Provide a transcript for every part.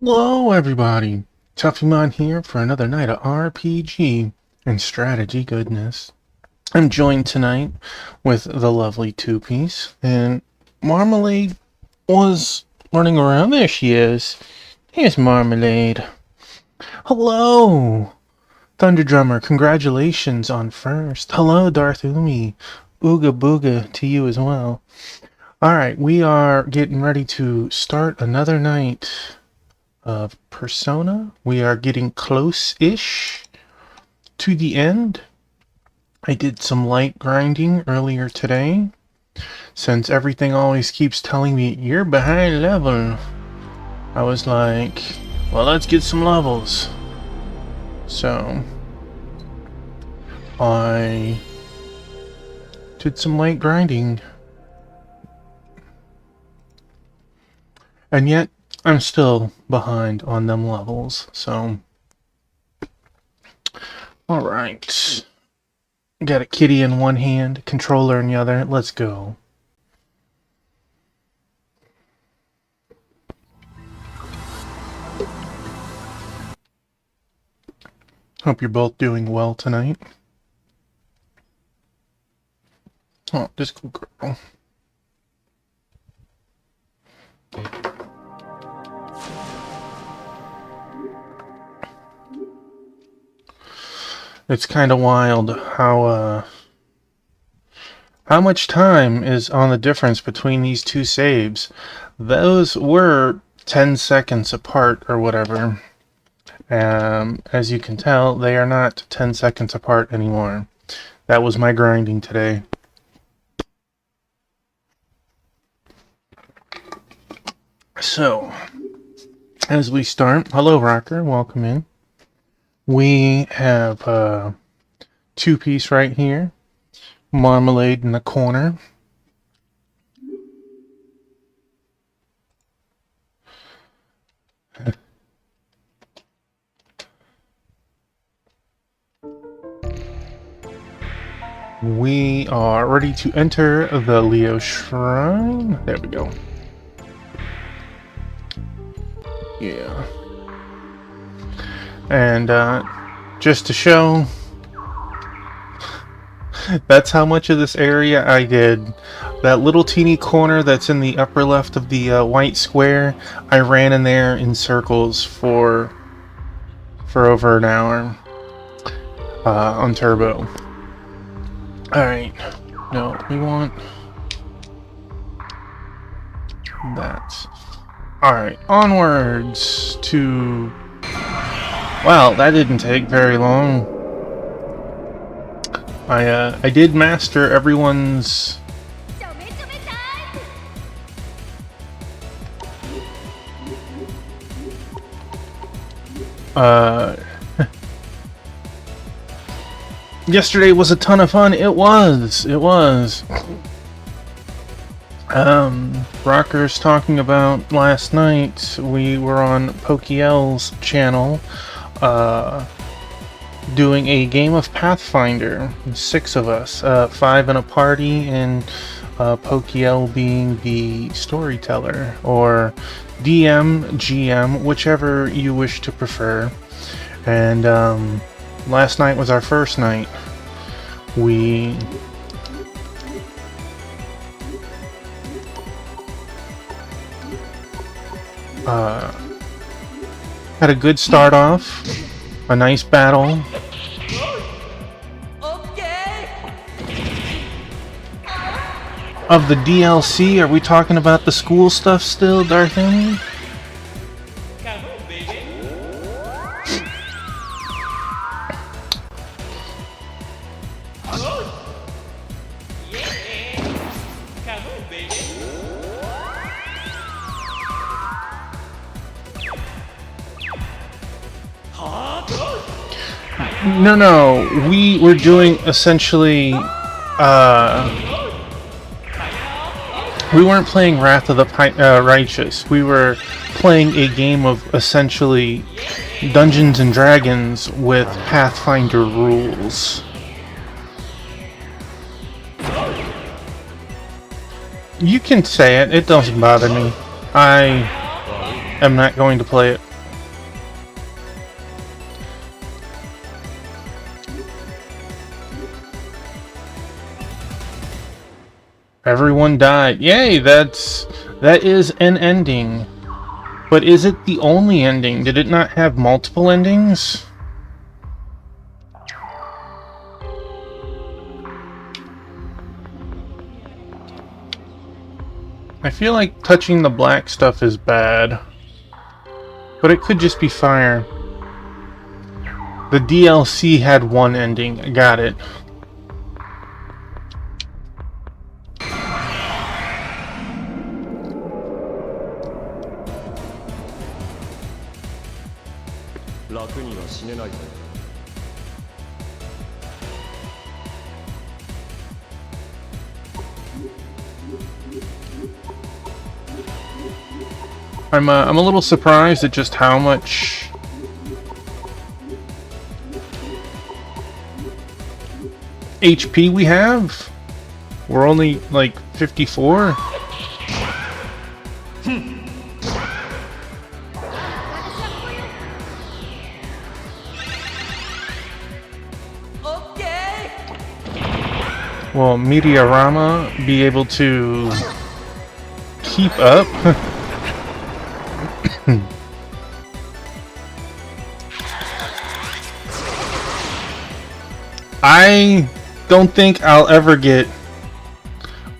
Hello everybody, Tuffymon here for another night of RPG and strategy goodness. I'm joined tonight with the lovely Two Piece, and Marmalade was running around. There she is. Here's Marmalade. Hello, Thunder Drummer, congratulations on first. Hello, Darth Umi. Ooga booga to you as well. Alright, we are getting ready to start another night of Persona. We are getting close-ish to the end. I did some light grinding earlier today, since everything always keeps telling me, you're behind level. I was like, well, let's get some levels. So, I did some light grinding. And yet, I'm still behind on them levels, so... Alright. Got a kitty in one hand, controller in the other. Let's go. Hope you're both doing well tonight. Oh, this cool girl. It's kind of wild how much time is on the difference between these two saves. Those were 10 seconds apart or whatever. As you can tell, they are not 10 seconds apart anymore. That was my grinding today. So, as we start, hello Rocker, welcome in. We have Two Piece right here, Marmalade in the corner. We are ready to enter the Leo Shrine. There we go. Yeah. And just to show, that's how much of this area I did. That little teeny corner that's in the upper left of the white square, I ran in there in circles for over an hour on Turbo. Alright, no, we want that. Alright, onwards to... Wow, that didn't take very long. I did master everyone's... Yesterday was a ton of fun. It was. Rocker's talking about last night. We were on Pokiel's channel, doing a game of Pathfinder. 6 of us, 5 in a party, and Pokiel being the storyteller, or DM, GM, whichever you wish to prefer. And last night was our first night. We had a good start off, a nice battle. Of the DLC, are we talking about the school stuff still, Darthini? No, we were doing essentially, we weren't playing Wrath of the Righteous. We were playing a game of essentially Dungeons and Dragons with Pathfinder rules. You can say it, it doesn't bother me. I am not going to play it. Everyone died. Yay, that is an ending. But is it the only ending? Did it not have multiple endings? I feel like touching the black stuff is bad. But it could just be fire. The DLC had one ending. Got it. I'm a little surprised at just how much HP we have. We're only like 54. Will Meteorama be able to keep up? I don't think I'll ever get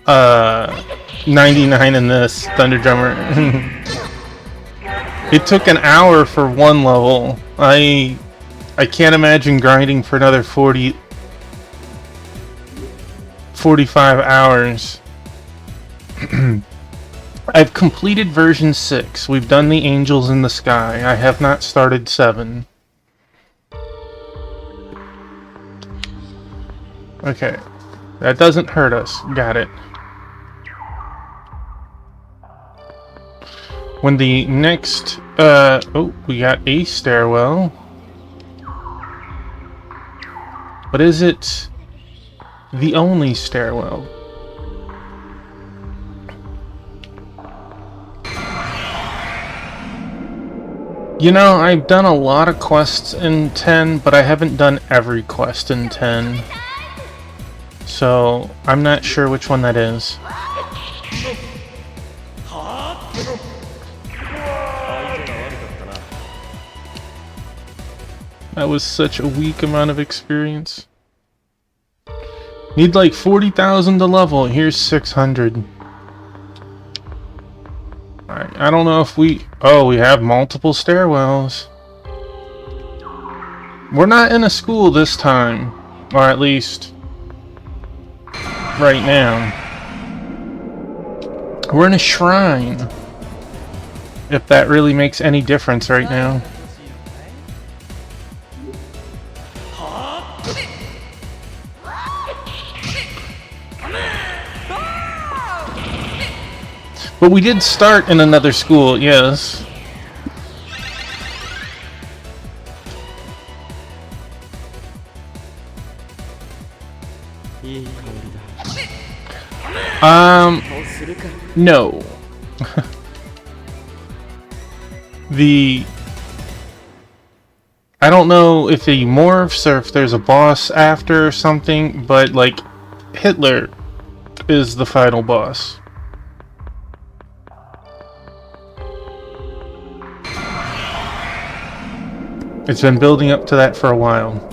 99 in this Thunder Drummer. It took an hour for one level. I can't imagine grinding for another 45 hours. I've completed version 6. We've done the Angels in the Sky. I have not started 7. Okay. That doesn't hurt us. Got it. When the next... oh, we got a stairwell. But is it the only stairwell? You know, I've done a lot of quests in 10, but I haven't done every quest in 10. So, I'm not sure which one that is. That was such a weak amount of experience. Need like 40,000 to level. Here's 600. Alright, I don't know if we... Oh, we have multiple stairwells. We're not in a school this time. Or at least... right now. We're in a shrine. If that really makes any difference right now. But we did start in another school, yes. No. I don't know if he morphs or if there's a boss after or something, but like Hitler is the final boss. It's been building up to that for a while.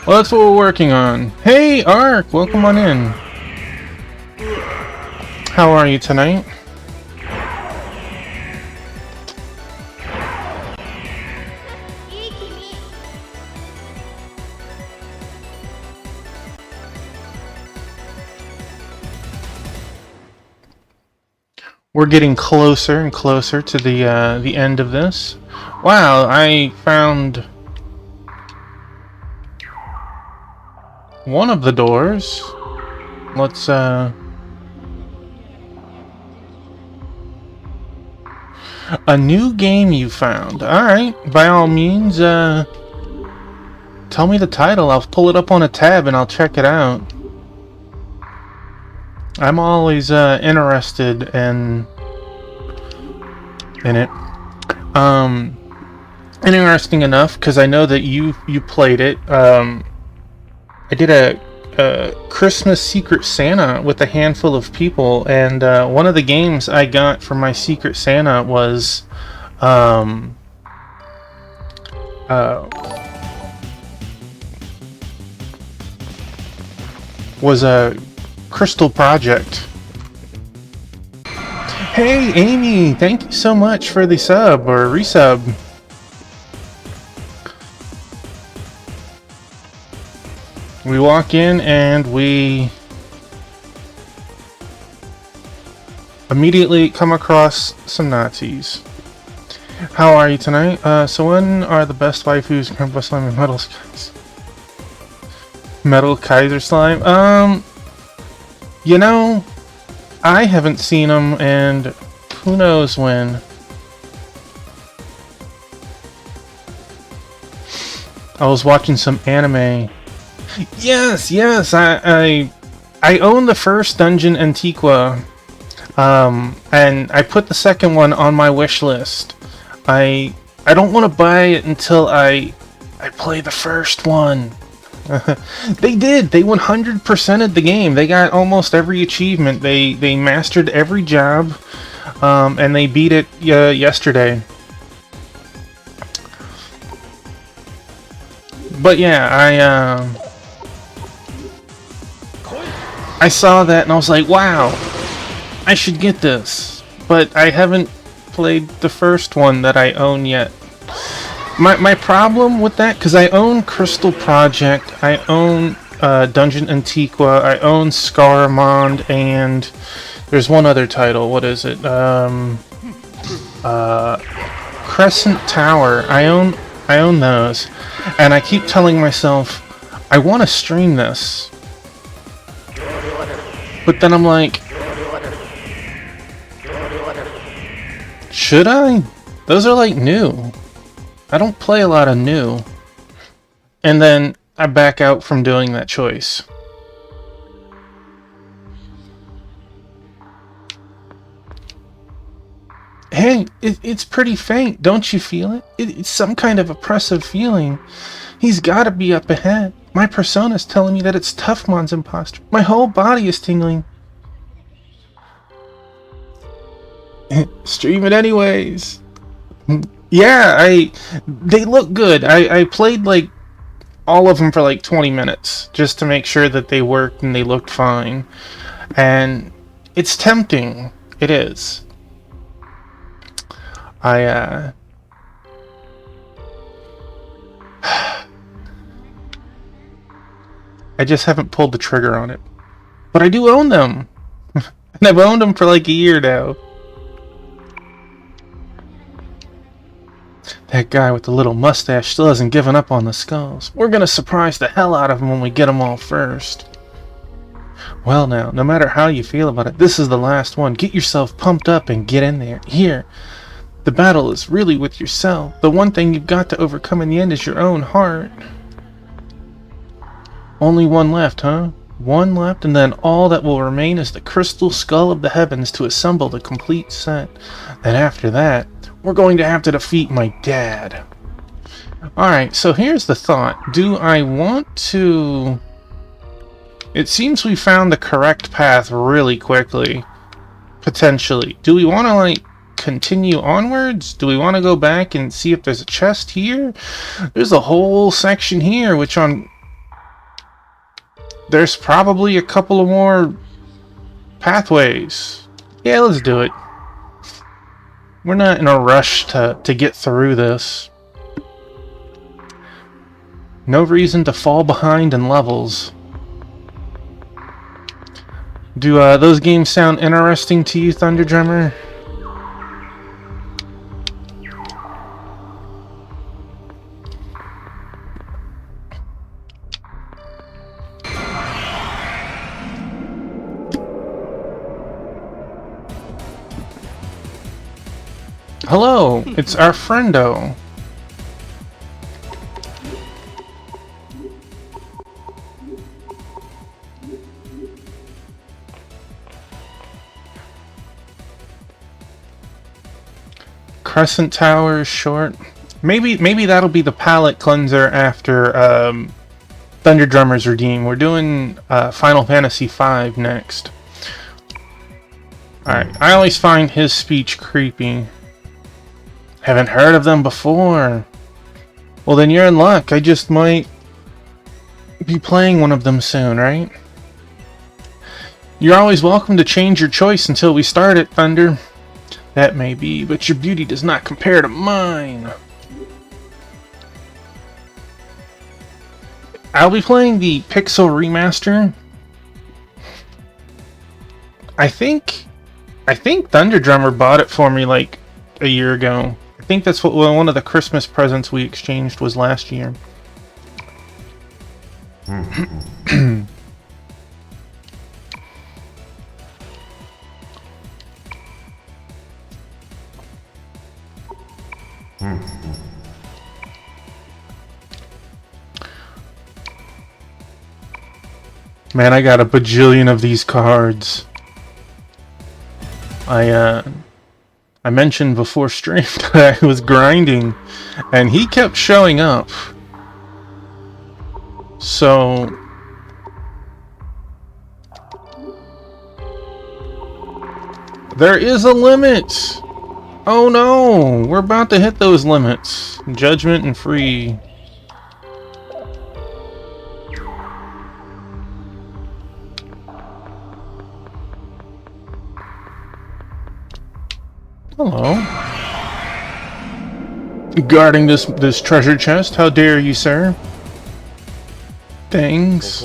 Well, that's what we're working on. Hey, Ark! Welcome on in. How are you tonight? We're getting closer and closer to the end of this. Wow, I found one of the doors. Let's, a new game you found. Alright, by all means, tell me the title. I'll pull it up on a tab and I'll check it out. I'm always, interested in it. Interesting enough, because I know that you played it. I did a Christmas Secret Santa with a handful of people, and one of the games I got from my Secret Santa was a Crystal Project. Hey Amy, thank you so much for the sub or resub. We walk in and we immediately come across some Nazis. How are you tonight? So when are the best waifus? Grandpa Slime and Metal Kaiser Slime? You know, I haven't seen them, and who knows when. I was watching some anime. Yes, I own the first Dungeon Antiqua, and I put the second one on my wish list. I don't want to buy it until I play the first one. They 100%ed the game. They got almost every achievement. They mastered every job, and they beat it yesterday. But yeah, I saw that and I was like, wow, I should get this. But I haven't played the first one that I own yet. My problem with that, because I own Crystal Project, I own Dungeon Antiqua, I own Scaramond, and there's one other title. What is it? Crescent Tower. I own those, and I keep telling myself I want to stream this, but then I'm like, should I? Those are like new. I don't play a lot of new. And then I back out from doing that choice. Hey, it's pretty faint. Don't you feel it? It's some kind of oppressive feeling. He's gotta be up ahead. My persona's telling me that it's Toughmon's imposter. My whole body is tingling. Stream it anyways. Yeah, they look good. I played like all of them for like 20 minutes just to make sure that they worked and they looked fine. And it's tempting. It is. I just haven't pulled the trigger on it. But I do own them. And I've owned them for like a year now. That guy with the little mustache still hasn't given up on the skulls. We're gonna surprise the hell out of him when we get them all first. Well now, no matter how you feel about it, this is the last one. Get yourself pumped up and get in there. Here. The battle is really with yourself. The one thing you've got to overcome in the end is your own heart. Only one left, huh? One left, and then all that will remain is the crystal skull of the heavens to assemble the complete set. And after that, we're going to have to defeat my dad. Alright, so here's the thought. Do I want to... It seems we found the correct path really quickly. Potentially. Do we want to, like, continue onwards? Do we want to go back and see if there's a chest here? There's a whole section here, which on... There's probably a couple of more pathways. Yeah, let's do it. We're not in a rush to get through this. No reason to fall behind in levels. Do those games sound interesting to you, Thunder Drummer? Hello, it's our friendo. Crescent Tower is short. Maybe that'll be the palette cleanser after Thunder Drummer's Redeem. We're doing Final Fantasy V next. Alright, I always find his speech creepy. Haven't heard of them before. Well, then you're in luck. I just might be playing one of them soon, right? You're always welcome to change your choice until we start it, Thunder. That may be, but your beauty does not compare to mine. I'll be playing the Pixel Remaster. I think Thunder Drummer bought it for me like a year ago. I think that's what one of the Christmas presents we exchanged was last year. Man, I got a bajillion of these cards. I mentioned before stream that I was grinding, and he kept showing up. So there is a limit. Oh no, we're about to hit those limits. Judgment and free. Hello. Guarding this treasure chest, how dare you, sir? Thanks.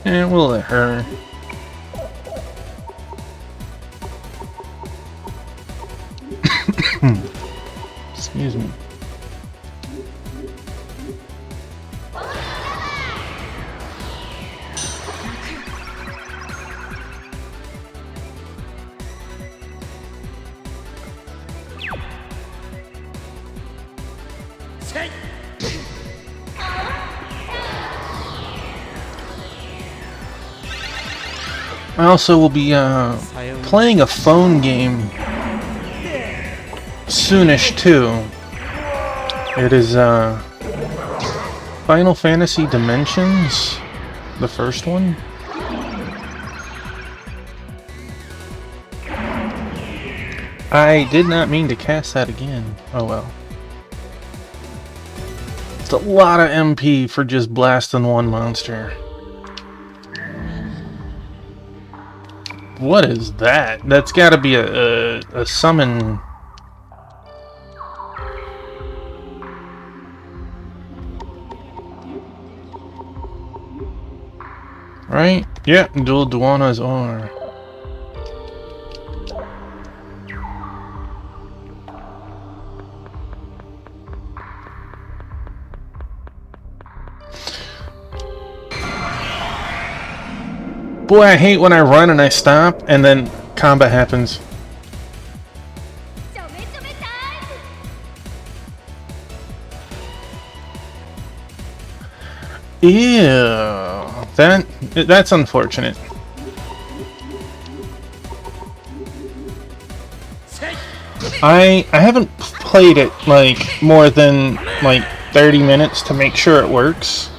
And we'll let her. Excuse me. I also will be playing a phone game soonish too. It is Final Fantasy Dimensions, the first one. I did not mean to cast that again. Oh well. It's a lot of MP for just blasting one monster. What is that? That's gotta be a summon. Right? Yeah, dual Duanas are. Boy, I hate when I run and I stop and then combat happens. Ew, that's unfortunate. I haven't played it like more than like 30 minutes to make sure it works.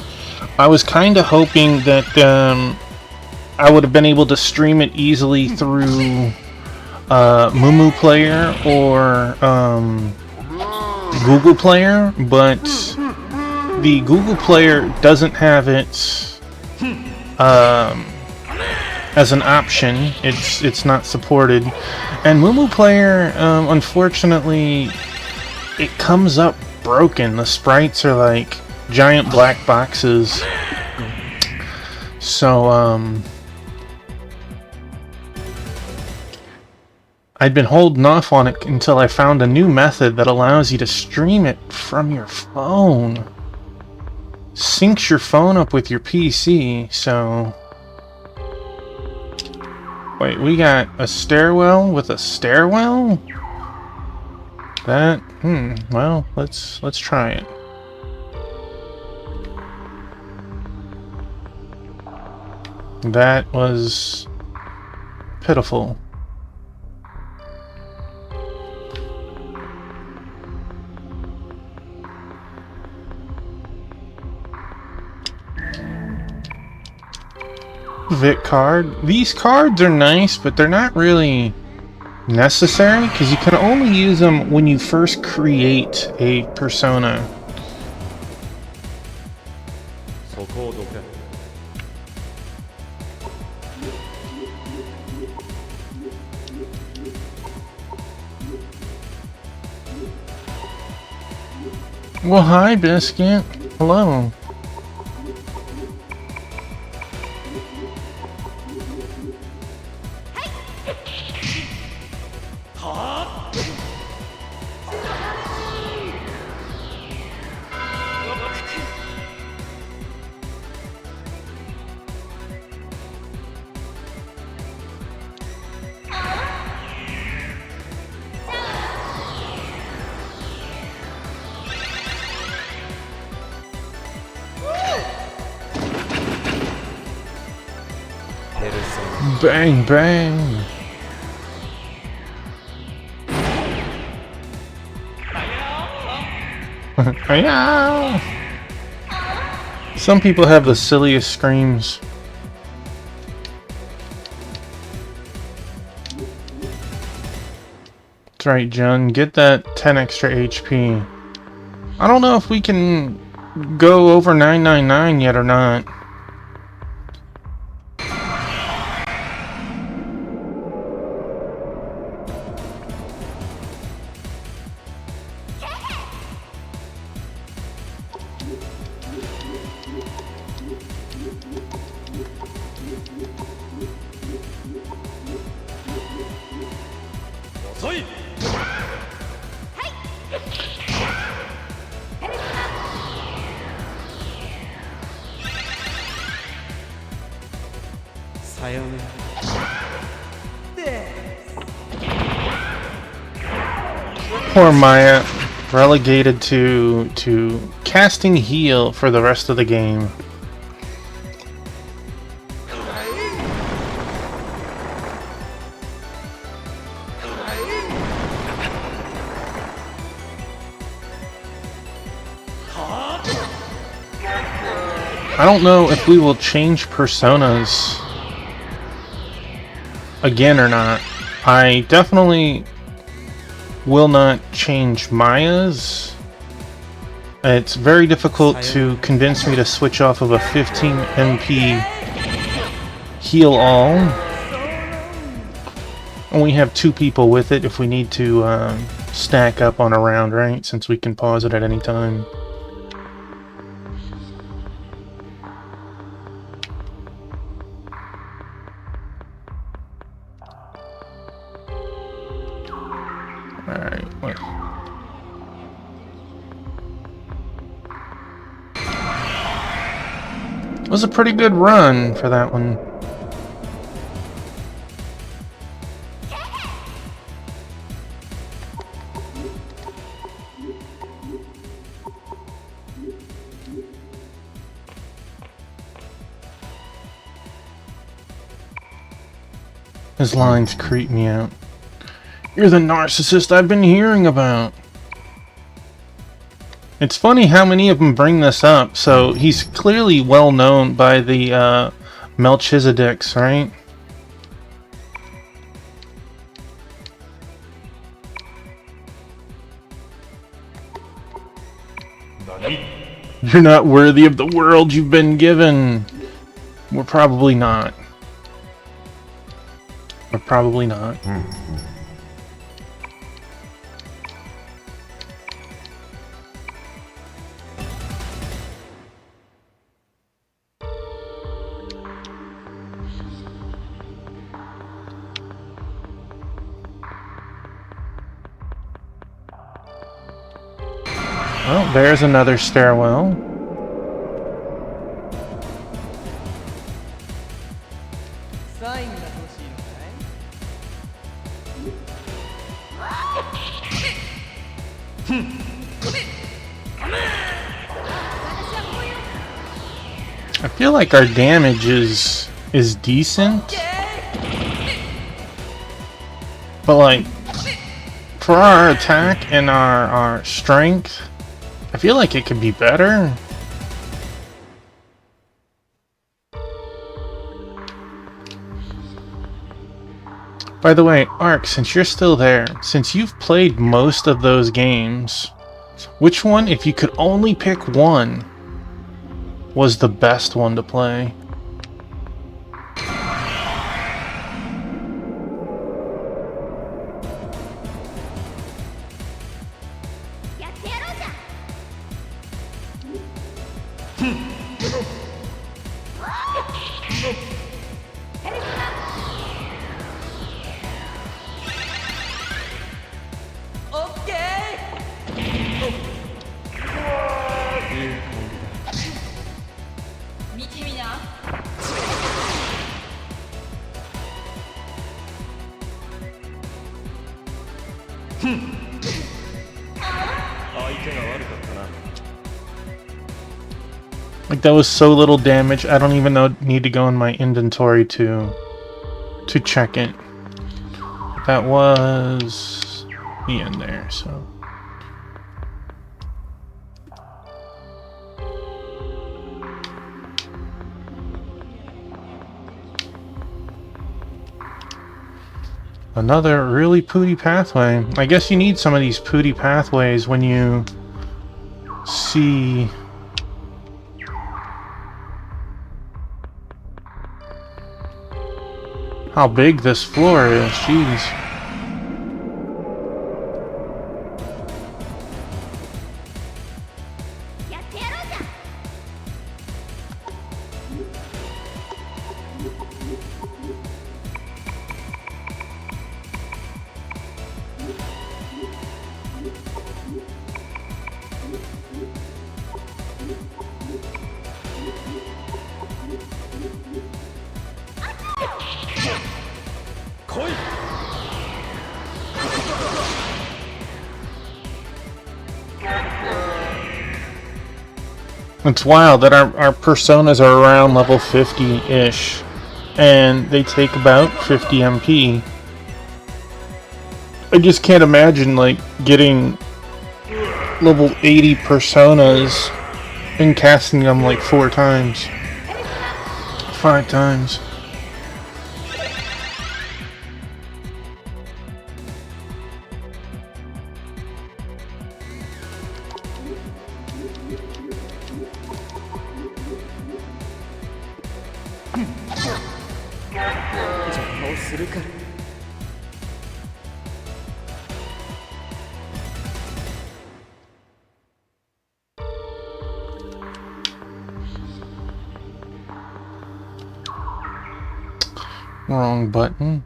I was kind of hoping that I would have been able to stream it easily through Mumu Player or Google Player, but the Google Player doesn't have it as an option. It's not supported, and Mumu Player, unfortunately, it comes up broken. The sprites are like giant black boxes. So I'd been holding off on it until I found a new method that allows you to stream it from your phone. syncs your phone up with your PC, so... Wait, we got a stairwell with a stairwell? That, well, let's try it. That was pitiful. Vic card. These cards are nice, but they're not really necessary because you can only use them when you first create a persona. Well, hi, Biscuit. Hello. Bang, bang. Some people have the silliest screams. That's right, John. Get that 10 extra HP. I don't know if we can go over 999 yet or not. Poor Maya, relegated to casting heal for the rest of the game. I don't know if we will change personas again or not. I definitely will not change Maya's. It's very difficult to convince me to switch off of a 15 MP heal all. And we have 2 people with it if we need to stack up on a round, right? Since we can pause it at any time. Alright, what? It was a pretty good run for that one. His lines creep me out. You're the narcissist I've been hearing about. It's funny how many of them bring this up. So he's clearly well known by the Melchizedeks, right? You're not worthy of the world you've been given. We're probably not. We're probably not. Well, there's another stairwell. I feel like our damage is decent, but like for our attack and our strength, I feel like it could be better. By the way, Ark, since you're still there, since you've played most of those games, which one, if you could only pick one, was the best one to play? Like, that was so little damage, I don't even need to go in my inventory to check it. That was the end there, so. Another really pooty pathway. I guess you need some of these pooty pathways when you see how big this floor is. Jeez. It's wild that our personas are around level 50-ish, and they take about 50 MP. I just can't imagine, like, getting level 80 personas and casting them like 4 times. 5 times. Wrong button.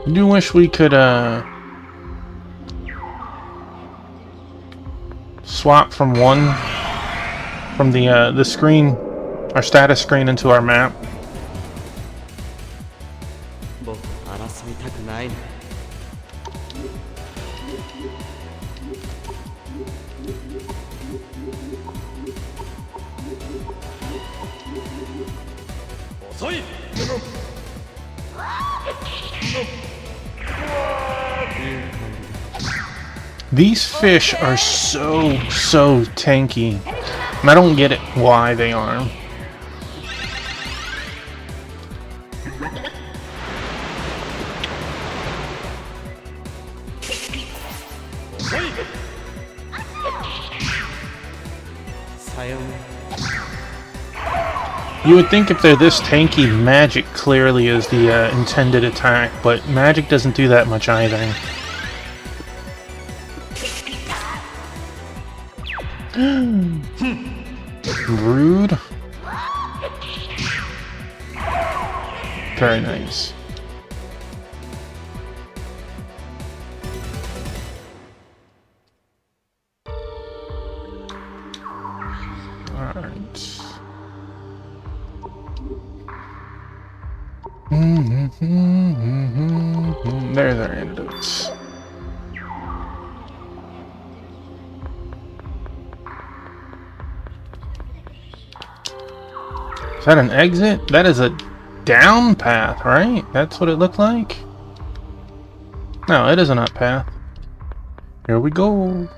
I do wish we could swap from the screen, our status screen, into our map. These fish are so tanky, and I don't get it why they are. You would think if they're this tanky, magic clearly is the intended attack, but magic doesn't do that much either. Rude. Very nice. Alright. There's our antidotes. Is that an exit? That is a down path, right? That's what it looked like? No, it is an up path. Here we go.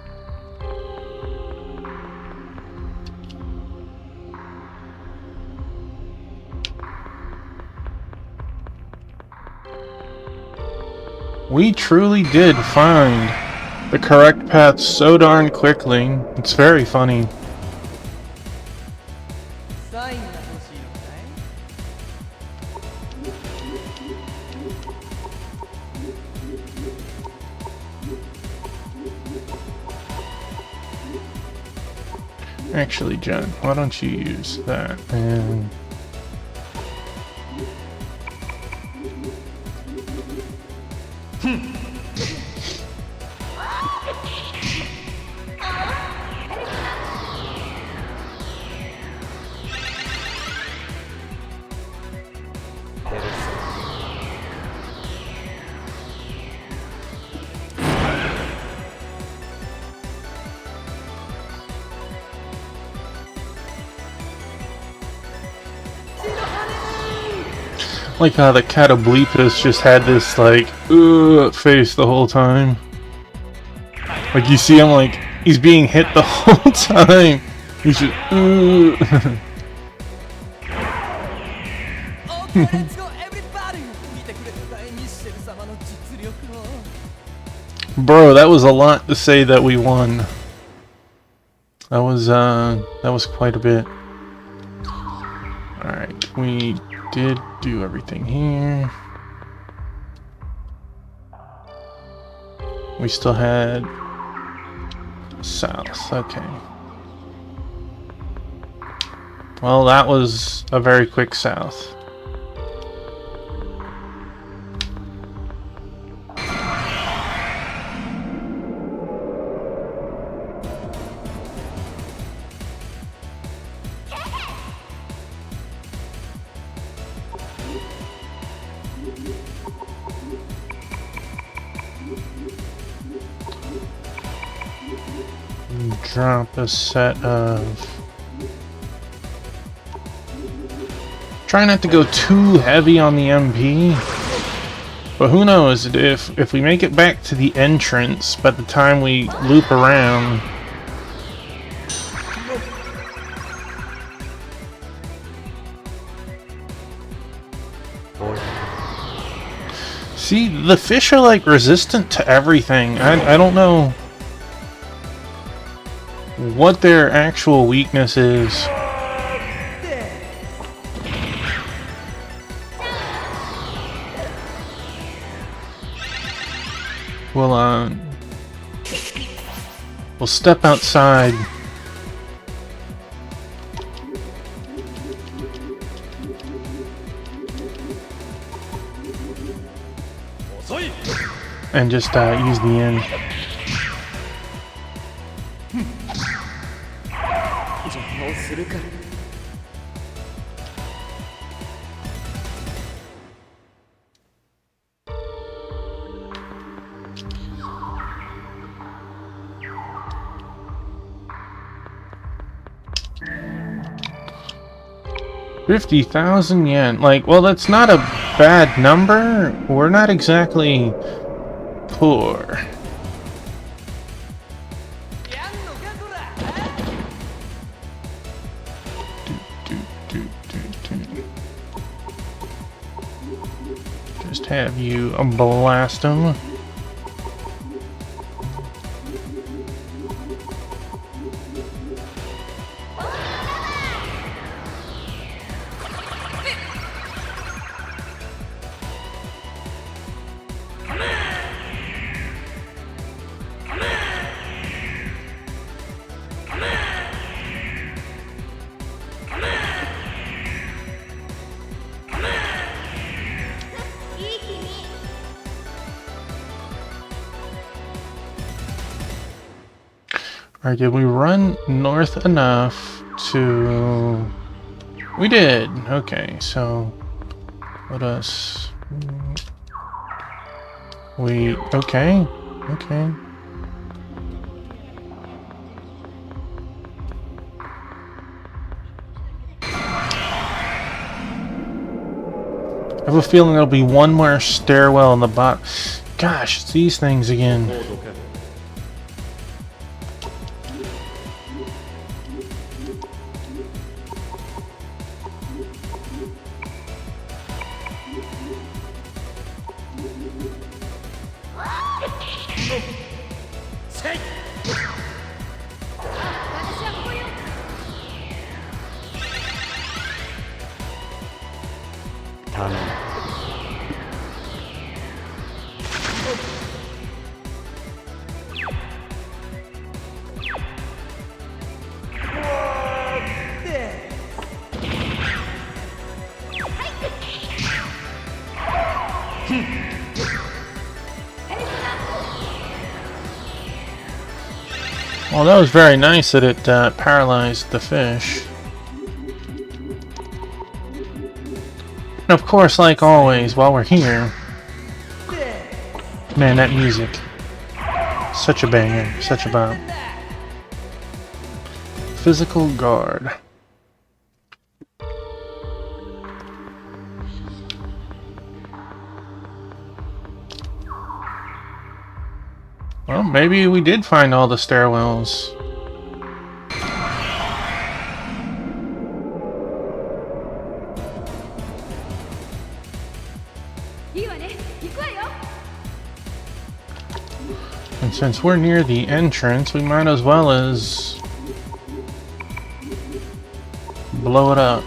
We truly did find the correct path so darn quickly. It's very funny. Actually, Jen, why don't you use that? And like how the Catoblepas just had this like face the whole time. Like you see him like he's being hit the whole time. He's just Bro, that was a lot to say that we won. That was quite a bit. Alright, we did do everything here. We still had south, okay. Well, that was a very quick south. Drop a set of... Try not to go too heavy on the MP. But who knows, if we make it back to the entrance by the time we loop around... See, the fish are like resistant to everything. I don't know what their actual weakness is. We'll step outside. And just use the end. $50,000 yen. Like, well, that's not a bad number. We're not exactly poor. Just have you blast them. Alright, did we run north enough to... We did! Okay, so... Let us... We... Okay. Okay. I have a feeling there'll be one more stairwell in the bottom. Gosh, it's these things again. Well, that was very nice that it paralyzed the fish. And of course, like always, while we're here... Man, that music. Such a banger. Such a bop. Physical guard. Well, maybe we did find all the stairwells. And since we're near the entrance, we might as well as blow it up.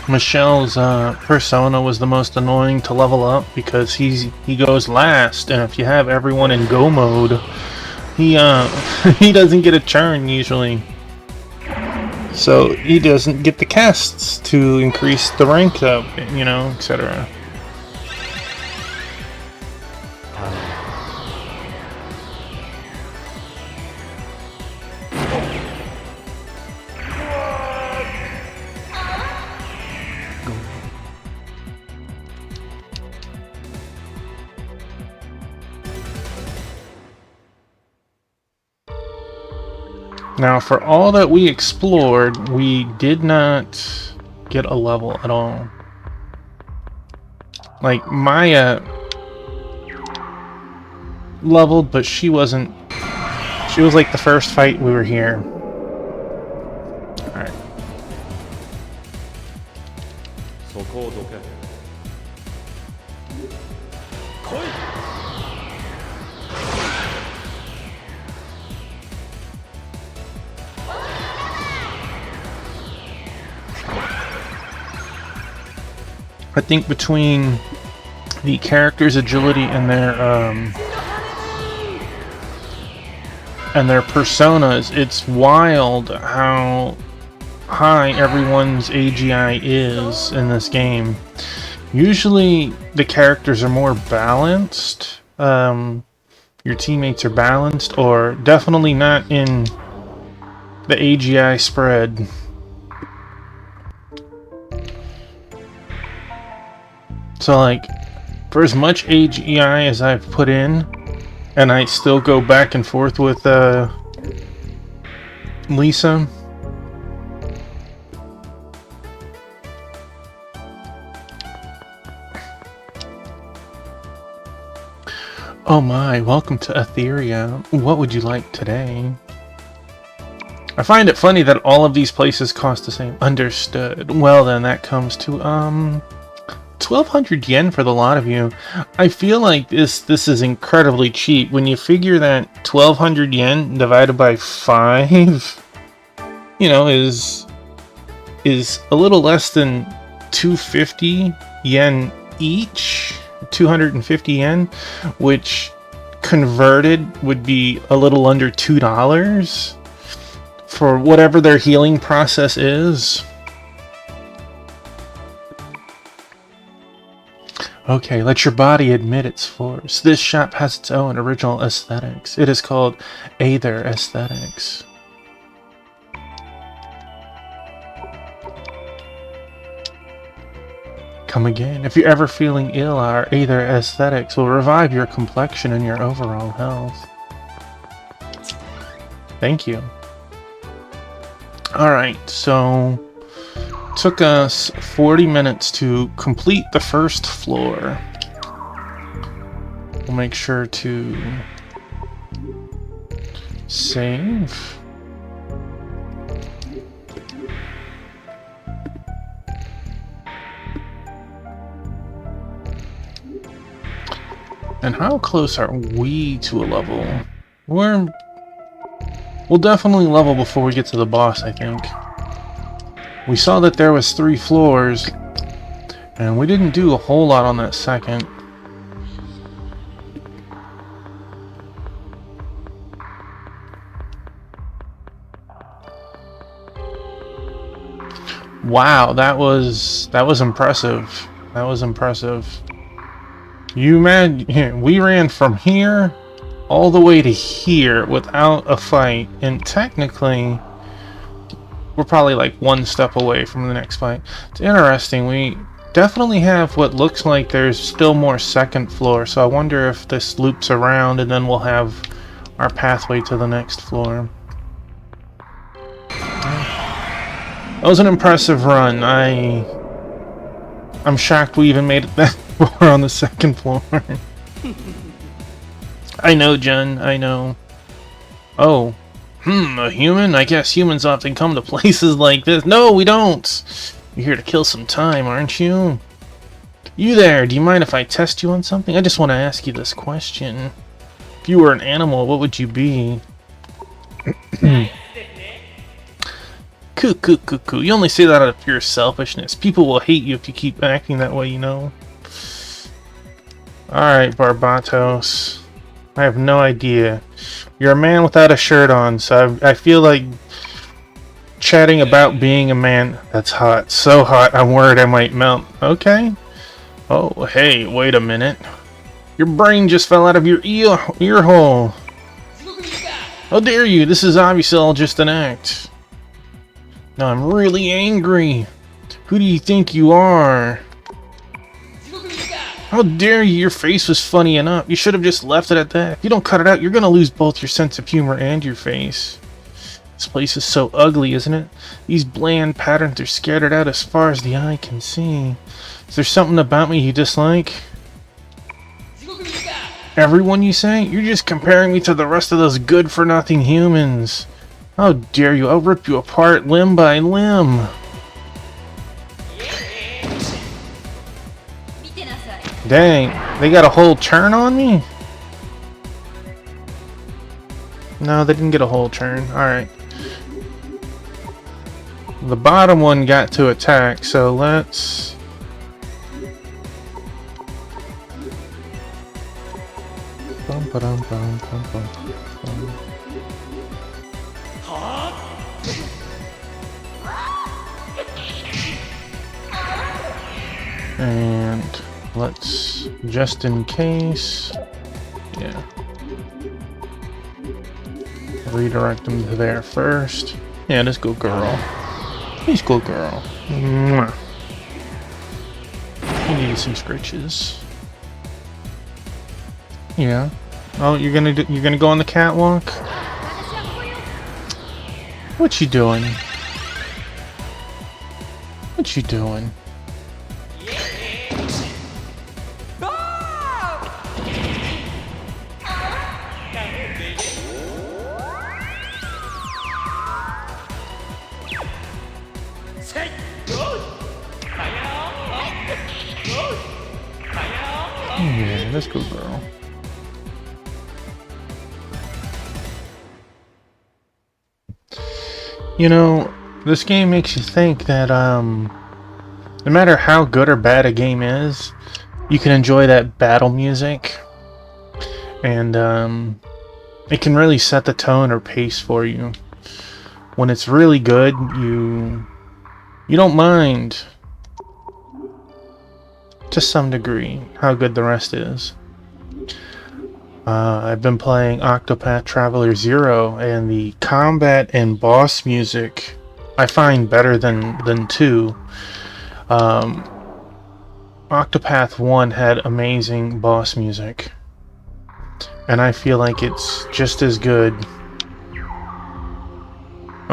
Michelle's persona was the most annoying to level up because he goes last, and if you have everyone in go mode, he he doesn't get a turn usually. So he doesn't get the casts to increase the rank up, you know, etc. Now, for all that we explored, we did not get a level at all. Like, Maya leveled, but she wasn't... She was like the first fight we were here. Alright. I think between the characters' agility and their personas, it's wild how high everyone's AGI is in this game. Usually the characters are more balanced, your teammates are balanced, or definitely not in the AGI spread. So, like, for as much AGI as I've put in, and I still go back and forth with Lisa. Oh my, welcome to Etheria. What would you like today? I find it funny that all of these places cost the same. Understood. Well then, that comes to, 1,200 yen for the lot of you. I feel like this is incredibly cheap. When you figure that 1,200 yen divided by 5, you know, is a little less than 250 yen each. 250 yen, which converted would be a little under $2 for whatever their healing process is. Okay, let your body admit its force. This shop has its own original aesthetics. It is called Aether Aesthetics. Come again. If you're ever feeling ill, our Aether Aesthetics will revive your complexion and your overall health. Thank you. Alright, so took us 40 minutes to complete the first floor. We'll make sure to save. And how close are we to a level? We'll definitely level before we get to the boss, I think. We saw that there was 3 floors, and we didn't do a whole lot on that second. Wow, that was impressive. That was impressive. You man, we ran from here all the way to here without a fight, and technically we're probably like 1 step away from the next fight. It's interesting. We definitely have what looks like there's still more second floor, so I wonder if this loops around and then we'll have our pathway to the next floor. That was an impressive run. I'm shocked we even made it that far on the second floor. I know, Jen, I know. Oh. A human? I guess humans often come to places like this. No, we don't! You're here to kill some time, aren't you? You there, do you mind if I test you on something? I just want to ask you this question. If you were an animal, what would you be? Coo. You only say that out of pure selfishness. People will hate you if you keep acting that way, you know? Alright, Barbatos. I have no idea. You're a man without a shirt on, so I feel like chatting about being a man. That's hot. So hot, I'm worried I might melt. Okay. Oh, hey, wait a minute. Your brain just fell out of your ear hole. How dare you? This is obviously all just an act. Now I'm really angry. Who do you think you are? How dare you? Your face was funny enough. You should have just left it at that. If you don't cut it out, you're gonna lose both your sense of humor and your face. This place is so ugly, isn't it? These bland patterns are scattered out as far as the eye can see. Is there something about me you dislike? Everyone, you say? You're just comparing me to the rest of those good-for-nothing humans. How dare you? I'll rip you apart limb by limb. Dang, they got a whole turn on me? No, they didn't get a whole turn. Alright. The bottom one got to attack, so let's... And let's, just in case, yeah, redirect them to there first. Yeah, let's go, girl. Please go, girl. Mwah. You need some scritches. Yeah. Oh, you're gonna go on the catwalk? What you doing? What you doing? Yeah, let's go, girl. You know, this game makes you think that, no matter how good or bad a game is, you can enjoy that battle music. And, it can really set the tone or pace for you. When it's really good, you don't mind, to some degree, how good the rest is. I've been playing Octopath Traveler 0, and the combat and boss music I find better than 2. Octopath 1 had amazing boss music, and I feel like it's just as good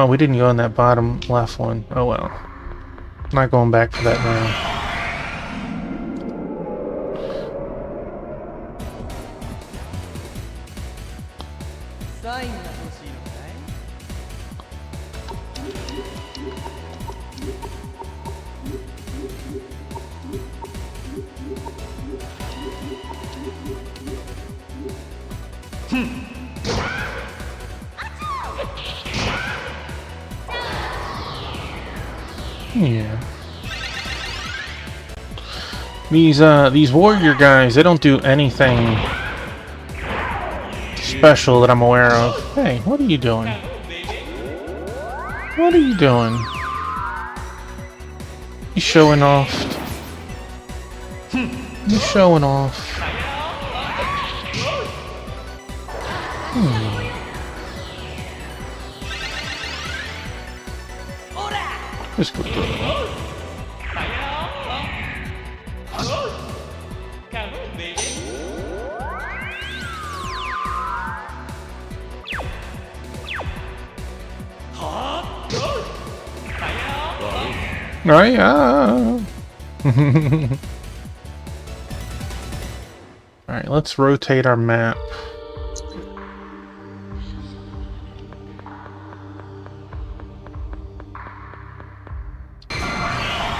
Oh, we didn't go in that bottom left one. Oh well. Not going back for that now. サインが欲しいのかい？ Yeah. These warrior guys, they don't do anything special that I'm aware of. Hey, what are you doing? What are you doing? You showing off? You showing off? Just go through it. Oh yeah. Alright, let's rotate our map.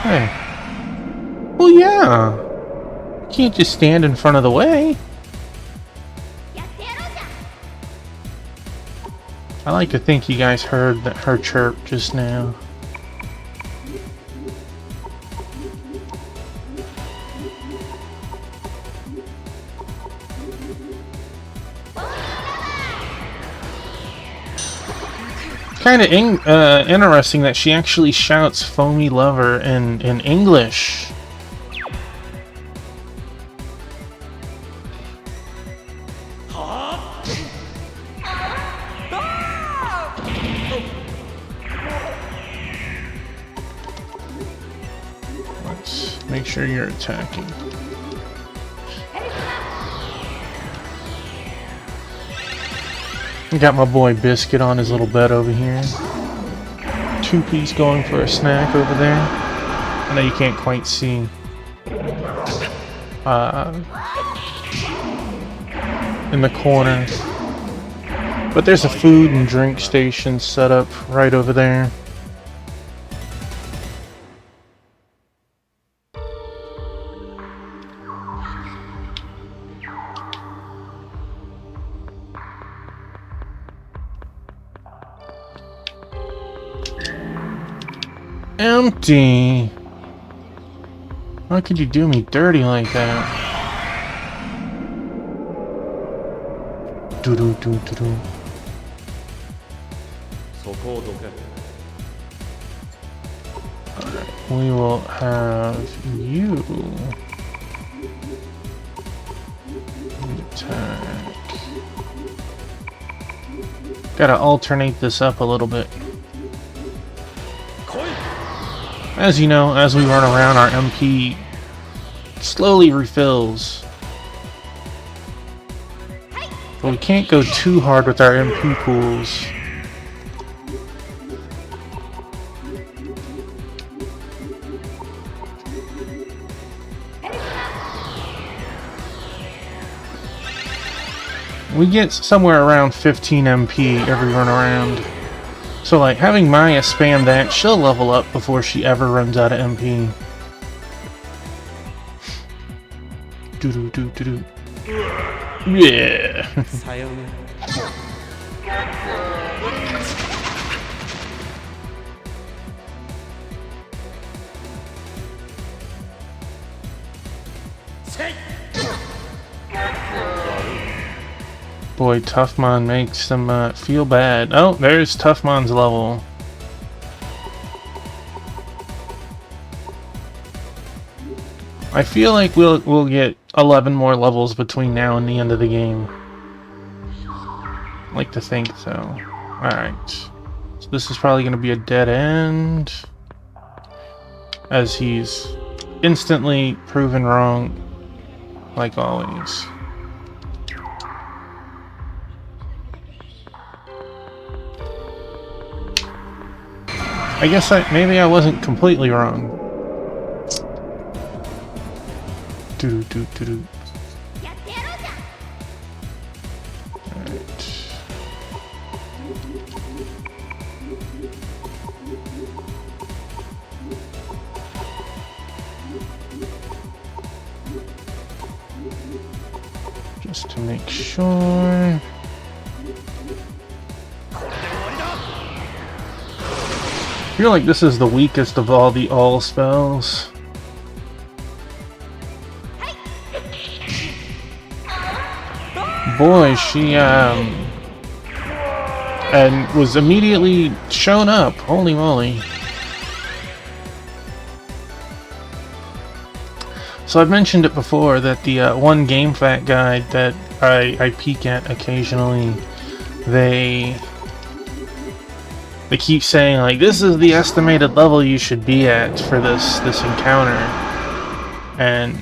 Hey. Well, yeah. You can't just stand in front of the way. I like to think you guys heard her chirp just now. Kind of interesting that she actually shouts "foamy lover" in English. Let's make sure you're attacking. Got my boy Biscuit on his little bed over here. Two-piece going for a snack over there. I know you can't quite see. In the corner. But there's a food and drink station set up right over there. Empty. How could you do me dirty like that? Do do do do do. Alright, we will have you attack. Gotta alternate this up a little bit. As you know, as we run around, our MP slowly refills. But we can't go too hard with our MP pools. We get somewhere around 15 MP every run around. So like having Maya spam that, she'll level up before she ever runs out of MP. Do do do do do. Yeah. Boy, Toughmon makes them feel bad. Oh, there's Toughmon's level. I feel like we'll get 11 more levels between now and the end of the game. I like to think so. Alright. So this is probably going to be a dead end. As he's instantly proven wrong, like always. I guess maybe I wasn't completely wrong. Do do do do. Alright. Just to make sure. I feel like this is the weakest of all the all spells. Boy, she and was immediately shown up. Holy moly. So I've mentioned it before that the one GameFAQ guide that I peek at occasionally, they keep saying like, this is the estimated level you should be at for this encounter, and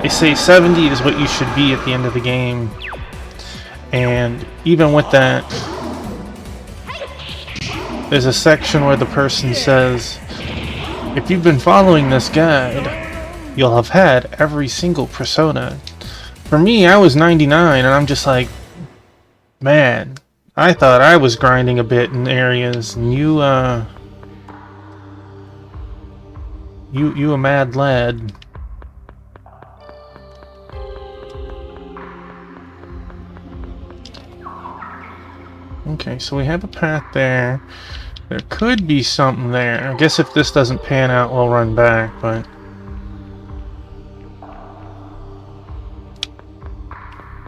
they say 70 is what you should be at the end of the game. And even with that, there's a section where the person says, if you've been following this guide, you'll have had every single persona. For me, I was 99, and I'm just like, man, I thought I was grinding a bit in areas, and you a mad lad. Okay, so we have a path there. There could be something there. I guess if this doesn't pan out, we'll run back, but...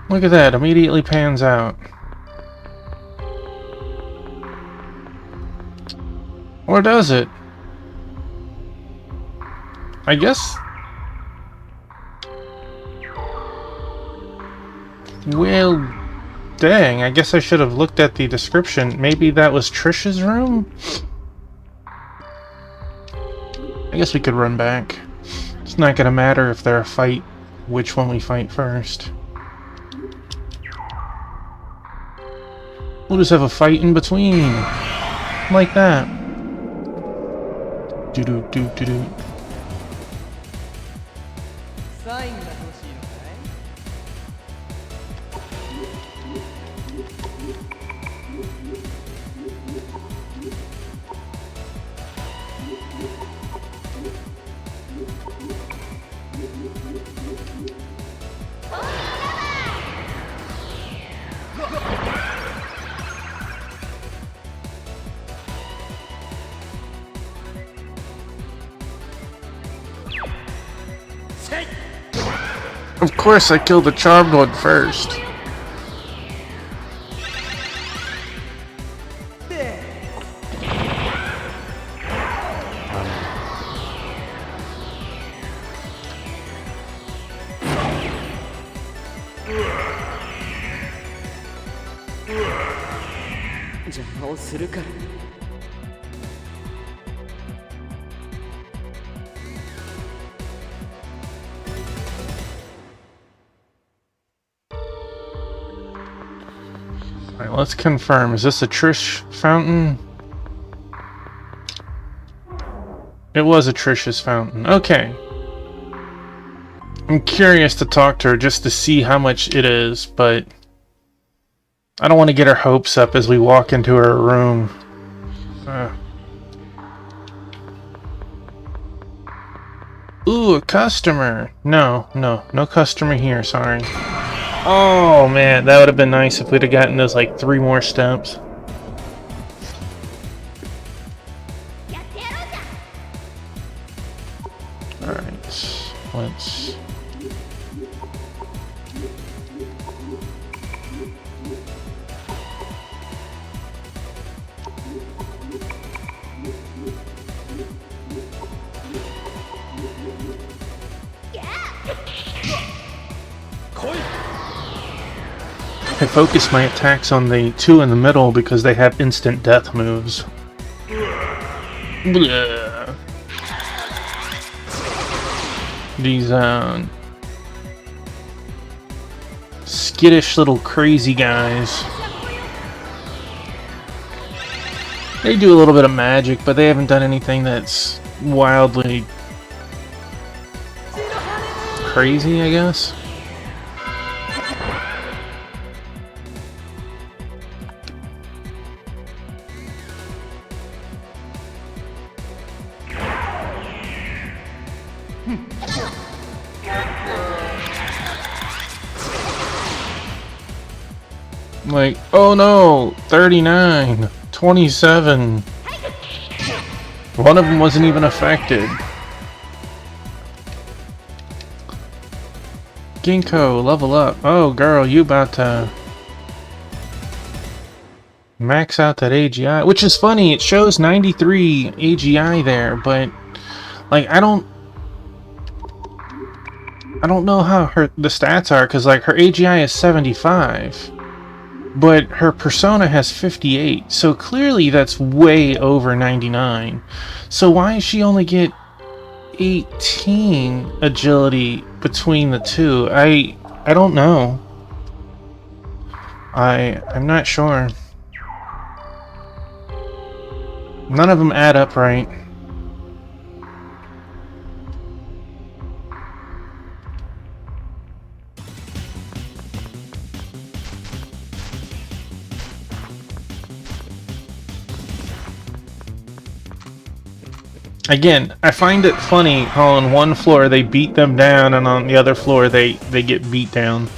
Look at that, immediately pans out. Or does it? I guess... Well, dang, I guess I should have looked at the description. Maybe that was Trish's room? I guess we could run back. It's not gonna matter if they're a fight, which one we fight first. We'll just have a fight in between. Like that. Do-do-do-do-do. サインが欲しいのかい？ Of course I killed the charmed one first. Alright, let's confirm. Is this a Trish fountain? It was a Trish's fountain. Okay. I'm curious to talk to her just to see how much it is, but I don't want to get her hopes up as we walk into her room. Ooh, a customer. No customer here, sorry. Oh man, that would have been nice if we'd have gotten those like 3 more steps. Alright, let's... I focus my attacks on the 2 in the middle because they have instant death moves. Blah. These skittish little crazy guys. They do a little bit of magic, but they haven't done anything that's wildly crazy, I guess. Like, oh no, 39, 27. One of them wasn't even affected. Ginkgo, level up. Oh girl, you about to max out that AGI. Which is funny, it shows 93 AGI there, but like I don't know how the stats are, because like her AGI is 75. But her persona has 58, so clearly that's way over 99. So why does she only get 18 agility between the two? I don't know. I'm not sure. None of them add up right. Again, I find it funny how on one floor they beat them down and on the other floor they get beat down.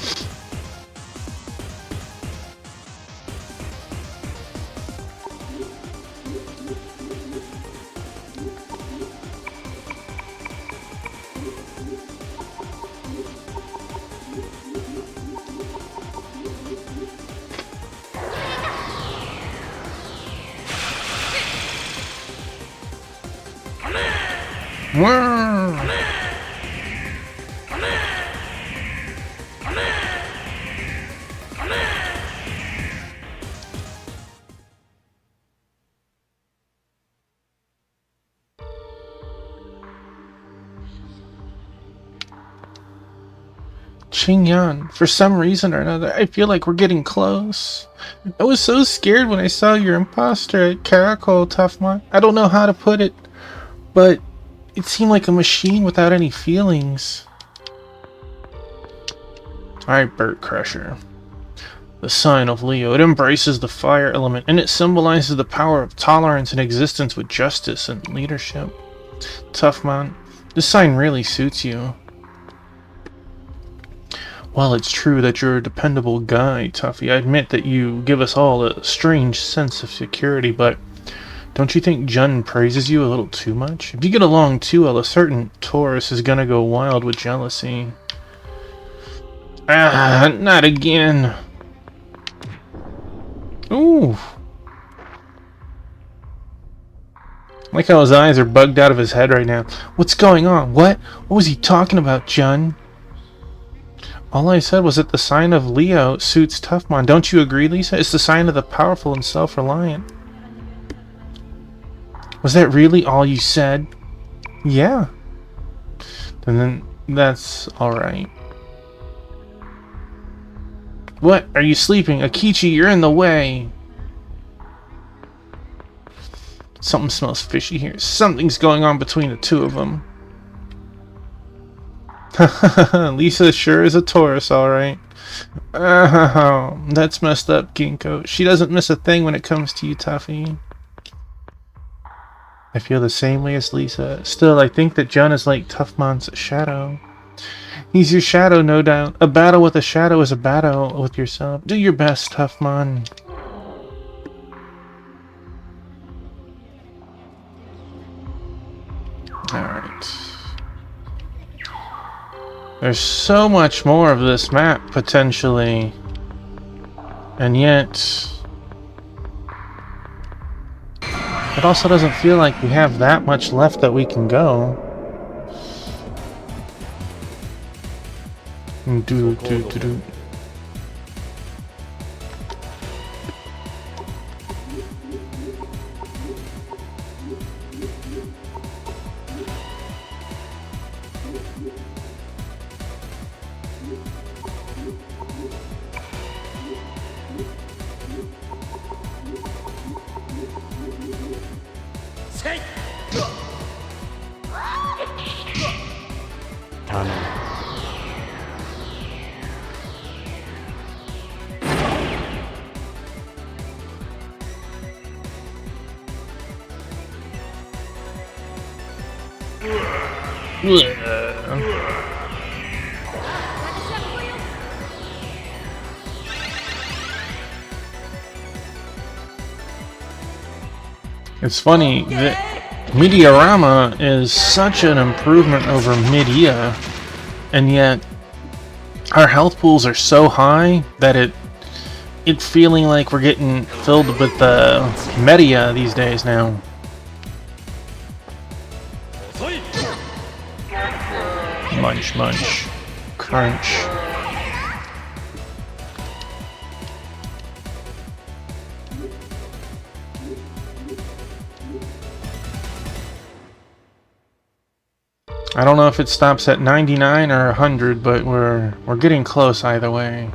Qingyan, for some reason or another, I feel like we're getting close. I was so scared when I saw your imposter at Caracol, Toughmon. I don't know how to put it, but it seemed like a machine without any feelings. Alright, Burt Crusher. The sign of Leo. It embraces the fire element, and it symbolizes the power of tolerance and existence with justice and leadership. Toughmon, this sign really suits you. While it's true that you're a dependable guy, Tuffy, I admit that you give us all a strange sense of security, but don't you think Jun praises you a little too much? If you get along too well, a certain Taurus is gonna go wild with jealousy. Ah, not again. Ooh. I like how his eyes are bugged out of his head right now. What's going on? What? What was he talking about, Jun? All I said was that the sign of Leo suits Toughmon. Don't you agree, Lisa? It's the sign of the powerful and self-reliant. Was that really all you said? Yeah. And then that's alright. What? Are you sleeping? Akechi, you're in the way. Something smells fishy here. Something's going on between the two of them. Lisa sure is a Taurus, alright. That's messed up, Ginkgo. She doesn't miss a thing when it comes to you, Tuffy. I feel the same way as Lisa. Still, I think that Jun is like Toughmon's shadow. He's your shadow, no doubt. A battle with a shadow is a battle with yourself. Do your best, Toughmon. Alright. There's so much more of this map, potentially. And yet... it also doesn't feel like we have that much left that we can go. Do. It's funny that Meteorama is such an improvement over Midea, and yet our health pools are so high that it's feeling like we're getting filled with the Media these days now. Munch, munch, crunch. I don't know if it stops at 99 or 100, but we're getting close either way.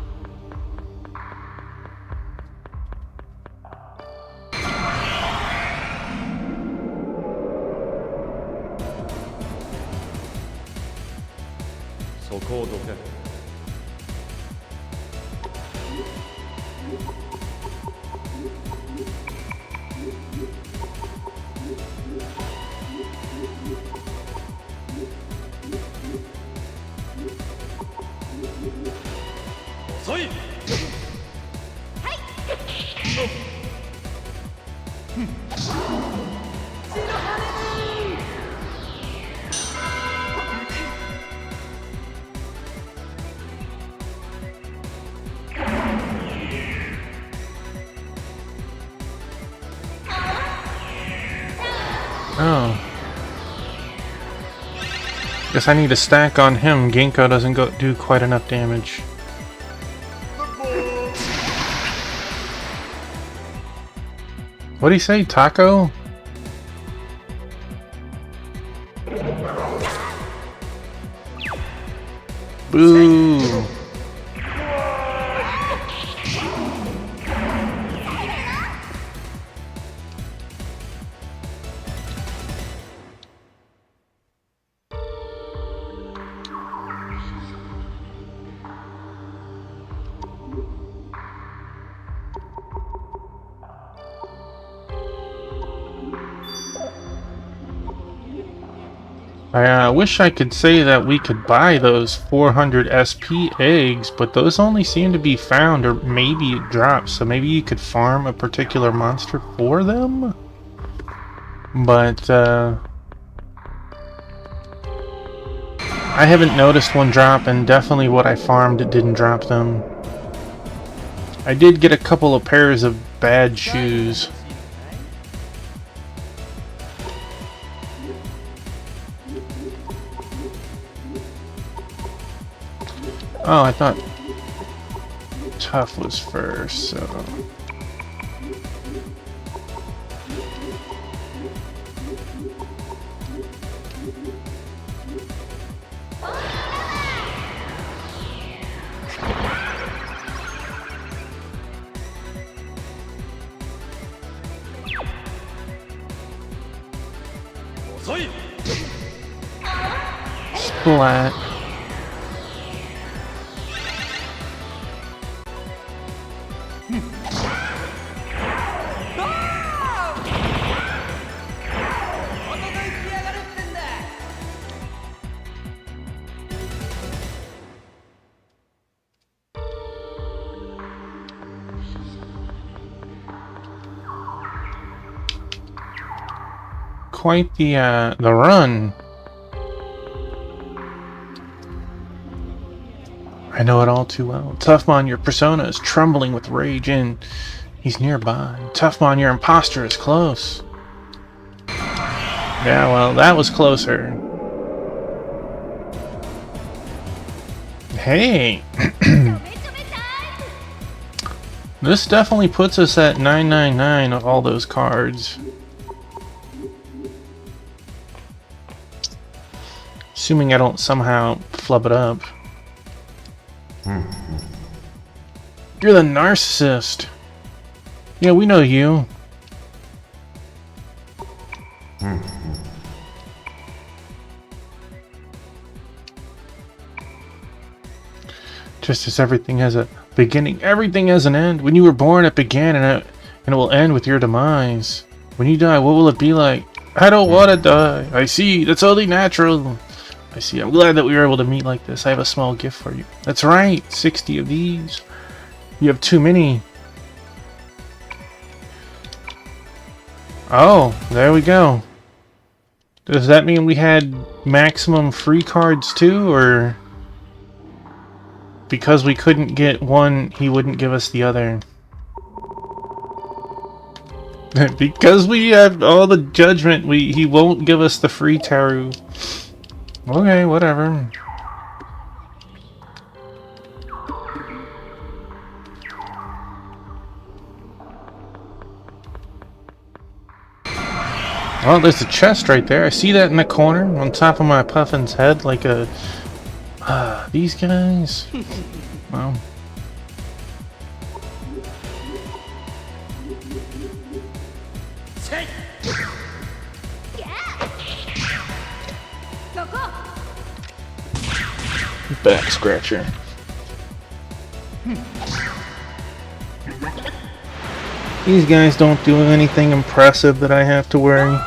Oh. Guess I need to stack on him. Ginkgo doesn't do quite enough damage. What'd he say? Taco? Boo! I wish I could say that we could buy those 400 SP eggs, but those only seem to be found, or maybe it drops, so maybe you could farm a particular monster for them? But, I haven't noticed one drop, and definitely what I farmed, it didn't drop them. I did get a couple of pairs of bad shoes. Oh, I thought Tough was first, so... Splat. Quite the run. I know it all too well. Toughmon, your persona is trembling with rage, and he's nearby. Toughmon, your imposter is close. Yeah, well, that was closer. Hey! This definitely puts us at 999 of all those cards. Assuming I don't somehow flub it up. You're the narcissist. Yeah, we know you. Just as everything has a beginning, everything has an end. When you were born, it began, and it will end with your demise. When you die, what will it be like? I don't want to die. I see. That's only natural. I see. I'm glad that we were able to meet like this. I have a small gift for you. That's right. 60 of these. You have too many. Oh, there we go. Does that mean we had maximum free cards too, or because we couldn't get one, he wouldn't give us the other? Because we have all the judgment, he won't give us the free Taru. Okay, whatever. Oh, there's a chest right there. I see that in the corner on top of my Puffin's head, like a... these guys? Well... Back scratcher. These guys don't do anything impressive that I have to worry.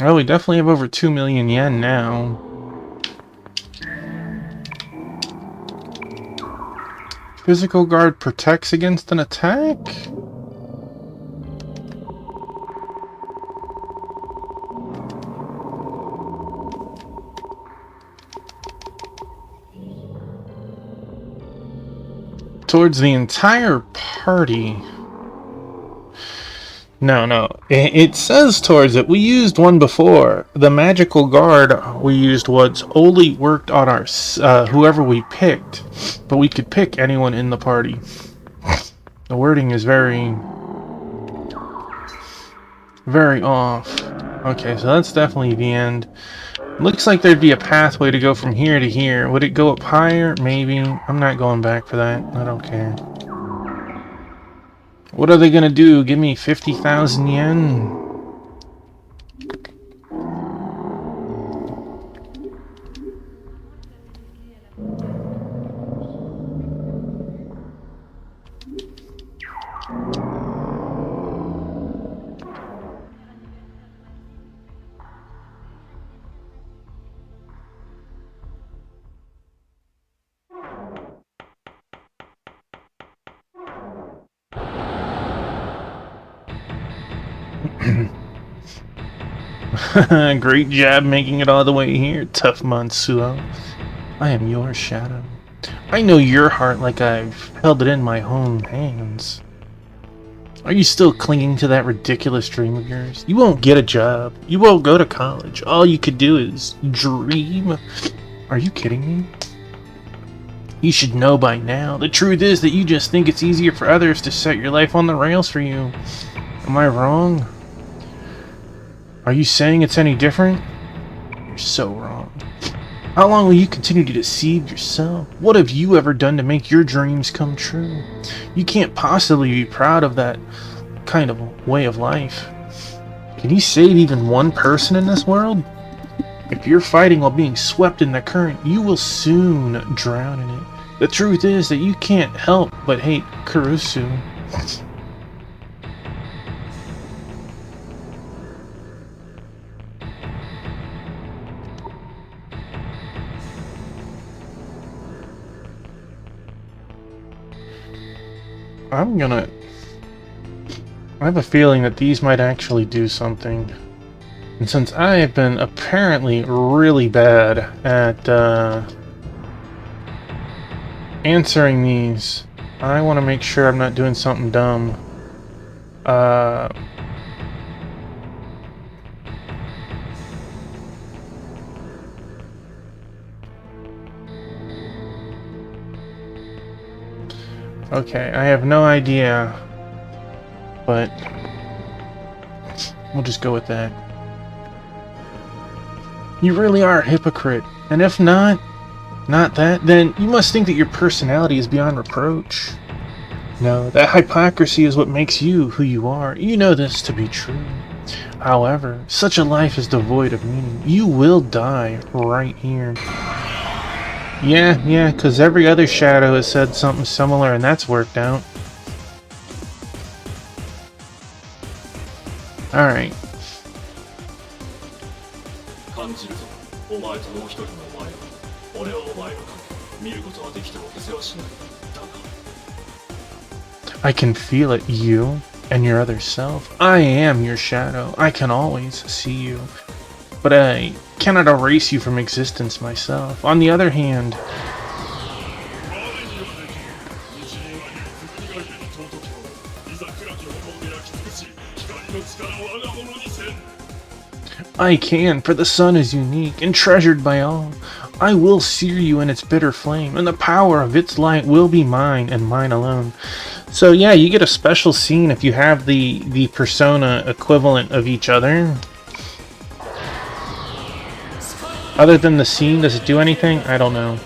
Oh, we definitely have over 2 million yen now. Physical guard protects against an attack? Towards the entire party. No. It says towards it. We used one before. The magical guard we used was only worked on our whoever we picked, but we could pick anyone in the party. The wording is very off. Okay, so that's definitely the end. Looks like there'd be a pathway to go from here to here. Would it go up higher? Maybe. I'm not going back for that. I don't care. What are they gonna do? Give me 50,000 yen? Great job making it all the way here, tough Monsuo. I am your shadow. I know your heart like I've held it in my own hands. Are you still clinging to that ridiculous dream of yours? You won't get a job. You won't go to college. All you could do is dream. Are you kidding me? You should know by now. The truth is that you just think it's easier for others to set your life on the rails for you. Am I wrong? Are you saying it's any different? You're so wrong. How long will you continue to deceive yourself? What have you ever done to make your dreams come true? You can't possibly be proud of that kind of way of life. Can you save even one person in this world? If you're fighting while being swept in the current, you will soon drown in it. The truth is that you can't help but hate Kurusu. I have a feeling that these might actually do something. And since I have been apparently really bad at answering these, I want to make sure I'm not doing something dumb. Okay, I have no idea, but We'll just go with that. You really are a hypocrite. And if not that, then you must think that your personality is beyond reproach. No, that hypocrisy is what makes you who you are. You know this to be true. However, such a life is devoid of meaning. You will die right here. Yeah, because every other shadow has said something similar and that's worked out. Alright. I can feel it, you and your other self. I am your shadow. I can always see you. But I cannot erase you from existence myself. On the other hand, I can, for the sun is unique and treasured by all. I will sear you in its bitter flame, and the power of its light will be mine and mine alone. So yeah, you get a special scene if you have the persona equivalent of each other. Other than the scene, does it do anything? I don't know.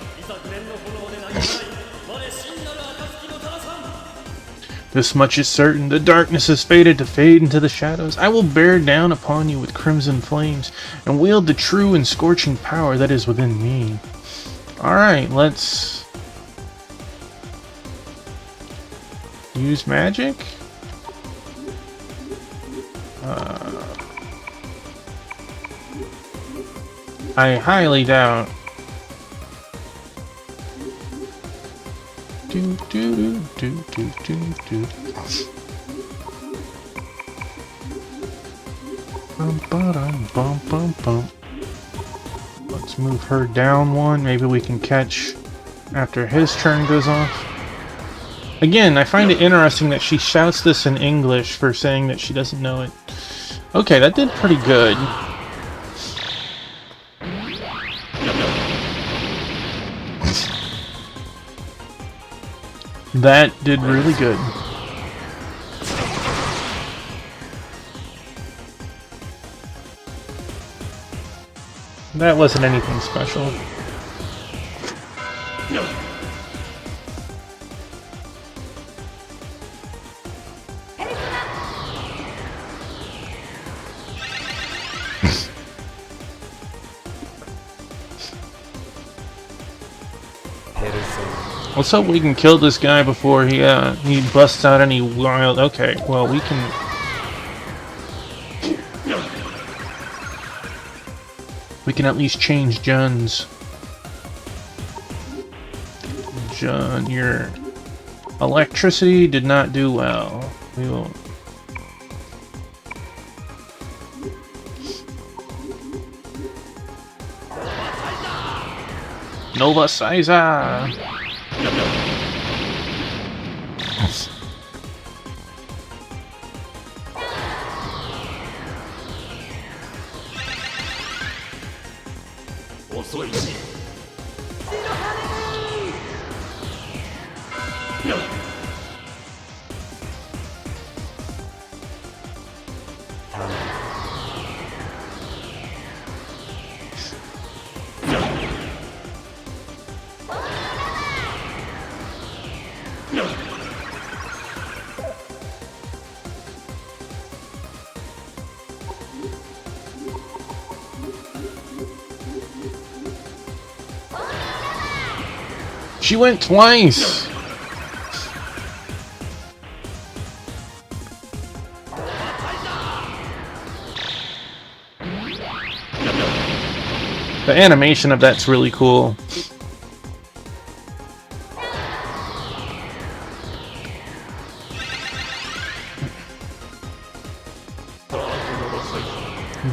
This much is certain, the darkness is fated to fade into the shadows. I will bear down upon you with crimson flames, and wield the true and scorching power that is within me. Alright, let's use magic? I highly doubt. Do do do do do do. Bum bum bum bum bum. Let's move her down one. Maybe we can catch after his turn goes off. Again, I find it interesting that she shouts this in English for saying that she doesn't know it. Okay, that did pretty good. That did really good. That wasn't anything special. Let's hope we can kill this guy before he busts out any wild... Okay, well, we can... We can at least change Jun's. Jun, your electricity did not do well. We will... Nova Saiza! She went twice! The animation of that's really cool.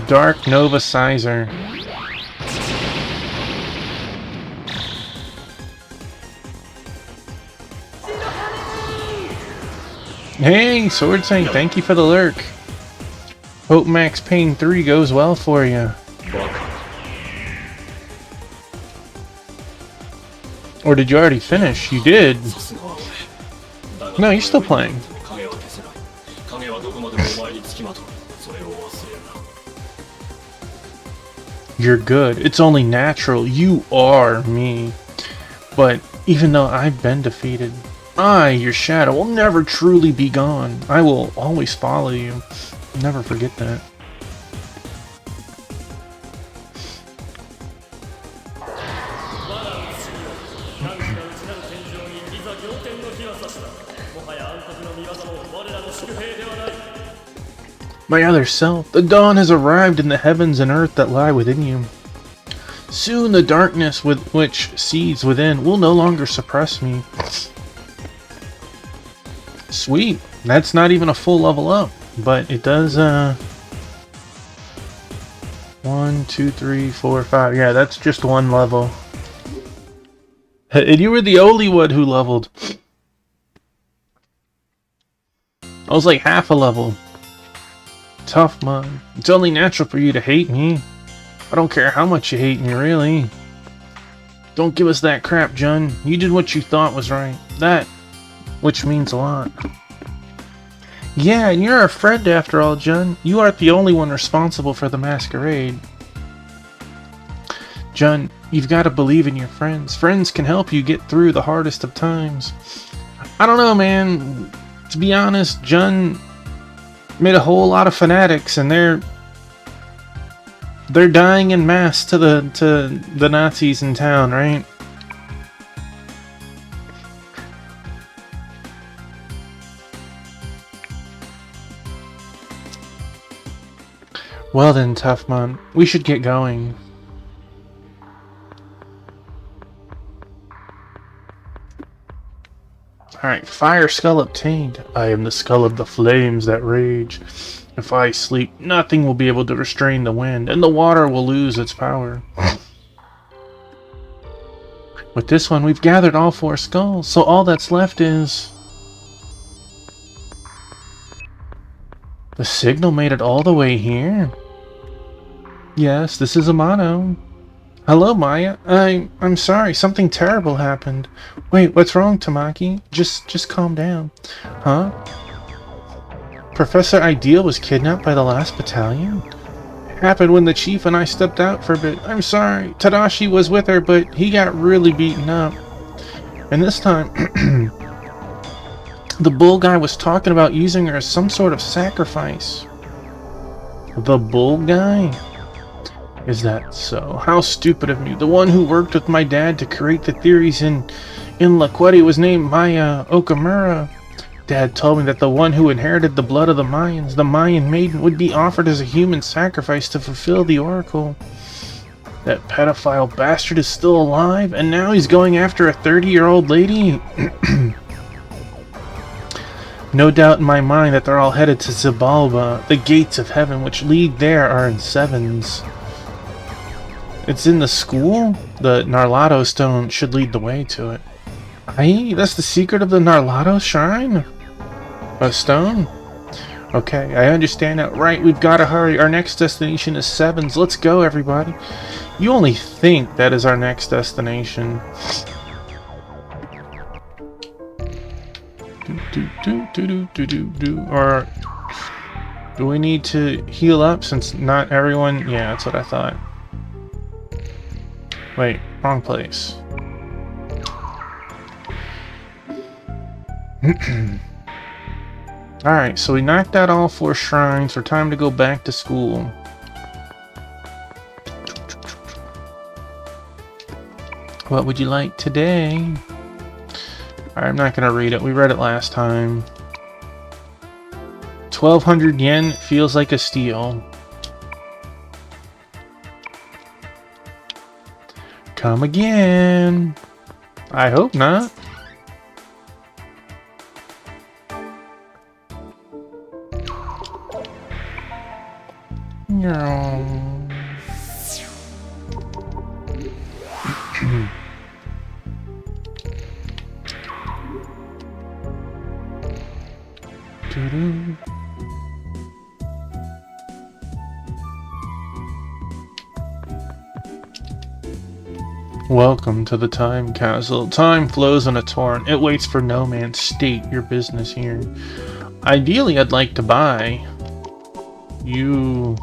Dark Nova Sizer. Hey, Sword Saint, thank you for the lurk. Hope Max Payne 3 goes well for you. Or did you already finish? You did. No, you're still playing. You're good. It's only natural. You are me. But even though I've been defeated, I, your shadow, will never truly be gone. I will always follow you. Never forget that. My other self, the dawn has arrived in the heavens and earth that lie within you. Soon the darkness with which seethes within will no longer suppress me. Sweet. That's not even a full level up, but it does, 1, 2, 3, 4, 5. Yeah, that's just one level. And you were the only one who leveled. I was like half a level. Tough, man. It's only natural for you to hate me. I don't care how much you hate me, really. Don't give us that crap, Jun. You did what you thought was right. That, which means a lot. Yeah, and you're our friend after all, Jun. You aren't the only one responsible for the masquerade. Jun, you've got to believe in your friends. Friends can help you get through the hardest of times. I don't know, man. To be honest, Jun made a whole lot of fanatics, and they're dying en masse to the Nazis in town, right? Well then, Toughman, we should get going. Alright, fire skull obtained. I am the skull of the flames that rage. If I sleep, nothing will be able to restrain the wind, and the water will lose its power. With this one, we've gathered all 4 skulls, so all that's left is... The signal made it all the way here. Yes, this is Amano. Hello, Maya. I'm sorry, something terrible happened. Wait, what's wrong, Tamaki? Just calm down. Huh? Professor Ideal was kidnapped by the last battalion? It happened when the chief and I stepped out for a bit. I'm sorry. Tadashi was with her, but he got really beaten up. And this time, the bull guy was talking about using her as some sort of sacrifice. The bull guy? Is that so? How stupid of me. The one who worked with my dad to create the theories in Laquetti was named Maya Okamura. Dad told me that the one who inherited the blood of the Mayans, the Mayan maiden, would be offered as a human sacrifice to fulfill the oracle. That pedophile bastard is still alive, and now he's going after a 30-year-old lady? No doubt in my mind that they're all headed to Xibalba. The gates of heaven which lead there are in 7s. It's in the school? The Narlato stone should lead the way to it. Aye, that's the secret of the Narlato shrine? A stone? Okay, I understand that. Right, we've got to hurry. Our next destination is 7s. Let's go, everybody. You only think that is our next destination. Or do we need to heal up since not everyone... Yeah, that's what I thought. Wait, wrong place. Alright, so we knocked out all 4 shrines. We're time to go back to school. What would you like today? Alright, I'm not gonna read it. We read it last time. 1,200 yen feels like a steal. Come again. I hope not. No. Doo-doo. Welcome to the Time Castle. Time flows in a torrent. It waits for no man. State your business here. Ideally, I'd like to buy. You...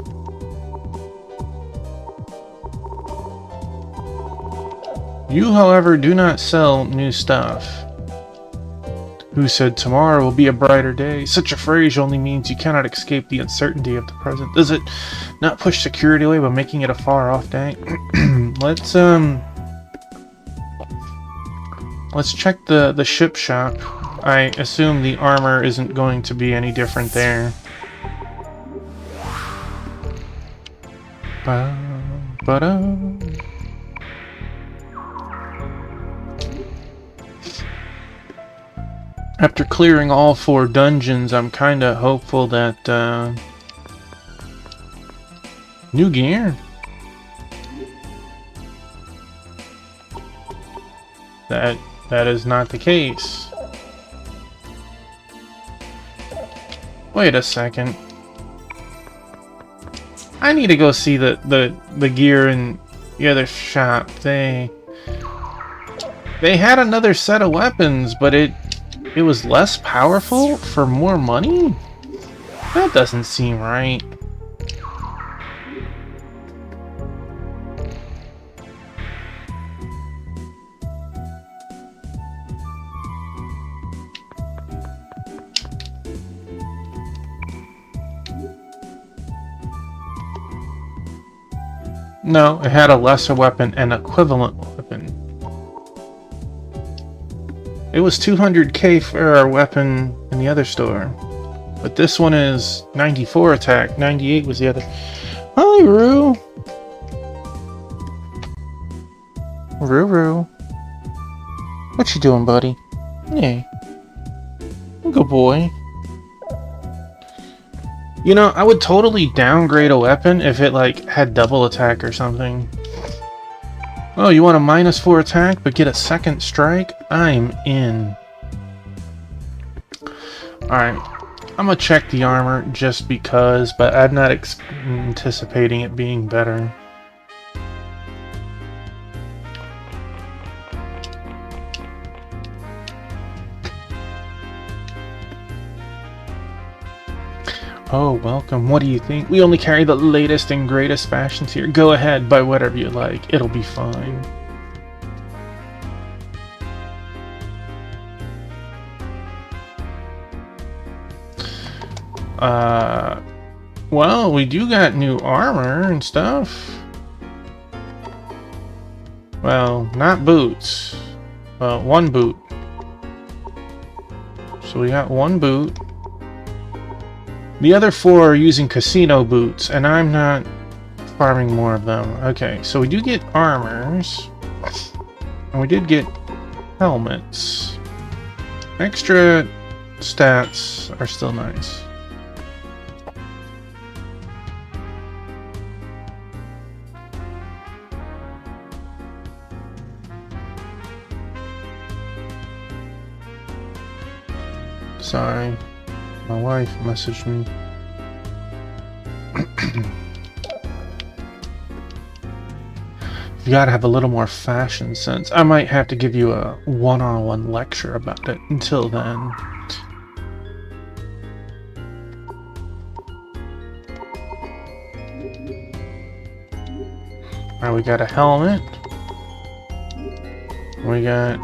You, however, do not sell new stuff. Who said tomorrow will be a brighter day? Such a phrase only means you cannot escape the uncertainty of the present. Does it not push security away by making it a far-off day? Let's check the ship shop. I assume the armor isn't going to be any different there. Ba-da. After clearing all 4 dungeons, I'm kinda hopeful that, new gear? That is not the case. Wait a second. I need to go see the gear in the other shop. They had another set of weapons, but it was less powerful for more money? That doesn't seem right. No, it had a lesser weapon and equivalent weapon. It was 200k for our weapon in the other store. But this one is 94 attack, 98 was the other. Hi, Roo! Roo. What you doing, buddy? Hey. Good boy. You know, I would totally downgrade a weapon if it, like, had double attack or something. Oh, you want a -4 attack, but get a second strike? I'm in. Alright. I'm gonna check the armor just because, but I'm not anticipating it being better. Oh, welcome. What do you think? We only carry the latest and greatest fashions here. Go ahead, buy whatever you like. It'll be fine. Well, we do got new armor and stuff. Well, not boots. Well, 1 boot. So we got 1 boot. The other 4 are using casino boots, and I'm not farming more of them. Okay, so we do get armors. And we did get helmets. Extra stats are still nice. Sorry. My wife messaged me. You gotta have a little more fashion sense. I might have to give you a one-on-one lecture about it. Until then. Alright, we got a helmet. We got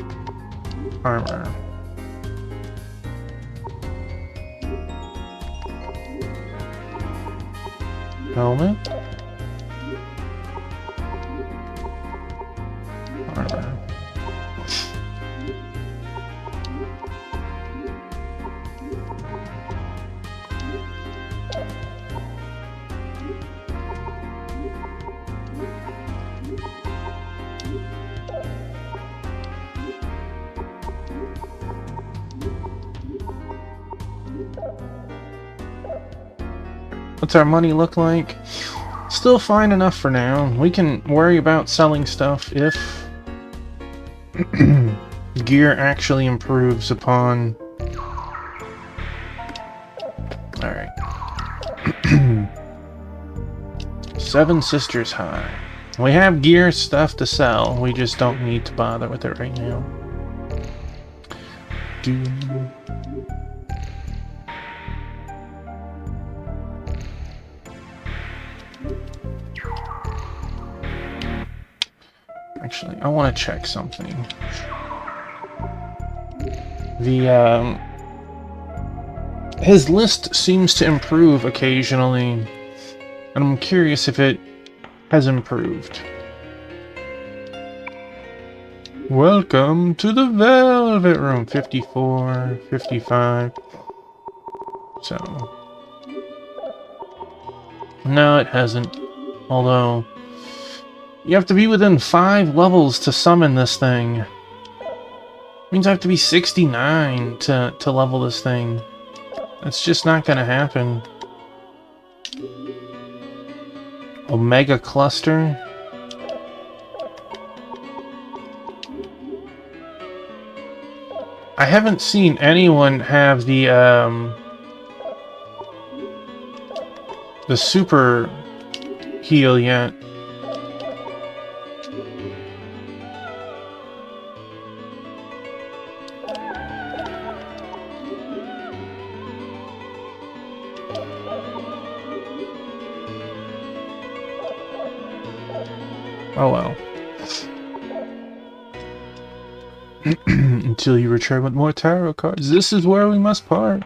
armor. Helmet. Armor. What's our money look like? Still fine enough for now. We can worry about selling stuff if gear actually improves upon... Alright. 7 Sisters High. We have gear stuff to sell. We just don't need to bother with it right now. Actually, I want to check something. His list seems to improve occasionally, and I'm curious if it has improved. Welcome to the Velvet Room. 54, 55. So... no, it hasn't. Although... you have to be within 5 levels to summon this thing. Means I have to be 69 to level this thing. That's just not gonna happen. Omega Cluster. I haven't seen anyone have the super heal yet. Oh well. Until you return with more tarot cards. This is where we must part.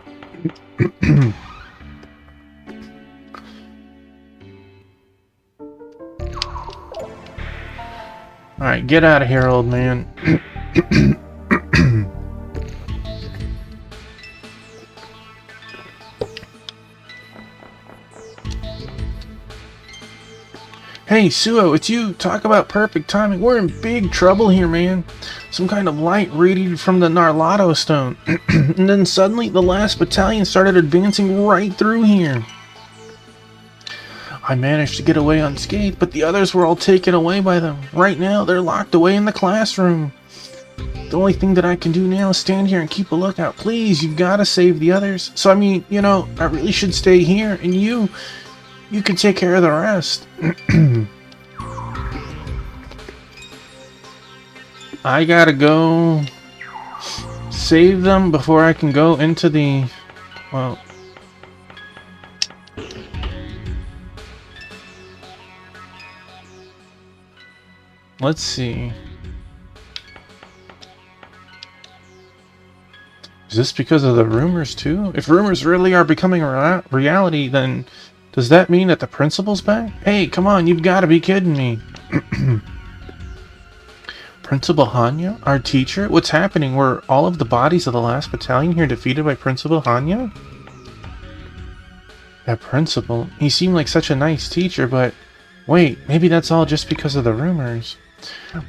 Alright, get out of here, old man. Hey, Suo, it's you. Talk about perfect timing. We're in big trouble here, man. Some kind of light radiated from the Narlato Stone. And then suddenly, the last battalion started advancing right through here. I managed to get away unscathed, but the others were all taken away by them. Right now, they're locked away in the classroom. The only thing that I can do now is stand here and keep a lookout. Please, you've got to save the others. So, I mean, you know, I really should stay here, and you can take care of the rest. I gotta go save them before I can go into the... well... let's see. Is this because of the rumors too? If rumors really are becoming a reality, then does that mean that the principal's back? Hey, come on, you've got to be kidding me. Principal Hanya? Our teacher? What's happening? Were all of the bodies of the last battalion here defeated by Principal Hanya? That principal? He seemed like such a nice teacher, but... wait, maybe that's all just because of the rumors.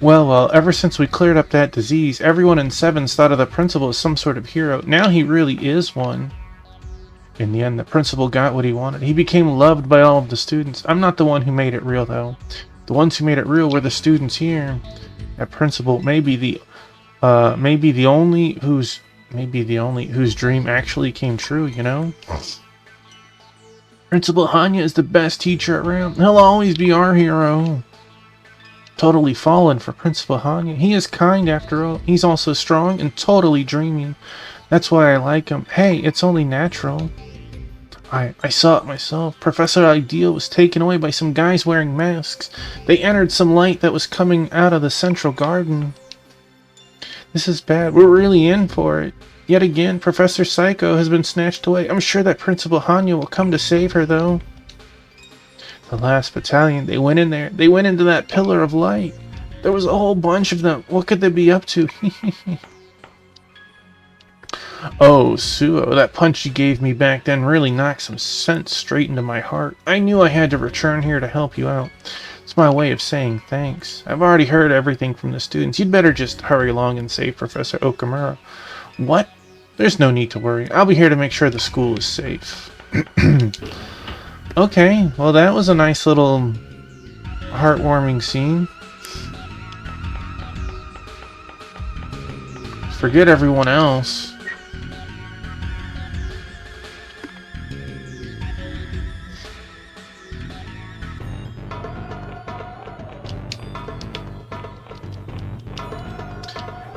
Well, ever since we cleared up that disease, everyone in Sevens thought of the principal as some sort of hero. Now he really is one. In the end, the principal got what he wanted. He became loved by all of the students. I'm not the one who made it real, though. The ones who made it real were the students here. That principal may be the only whose dream actually came true, you know? Principal Hanya is the best teacher around. He'll always be our hero. Totally fallen for Principal Hanya. He is kind after all. He's also strong and totally dreamy. That's why I like him. Hey, it's only natural. I saw it myself. Professor Ideal was taken away by some guys wearing masks. They entered some light that was coming out of the central garden. This is bad. We're really in for it. Yet again, Professor Psycho has been snatched away. I'm sure that Principal Hanya will come to save her, though. The last battalion, they went in there. They went into that pillar of light. There was a whole bunch of them. What could they be up to? Oh, Suo, that punch you gave me back then really knocked some sense straight into my heart. I knew I had to return here to help you out. It's my way of saying thanks. I've already heard everything from the students. You'd better just hurry along and save Professor Okamura. What? There's no need to worry. I'll be here to make sure the school is safe. Okay, well that was a nice little heartwarming scene. Forget everyone else.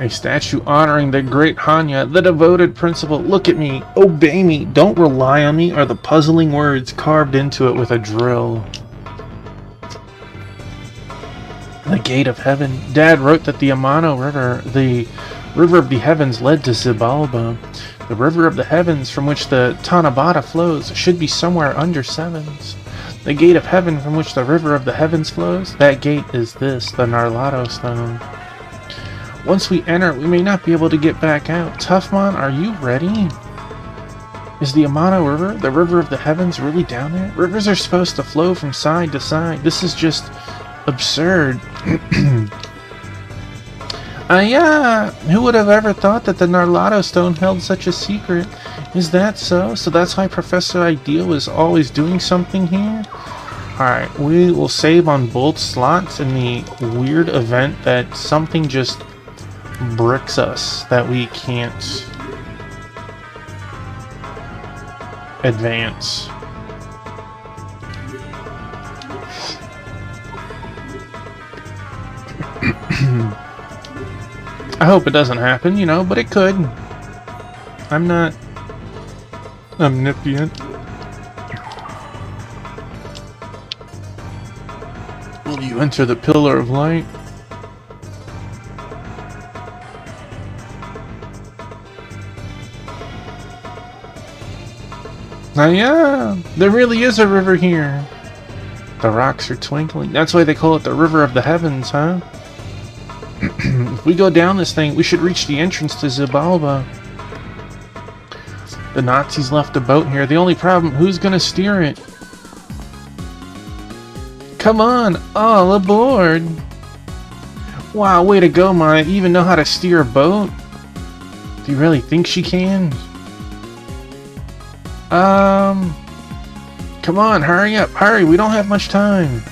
A statue honoring the great Hanya, the devoted principal. Look at me, obey me, don't rely on me, are the puzzling words carved into it with a drill. The Gate of Heaven. Dad wrote that the Amano River, the River of the Heavens, led to Xibalba. The River of the Heavens, from which the Tanabata flows, should be somewhere under Sevens. The Gate of Heaven, from which the River of the Heavens flows, that gate is this, the Narlato Stone. Once we enter, we may not be able to get back out. Toughmon, are you ready? Is the Amano River, the River of the Heavens, really down there? Rivers are supposed to flow from side to side. This is just absurd. Who would have ever thought that the Narlato Stone held such a secret? Is that so? So that's why Professor Ideal is always doing something here? Alright, we will save on both slots in the weird event that something just bricks us that we can't advance. I hope it doesn't happen, you know, but it could. I'm not omnipotent. Will you enter the Pillar of Light? Yeah, there really is a river here. The rocks are twinkling. That's why they call it the River of the Heavens, huh? If we go down this thing, we should reach the entrance to Xibalba. The Nazis left a boat here. The only problem, who's gonna steer it? Come on, all aboard! Wow, way to go, Maya. You even know how to steer a boat? Do you really think she can? Come on, hurry up, hurry, we don't have much time.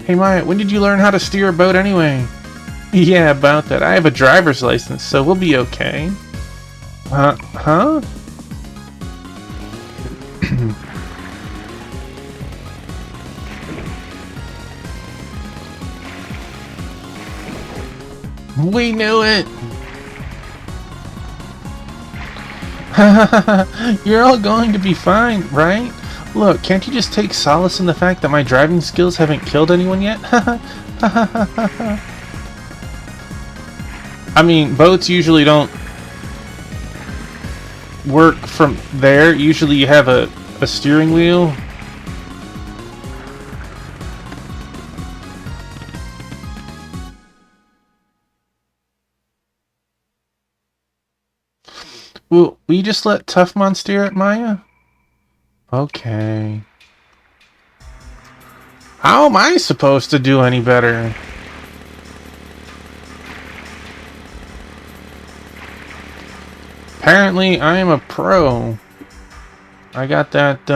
Hey Maya, when did you learn how to steer a boat anyway? Yeah, about that. I have a driver's license, so we'll be okay. Huh? We knew it! You're all going to be fine, right? Look, can't you just take solace in the fact that my driving skills haven't killed anyone yet? I mean, boats usually don't work from there. Usually you have a steering wheel. Will you just let Toughmon steer it, Maya? Okay. How am I supposed to do any better? Apparently, I am a pro. I got that,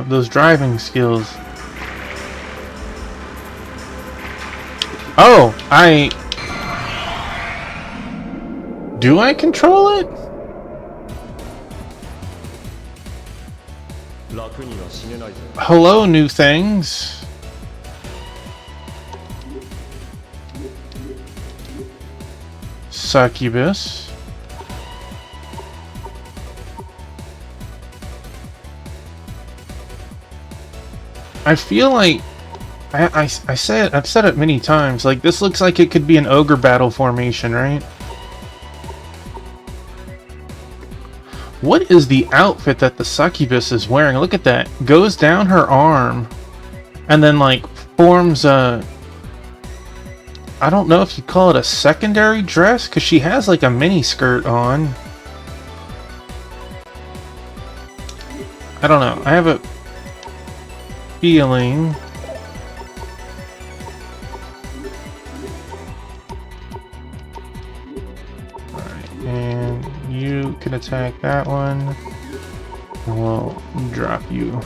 those driving skills. Oh, do I control it? Hello, new things. Succubus. I feel like I've said it many times, like this looks like it could be an ogre battle formation, right? What is the outfit that the succubus is wearing? Look at that. Goes down her arm and then like forms a, I don't know if you call it a secondary dress, because she has like a mini skirt on. I don't know. I have a feeling. Alright, and you can attack that one. And we'll drop you.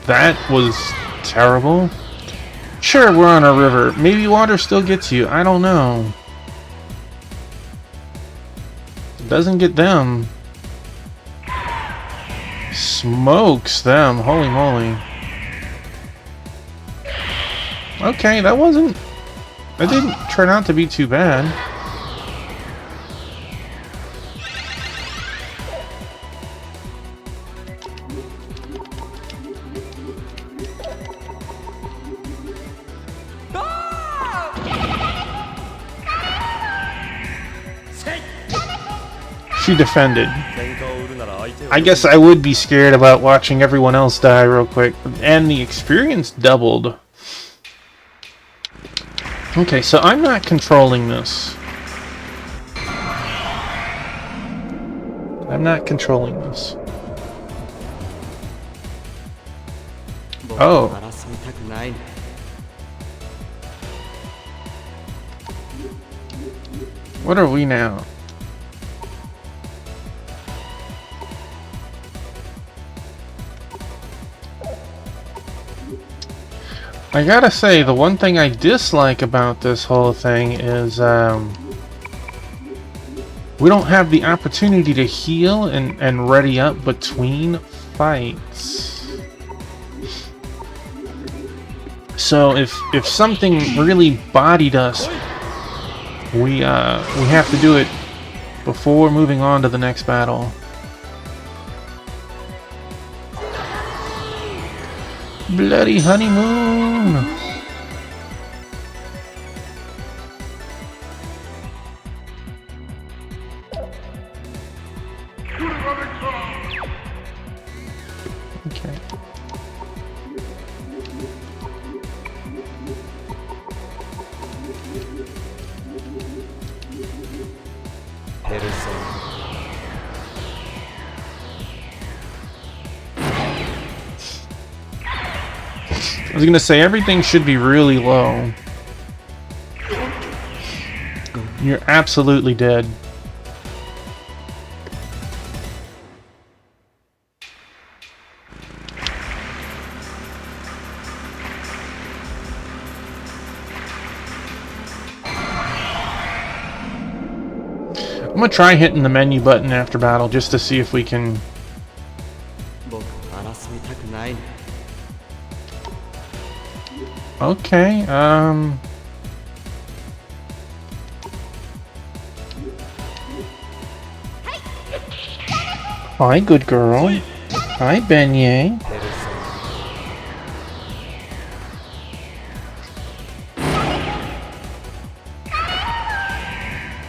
That was terrible. Sure, we're on a river. Maybe water still gets you. I don't know. It doesn't get them. Smokes them. Holy moly. Okay, that didn't turn out to be too bad. she defended. 喧嘩を売るなら相手を I guess I would be scared about watching everyone else die real quick. And the experience doubled. Okay, so I'm not controlling this. I'm not controlling this. 僕 Oh. は争いたくない。 What are we now? I gotta say, the one thing I dislike about this whole thing is, we don't have the opportunity to heal and ready up between fights. So if something really bodied us, we have to do it before moving on to the next battle. Bloody honeymoon! Okay. Harrison. I was gonna say, everything should be really low. You're absolutely dead. I'm gonna try hitting the menu button after battle just to see if we can... 僕は争いたくない。 Okay, Hi, good girl. Hi, Beignet. ヘルソ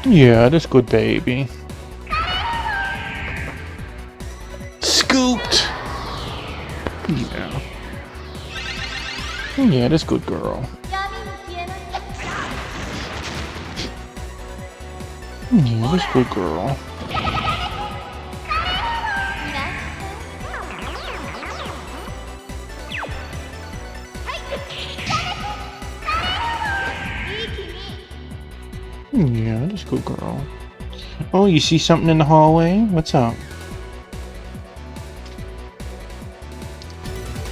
ン Yeah, that's good, baby. Scooped. Yeah. Yeah, that's good, girl. Yeah, that's good, girl. Yeah, that's good, girl. Oh, you see something in the hallway? What's up?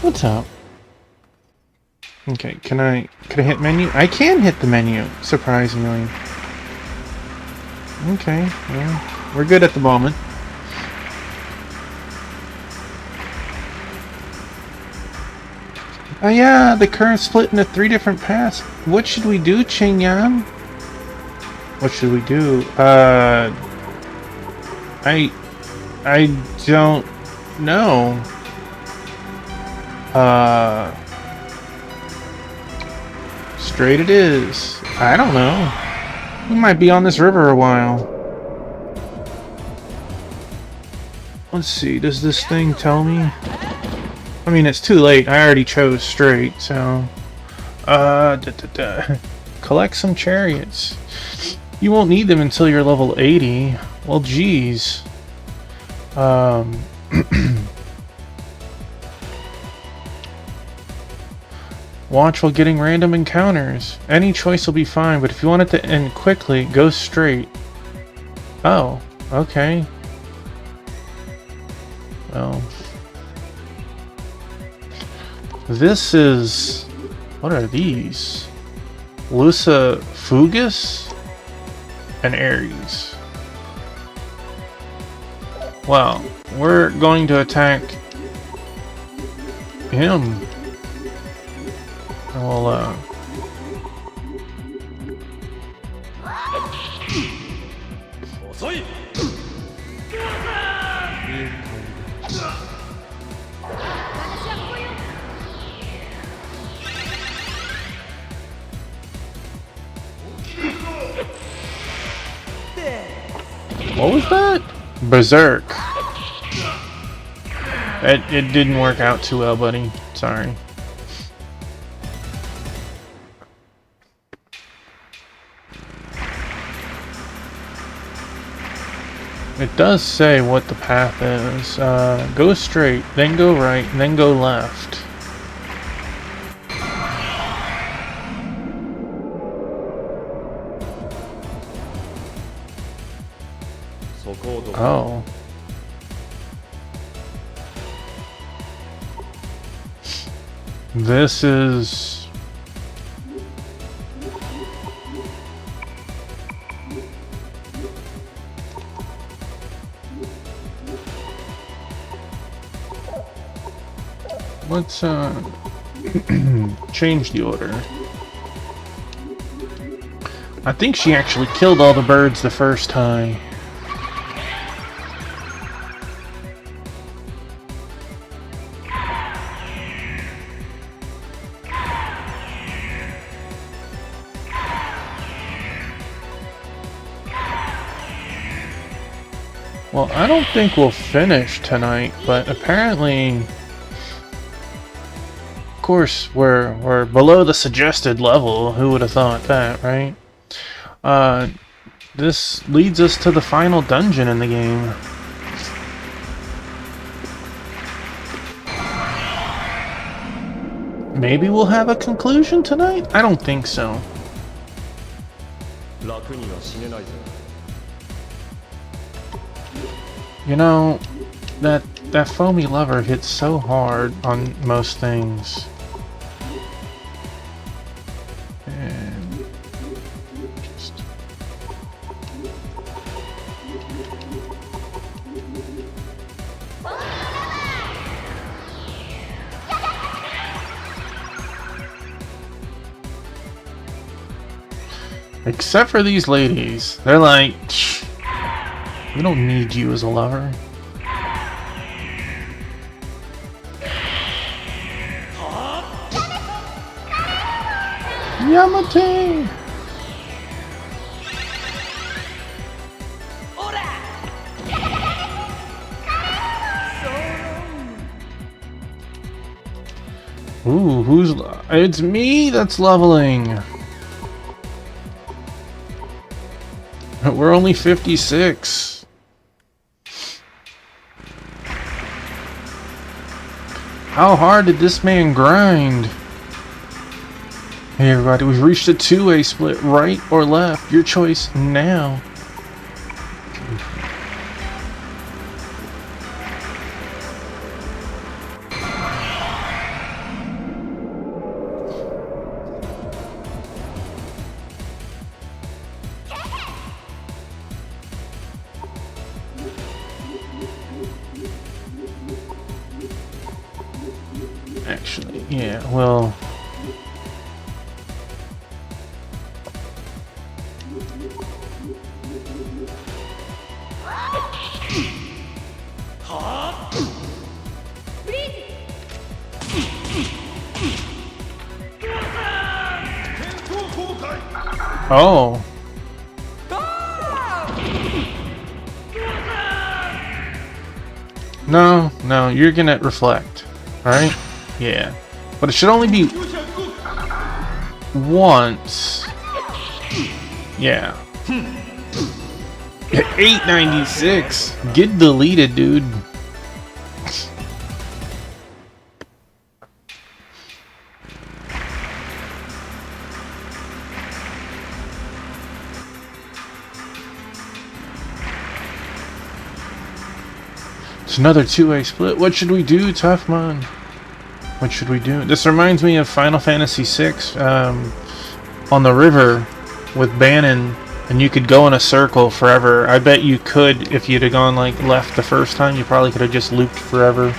What's up? Okay, can I hit menu? I can hit the menu, surprisingly. Okay, well, we're good at the moment. Oh yeah, the curve split into 3 different paths. What should we do, Ching Yan? What should we do? I don't know. Straight it is. I don't know. We might be on this river a while. Let's see, does this thing tell me? I mean, it's too late. I already chose straight, so... Collect some chariots. You won't need them until you're level 80. Well, geez. Watch while getting random encounters. Any choice will be fine, but if you want it to end quickly, go straight. Oh, okay. Well... This is... What are these? Lucifugus and Ares. Well, we're going to attack him. And we'll, What was that? Berserk. It didn't work out too well, buddy. Sorry. It does say what the path is. Go straight, then go right, then go left. Oh. This is... Let's, change the order. I think she actually killed all the birds the first time. Well, I don't think we'll finish tonight, but apparently, of course, we're below the suggested level. Who would have thought that, right? This leads us to the final dungeon in the game. Maybe we'll have a conclusion tonight? I don't think so. You know, that foamy lever hits so hard on most things. And just... Except for these ladies. They're like, we don't need you as a lover. Yamate! Ooh, who's... It's me that's leveling! We're only 56. How hard did this man grind? Hey everybody, we've reached a two-way split. Right or left? Your choice now. Actually, yeah, well... Oh. No, you're gonna reflect. Alright? Yeah. But it should only be once. Yeah. 896. Get deleted, dude. It's another two-way split. What should we do, Toughman? What should we do? This reminds me of Final Fantasy VI, on the river with Banon, and you could go in a circle forever. I bet you could, if you'd have gone like left the first time, you probably could have just looped forever.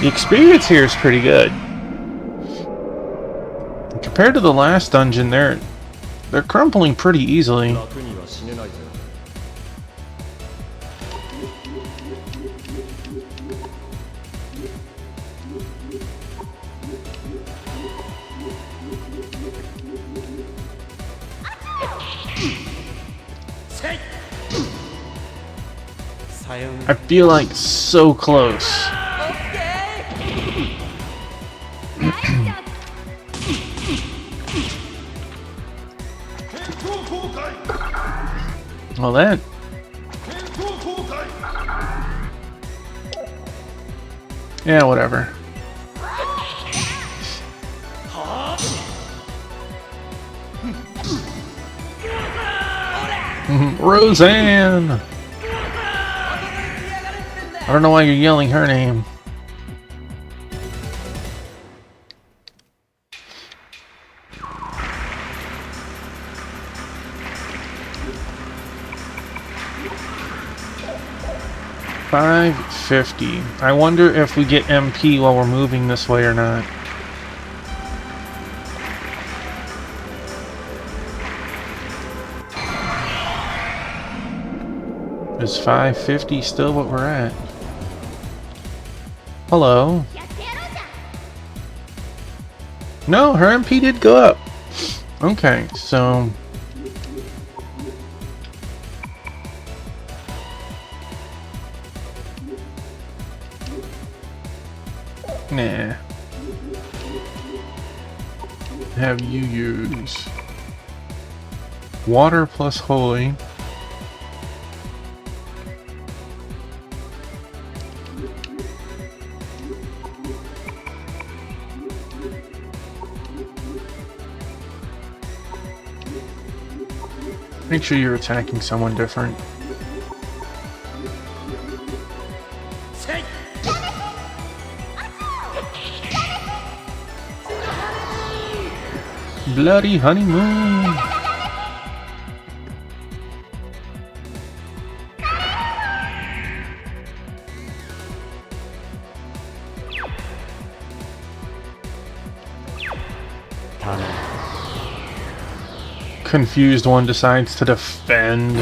The experience here is pretty good. Compared to the last dungeon, they're crumpling pretty easily. さような I ら feel like so close. Well, that. Yeah, whatever. Roseanne! I don't know why you're yelling her name. $5.50. I wonder if we get MP while we're moving this way or not. Is $5.50 still what we're at? Hello. No, her MP did go up. Okay, so... Nah. Have you use water plus holy. Make sure you're attacking someone different. Bloody honeymoon. Confused one decides to defend.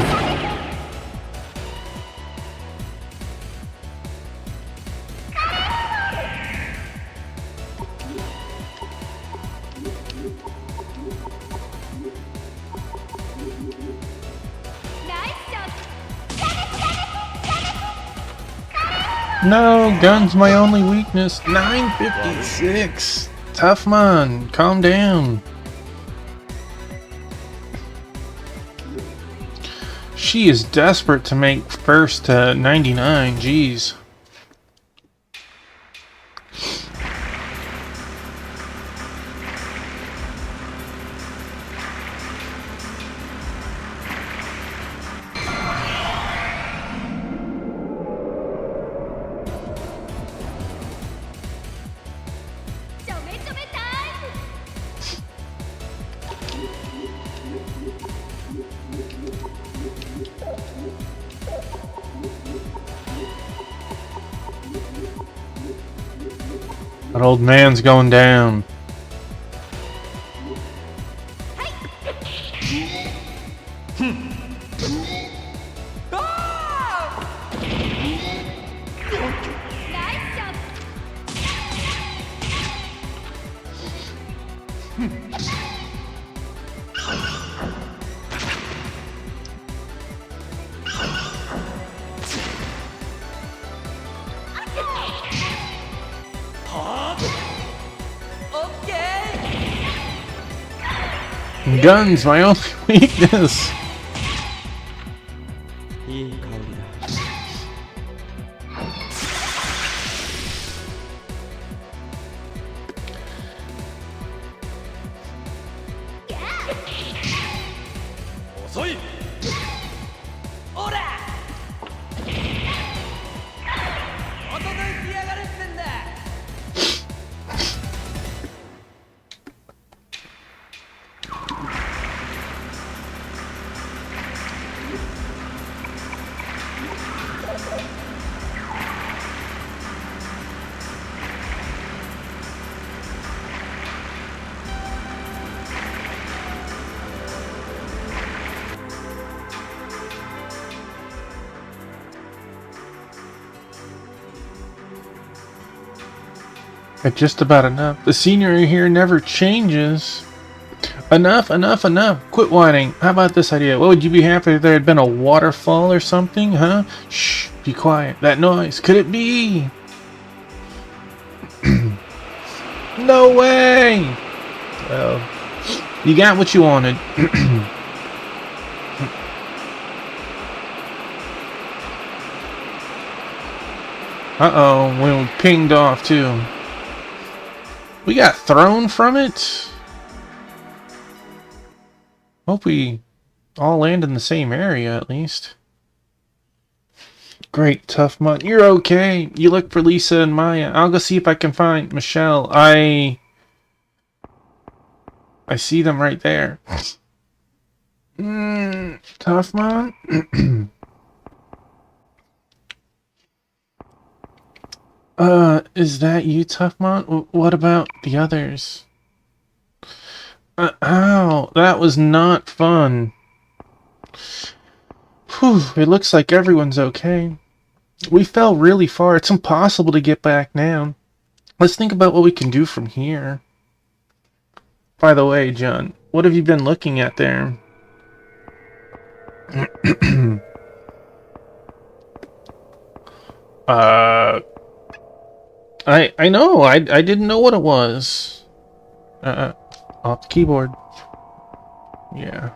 No, gun's my only weakness. 956. Tough man, calm down. She is desperate to make first to 99. Jeez. That old man's going down. Guns, my only weakness. いい香りだ 遅い オラ おととい来やがれってんだ Just about enough. The scenery here never changes. Enough, enough, enough. Quit whining. How about this idea? What would you be happy if there had been a waterfall or something, huh? Shh, be quiet. That noise, could it be? No way! Well, you got what you wanted. Uh-oh, we pinged off too. We got thrown from it? Hope we all land in the same area at least. Great, Tough Mud. You're okay. You look for Lisa and Maya. I'll go see if I can find Michelle. I see them right there. Tough Mud? Is that you, Tough Mud? What about the others? Ow, that was not fun. Whew, it looks like everyone's okay. We fell really far. It's impossible to get back now. Let's think about what we can do from here. By the way, John, what have you been looking at there? I know. I didn't know what it was. Off the keyboard. Yeah.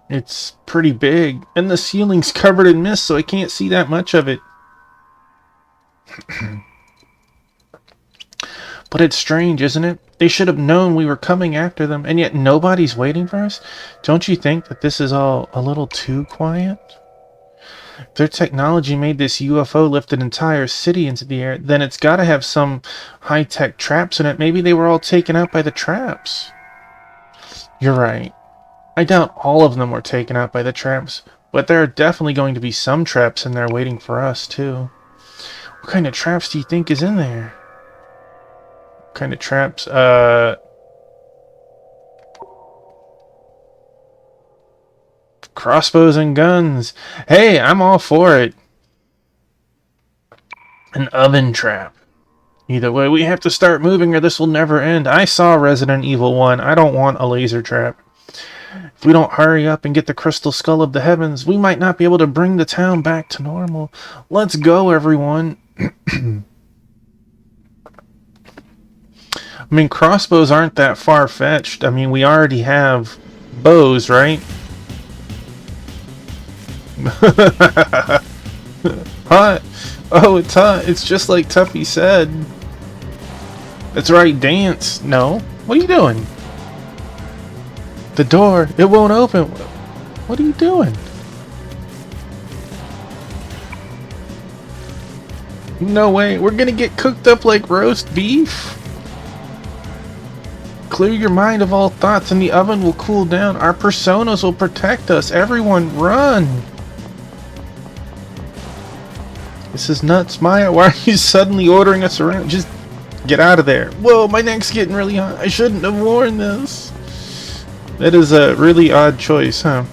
It's pretty big, and the ceiling's covered in mist, so I can't see that much of it. But it's strange, isn't it? They should have known we were coming after them, and yet nobody's waiting for us? Don't you think that this is all a little too quiet? If their technology made this UFO lift an entire city into the air, then it's got to have some high-tech traps in it. Maybe they were all taken out by the traps. You're right. I doubt all of them were taken out by the traps, but there are definitely going to be some traps in there waiting for us, too. What kind of traps do you think is in there? What kind of traps? Crossbows and guns. Hey, I'm all for it. An oven trap. Either way, we have to start moving or this will never end. I saw Resident Evil 1. I don't want a laser trap. If we don't hurry up and get the crystal skull of the heavens, we might not be able to bring the town back to normal. Let's go, everyone. I mean, crossbows aren't that far-fetched. I mean, we already have bows, right? Hot. Oh, it's hot. It's just like Tuffy said. That's right, dance. No. What are you doing? The door, it won't open. What are you doing? No way, we're gonna get cooked up like roast beef? Clear your mind of all thoughts and the oven will cool down. Our personas will protect us. Everyone, run! This is nuts, Maya. Why are you suddenly ordering us around? Just get out of there. Whoa, my neck's getting really hot. I shouldn't have worn this. That is a really odd choice, huh?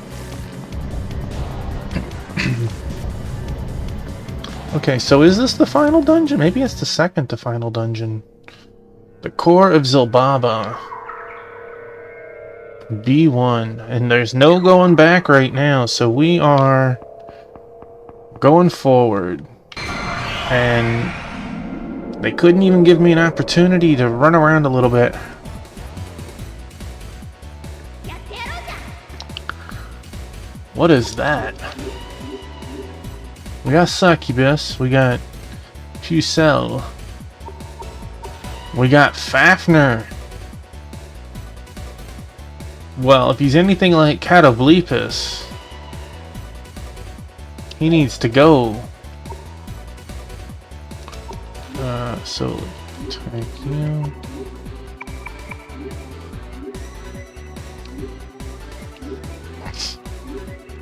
Okay, so is this the final dungeon? Maybe it's the second to final dungeon. The core of Zilbaba. B1. And there's no going back right now, so we are going forward. And they couldn't even give me an opportunity to run around a little bit. What is that? We got Succubus, we got Pucelle, we got Fafnir. Well, if he's anything like Catoblepus, he needs to go. So, take you.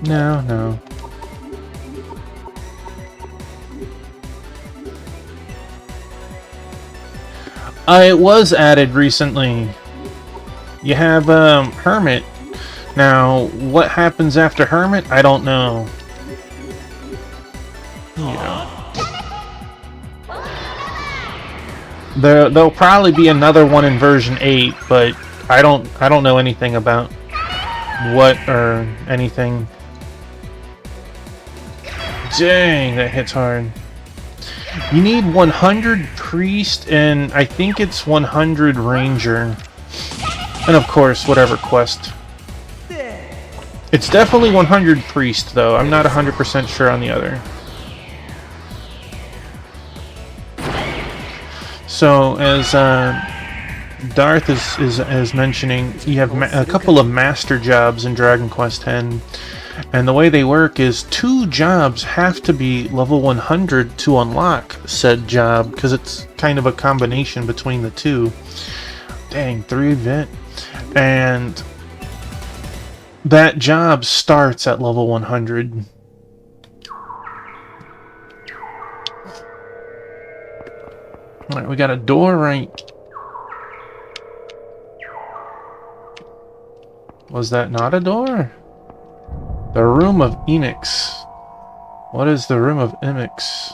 No. It was added recently. You have, Hermit. Now, what happens after Hermit? I don't know. Yeah. There'll probably be another one in version 8, but I don't know anything about what or anything. Dang, that hits hard. You need 100 priest and I think it's 100 ranger. And of course, whatever quest. It's definitely 100 priest though. I'm not 100% sure on the other. So as Darth is mentioning, you have a couple of master jobs in Dragon Quest X. And the way they work is 2 jobs have to be level 100 to unlock said job, because it's kind of a combination between the 2. Dang, 3-bit. And that job starts at level 100. Alright, we got a door right. Was that not a door? The Room of Enix. What is the Room of Enix?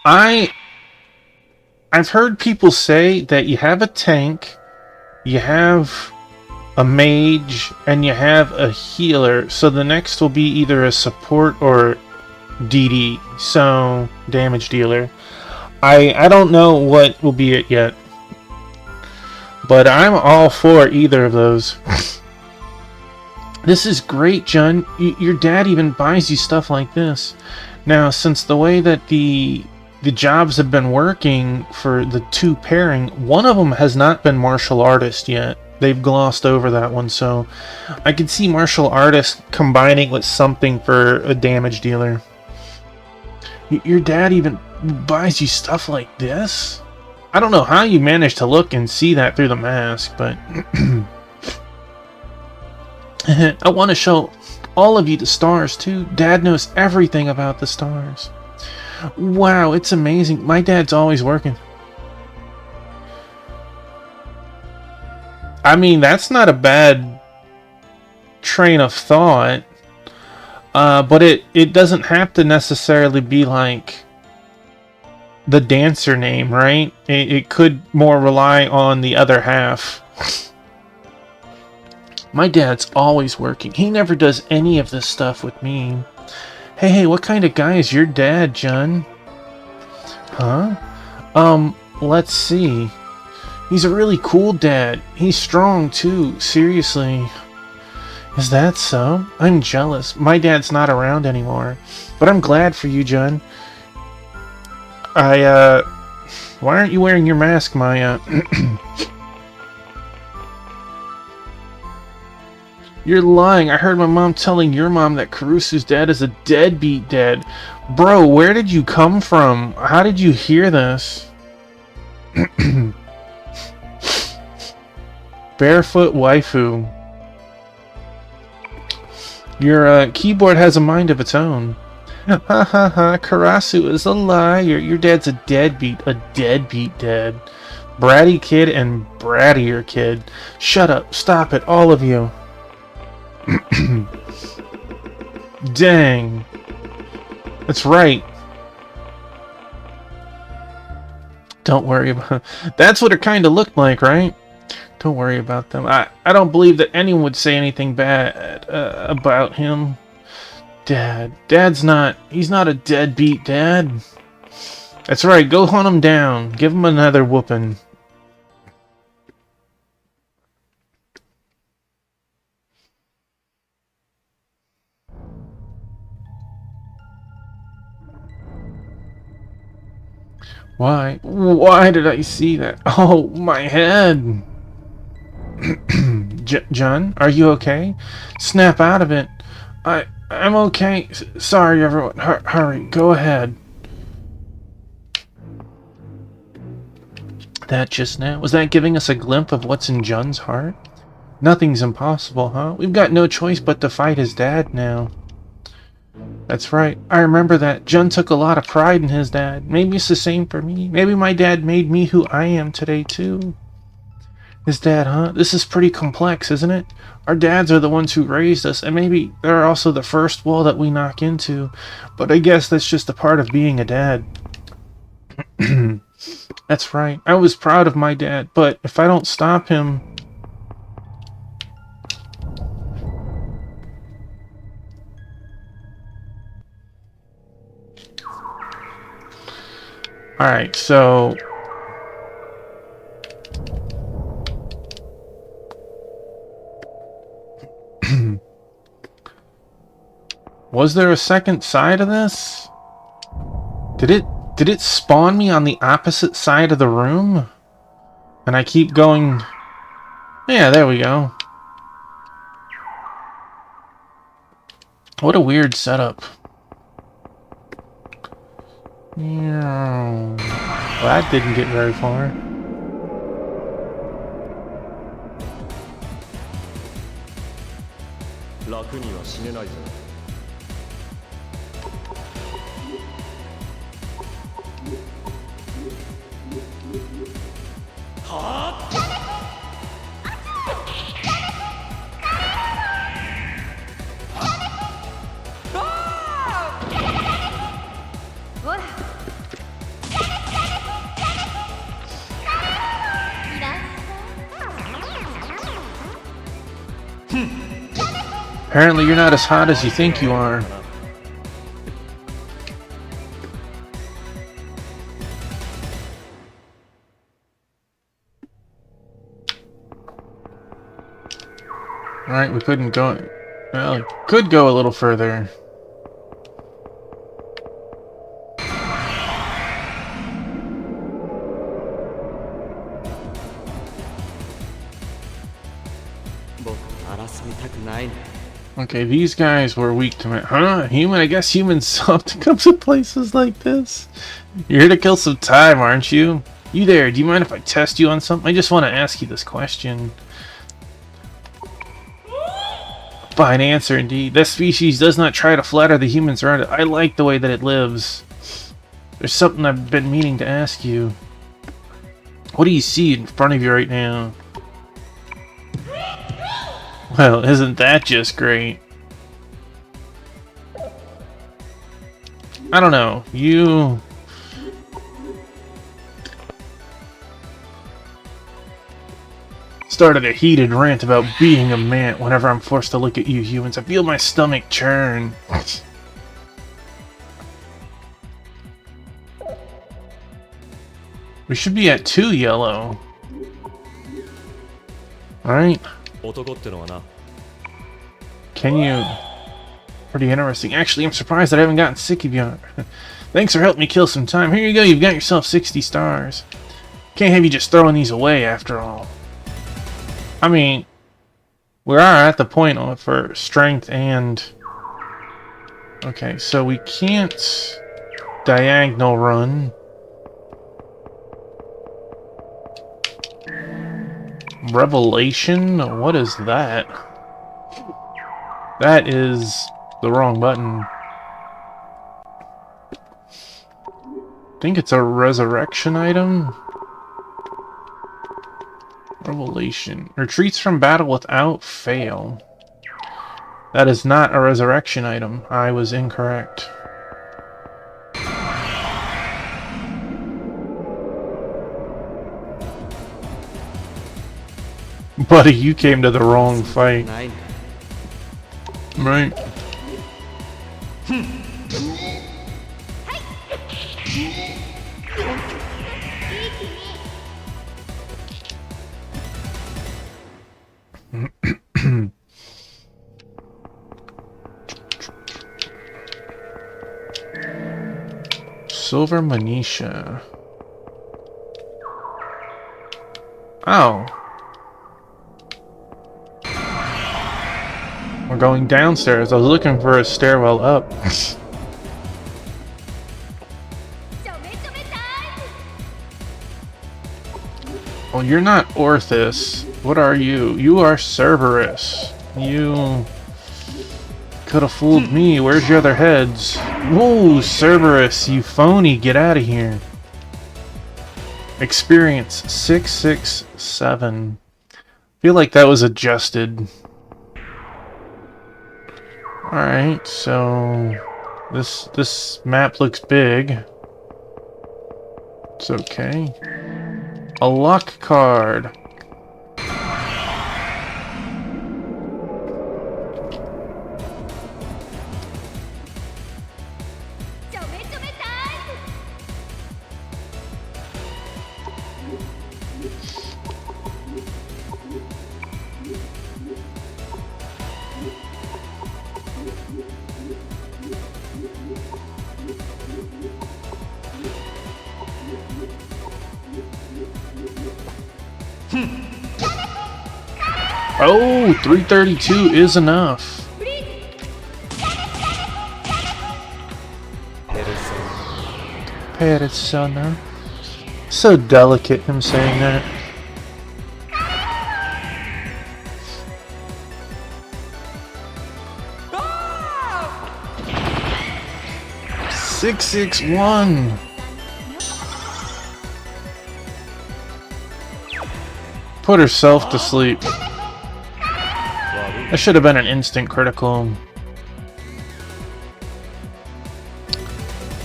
I've heard people say that you have a tank, you have a mage, and you have a healer. So the next will be either a support or DD, so damage dealer. I don't know what will be it yet, but I'm all for either of those. This is great, John. Your dad even buys you stuff like this. Now, since the way that the jobs have been working for the 2 pairing, one of them has not been martial artist yet. They've glossed over that one, so I could see martial artist combining with something for a damage dealer. Your dad even buys you stuff like this? I don't know how you managed to look and see that through the mask, but I want to show all of you the stars too. Dad knows everything about the stars. Wow, it's amazing. My dad's always working. I mean, that's not a bad train of thought. But it doesn't have to necessarily be like the dancer name, right? It could more rely on the other half. My dad's always working. He never does any of this stuff with me. Hey, what kind of guy is your dad, John? Huh? Let's see. He's a really cool dad. He's strong too, seriously. Is that so? I'm jealous. My dad's not around anymore. But I'm glad for you, John. Why aren't you wearing your mask, Maya? You're lying. I heard my mom telling your mom that Karusu's dad is a deadbeat dad. Bro, where did you come from? How did you hear this? Barefoot waifu. Your keyboard has a mind of its own. Ha ha ha, Karasu is a liar. Your dad's a deadbeat dad. Bratty kid and brattier kid. Shut up, stop it, all of you. Dang. That's right. Don't worry about That's what it kind of looked like, right? Don't worry about them. I don't believe that anyone would say anything bad about him. Dad's not... He's not a deadbeat dad. That's right. Go hunt him down. Give him another whooping. Why? Why did I see that? Oh, my head. John, are you okay? Snap out of it. I'm okay. Sorry, everyone. Hurry, go ahead. That just now? Was that giving us a glimpse of what's in Jun's heart? Nothing's impossible, huh? We've got no choice but to fight his dad now. That's right. I remember that. Jun took a lot of pride in his dad. Maybe it's the same for me. Maybe my dad made me who I am today, too. His dad, huh? This is pretty complex, isn't it? Our dads are the ones who raised us, and maybe they're also the first wall that we knock into. But I guess that's just a part of being a dad. That's right. I was proud of my dad, but if I don't stop him... Alright, so... Was there a second side of this? Did it spawn me on the opposite side of the room? And I keep going... Yeah, there we go. What a weird setup. Yeah. Well, that didn't get very far. Apparently you're not as hot as you think you are. Alright, we couldn't go... Well, could go a little further. Okay, these guys were weak to me. Huh? Human? I guess humans soft to come to places like this. You're here to kill some time, aren't you? You there, do you mind if I test you on something? I just want to ask you this question. Fine answer, indeed. This species does not try to flatter the humans around it. I like the way that it lives. There's something I've been meaning to ask you. What do you see in front of you right now? Well, isn't that just great? I don't know. You... started a heated rant about being a man. Whenever I'm forced to look at you humans, I feel my stomach churn. We should be at 2 yellow. Alright. Can you... Pretty interesting. Actually, I'm surprised that I haven't gotten sick of you. Thanks for helping me kill some time. Here you go, you've got yourself 60 stars. Can't have you just throwing these away after all. I mean, we are at the point for strength and... Okay, so we can't diagonal run. Revelation? What is that? That is the wrong button. I think it's a resurrection item. Revelation. Retreats from battle without fail. That is not a resurrection item. I was incorrect. Buddy, you came to the wrong fight. Right. Silver Manisha. Oh. We're going downstairs. I was looking for a stairwell up. Well, you're not Orthus. What are you? You are Cerberus. You could have fooled me. Where's your other heads? Whoa, Cerberus, you phony. Get out of here. Experience 667. Feel like that was adjusted. Alright, so this map looks big. It's okay. A luck card. Oh, 332 is enough. Persona. So delicate him saying that. Ah! 661. Put herself to sleep. That should have been an instant critical.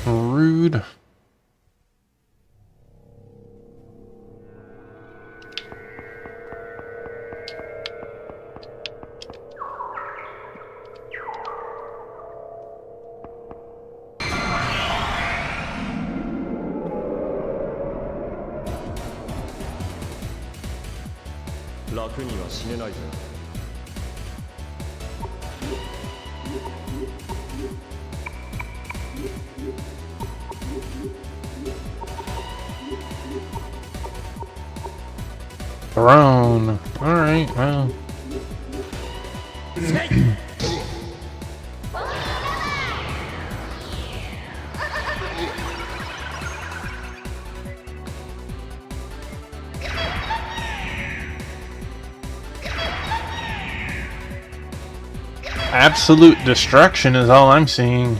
Rude. Throne. Alright, well. Absolute destruction is all I'm seeing.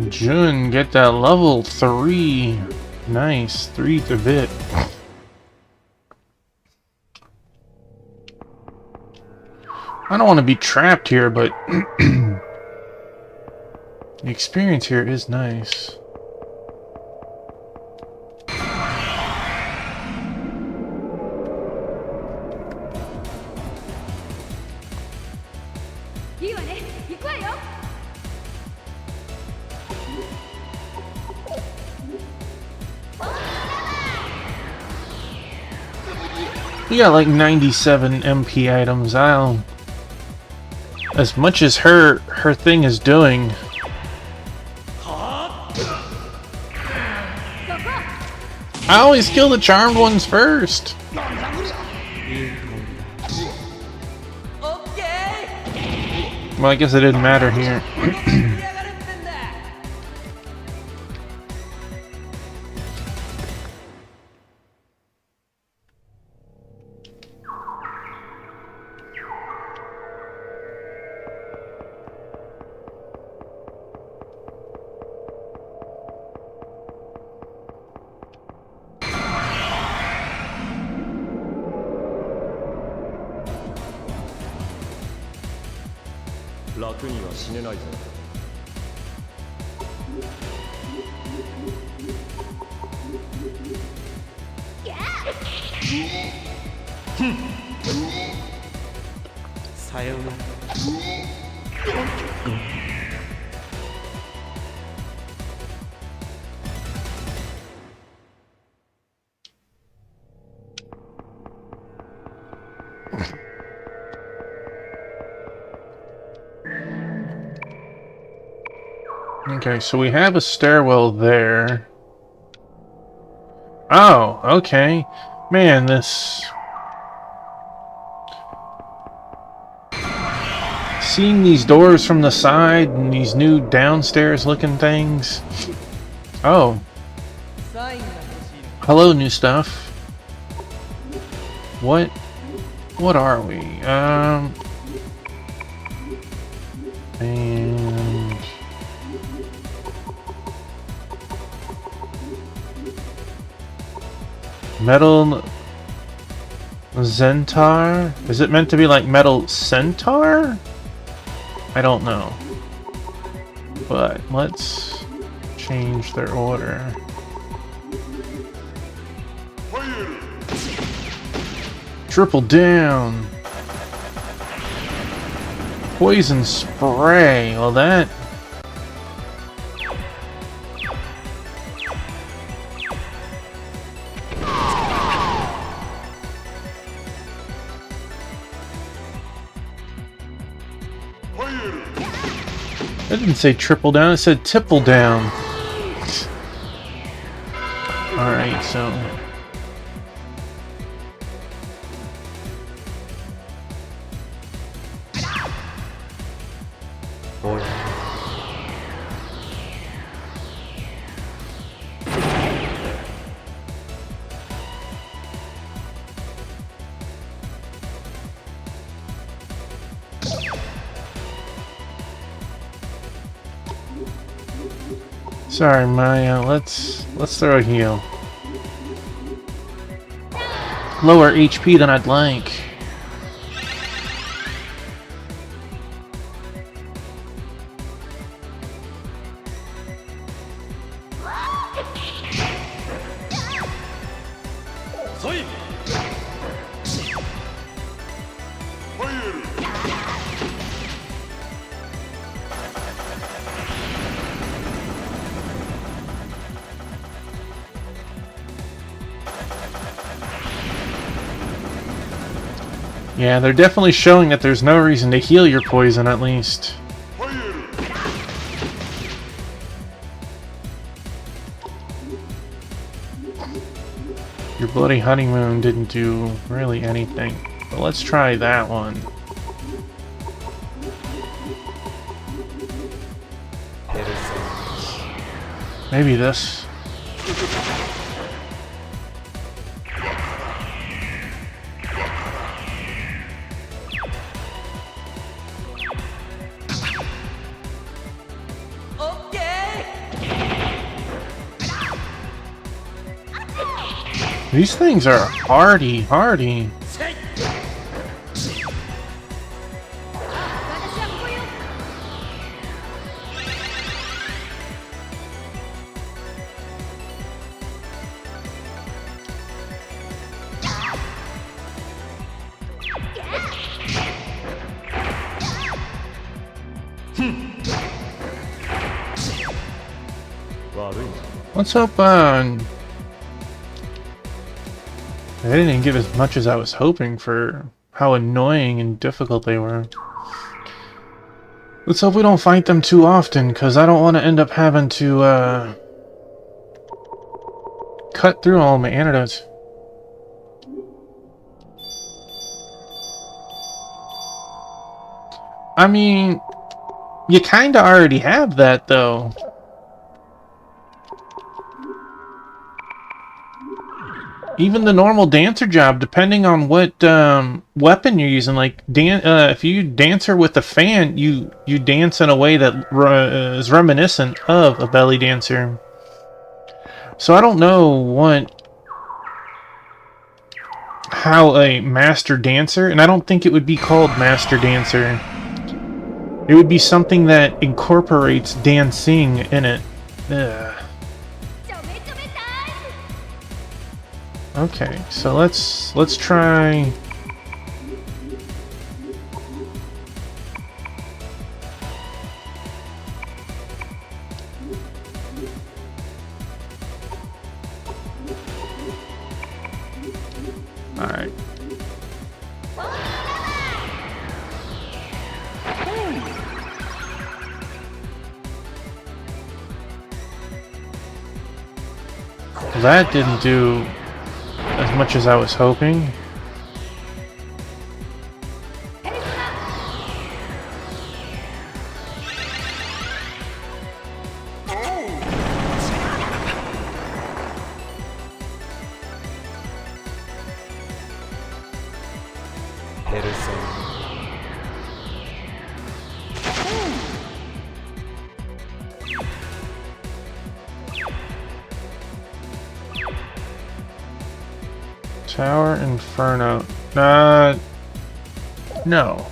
Jun, get that level 3. Nice, 3 to bit. I don't want to be trapped here, but the experience here is nice. We got like 97 MP items. As much as her thing is doing. I always kill the charmed ones first. Well, I guess it didn't matter here. Okay, so we have a stairwell there. Oh, okay. Man, this... Seeing these doors from the side and these new downstairs looking things. Oh. Hello, new stuff. What are we? And Metal Zentar? Is it meant to be like Metal Centaur? I don't know. But let's change their order. Triple down. Poison spray. Well, that. It didn't say triple down, it said tipple down. Alright, so. Sorry, Maya. Let's throw a heal. Lower HP than I'd like. Yeah, they're definitely showing that there's no reason to heal your poison, at least. Your Bloody Honeymoon didn't do really anything. But let's try that one. Maybe this. These things are hardy. Let's hope, they didn't give as much as I was hoping for how annoying and difficult they were. Let's hope we don't fight them too often, because I don't want to end up having to, cut through all my antidotes. I mean, you kinda already have that, though. Even the normal dancer job, depending on what weapon you're using, like if you dancer with a fan, you dance in a way that is reminiscent of a belly dancer. So I don't know how a master dancer, and I don't think it would be called master dancer. It would be something that incorporates dancing in it. Ugh. Okay, so let's try. All right. That didn't do as much as I was hoping. Tower Inferno. No.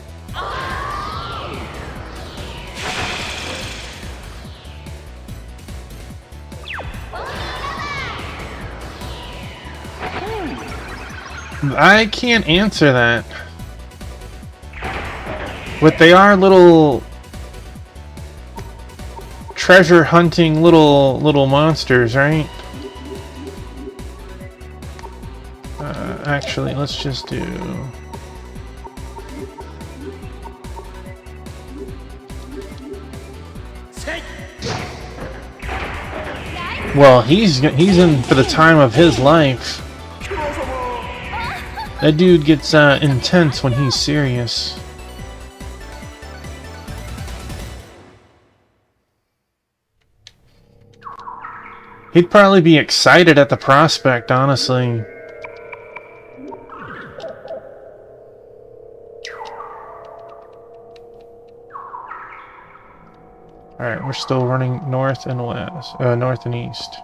I can't answer that. But they are little treasure hunting little monsters, right? Actually, let's just do... Well, he's in for the time of his life. That dude gets intense when he's serious. He'd probably be excited at the prospect, honestly. Alright, we're still running north and west, north and east.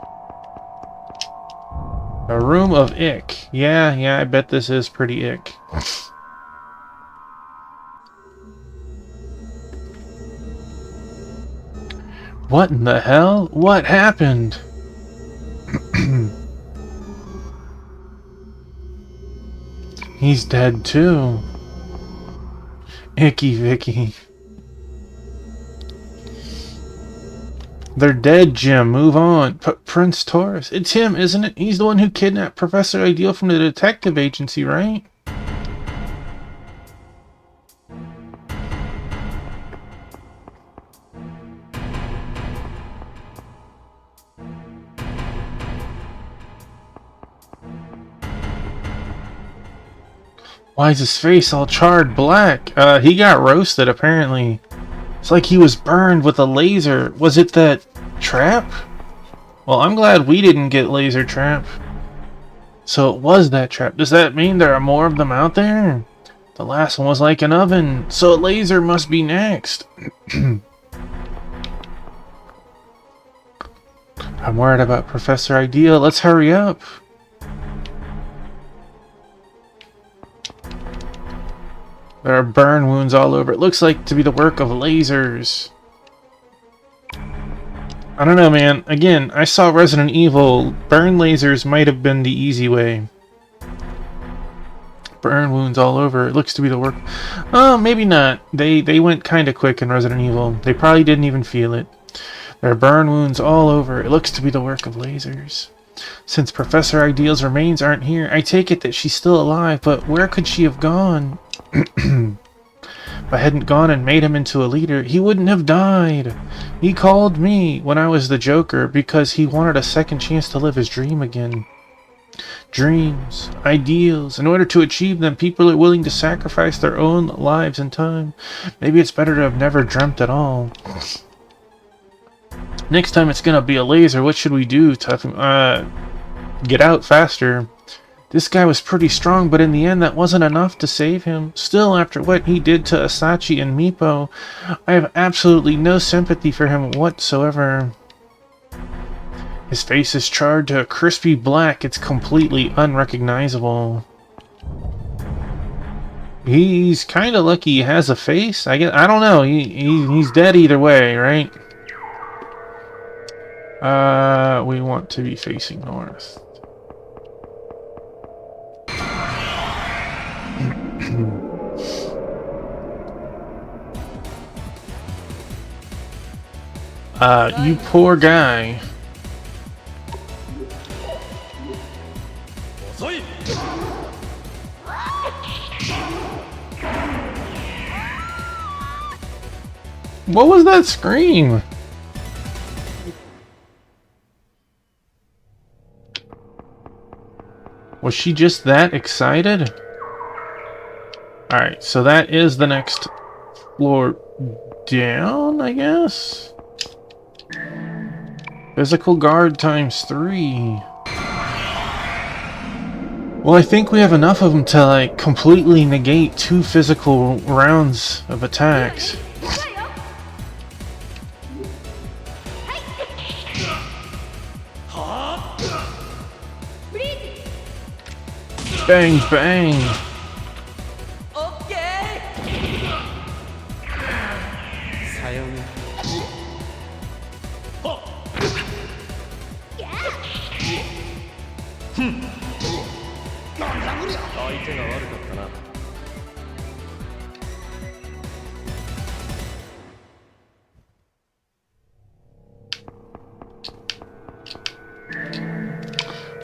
A room of ick. Yeah, I bet this is pretty ick. What in the hell? What happened? He's dead too. Icky Vicky. They're dead, Jim. Move on. Prince Taurus. It's him, isn't it? He's the one who kidnapped Professor Ideal from the detective agency, right? Why is his face all charred black? He got roasted, apparently. It's like he was burned with a laser. Was it that trap? Well, I'm glad we didn't get laser trap. So it was that trap. Does that mean there are more of them out there? The last one was like an oven, so a laser must be next. I'm worried about Professor Ideal. Let's hurry up. There are burn wounds all over. It looks like to be the work of lasers. I don't know, man. Again, I saw Resident Evil. Burn lasers might have been the easy way. Burn wounds all over. It looks to be the work... Oh, maybe not. They went kind of quick in Resident Evil. They probably didn't even feel it. There are burn wounds all over. It looks to be the work of lasers. Since Professor Ideal's remains aren't here, I take it that she's still alive, but where could she have gone? If I hadn't gone and made him into a leader, he wouldn't have died. He called me when I was the Joker because he wanted a second chance to live his dream again. Dreams, ideals. In order to achieve them, people are willing to sacrifice their own lives and time. Maybe it's better to have never dreamt at all. Next time it's gonna be a laser. What should we do? Get out faster. This guy was pretty strong, but in the end that wasn't enough to save him. Still, after what he did to Asachi and Meepo, I have absolutely no sympathy for him whatsoever. His face is charred to a crispy black. It's completely unrecognizable. He's kind of lucky he has a face. I don't know. He's dead either way, right? We want to be facing north. You poor guy. What was that scream? Was she just that excited? Alright, so that is the next floor down, I guess? Physical guard ×3. Well, I think we have enough of them to, like, completely negate 2 physical rounds of attacks. Bang, bang. Okay. Sayonara. 相手が悪かったな。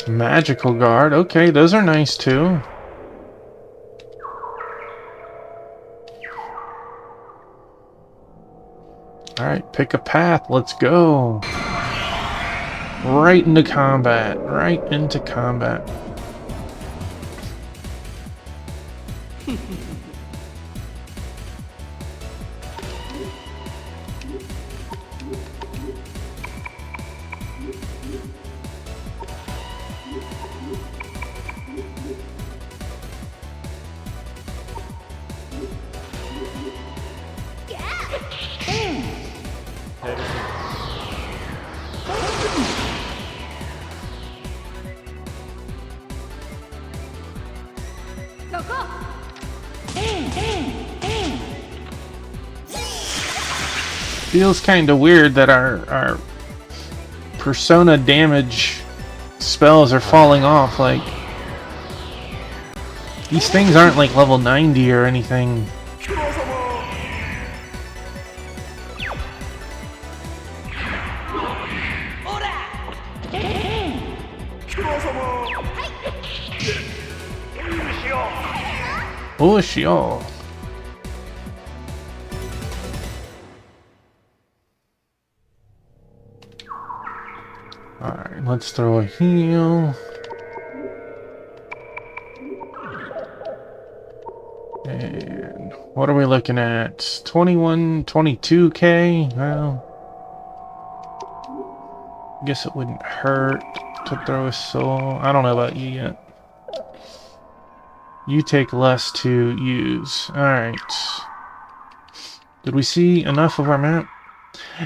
Magical guard. Okay, those are nice too. Alright, pick a path. Let's go. Right into combat. Right into combat. Feels kind of weird that our persona damage spells are falling off. Like, these things aren't like level 90 or anything. Oh, shio. Alright, let's throw a heal. And what are we looking at? 21, 22k? Well, I guess it wouldn't hurt to throw a soul. I don't know about you yet. You take less to use. Alright. Did we see enough of our map?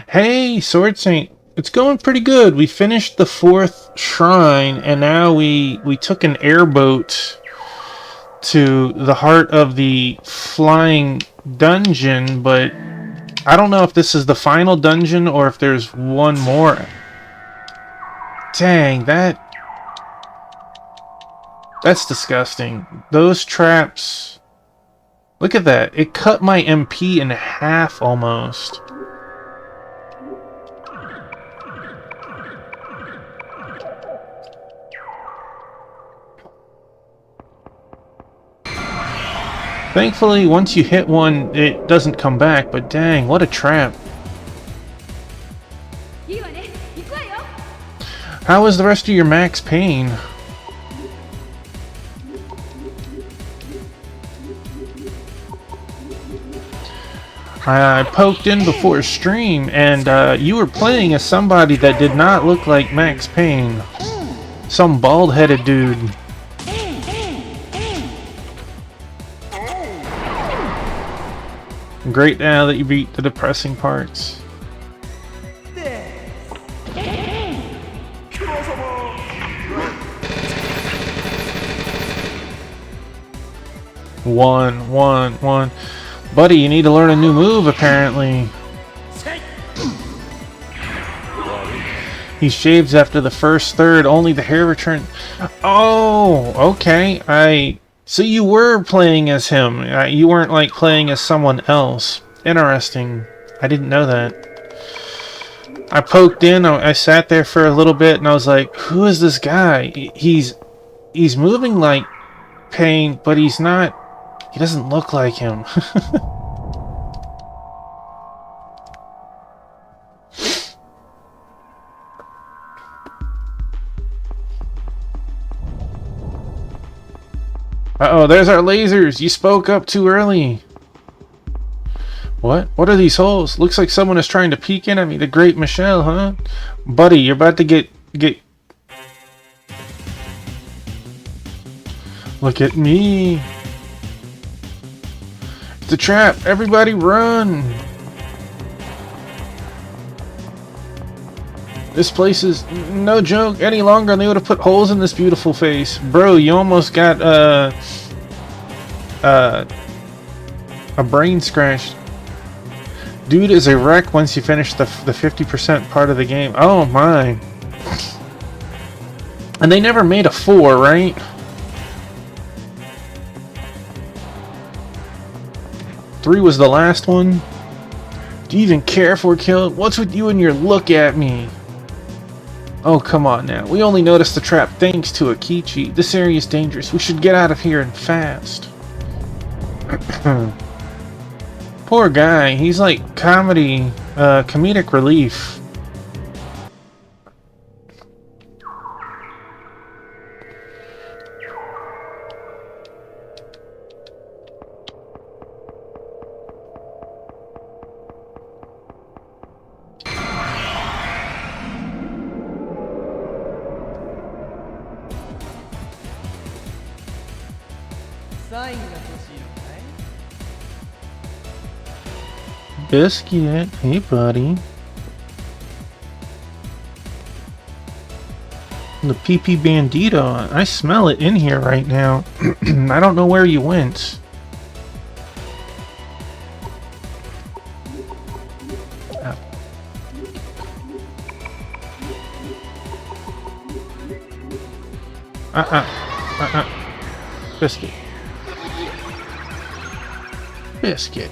Hey, Sword Saint! It's going pretty good. We finished the 4th shrine, and now we took an airboat to the heart of the flying dungeon, but I don't know if this is the final dungeon or if there's one more. Dang, that's disgusting. Those traps... Look at that. It cut my MP in half almost. Thankfully, once you hit one, it doesn't come back, but dang, what a trap. How was the rest of your max pain? I poked in before stream, and you were playing as somebody that did not look like Max Payne. Some bald-headed dude. Great now that you beat the depressing parts. One. Buddy, you need to learn a new move, apparently. He shaves after the first third, only the hair return. Oh, okay. So you were playing as him. You weren't like playing as someone else. Interesting. I didn't know that. I poked in, I sat there for a little bit, and I was like, who is this guy? He's moving like Pain, but he's not. He doesn't look like him. Uh-oh, there's our lasers! You spoke up too early! What? What are these holes? Looks like someone is trying to peek in at me. The Great Michelle, huh? Buddy, you're about to get... Look at me! It's a trap! Everybody run! This place is no joke. Any longer and they would have put holes in this beautiful face. Bro, you almost got a brain scratched. Dude is a wreck once you finish the 50% part of the game. Oh my. And they never made a 4, right? Three was the last one. Do you even care if we're killed? What's with you and your look at me? Oh, come on now. We only noticed the trap thanks to Akechi. This area is dangerous. We should get out of here and fast. Poor guy. He's like comedic relief. Biscuit, hey buddy. The PP Bandito, I smell it in here right now. I don't know where you went. Biscuit. Biscuit.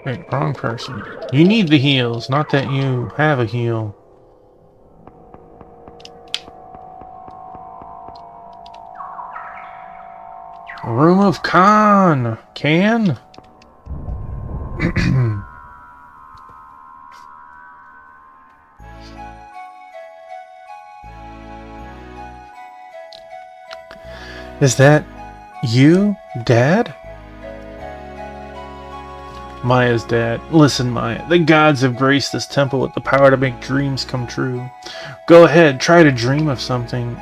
Wait, wrong person. You need the heals, not that you have a heal. Room of Khan! Can? Is that you, Dad? Maya's dad. Listen, Maya, the gods have graced this temple with the power to make dreams come true. Go ahead, try to dream of something.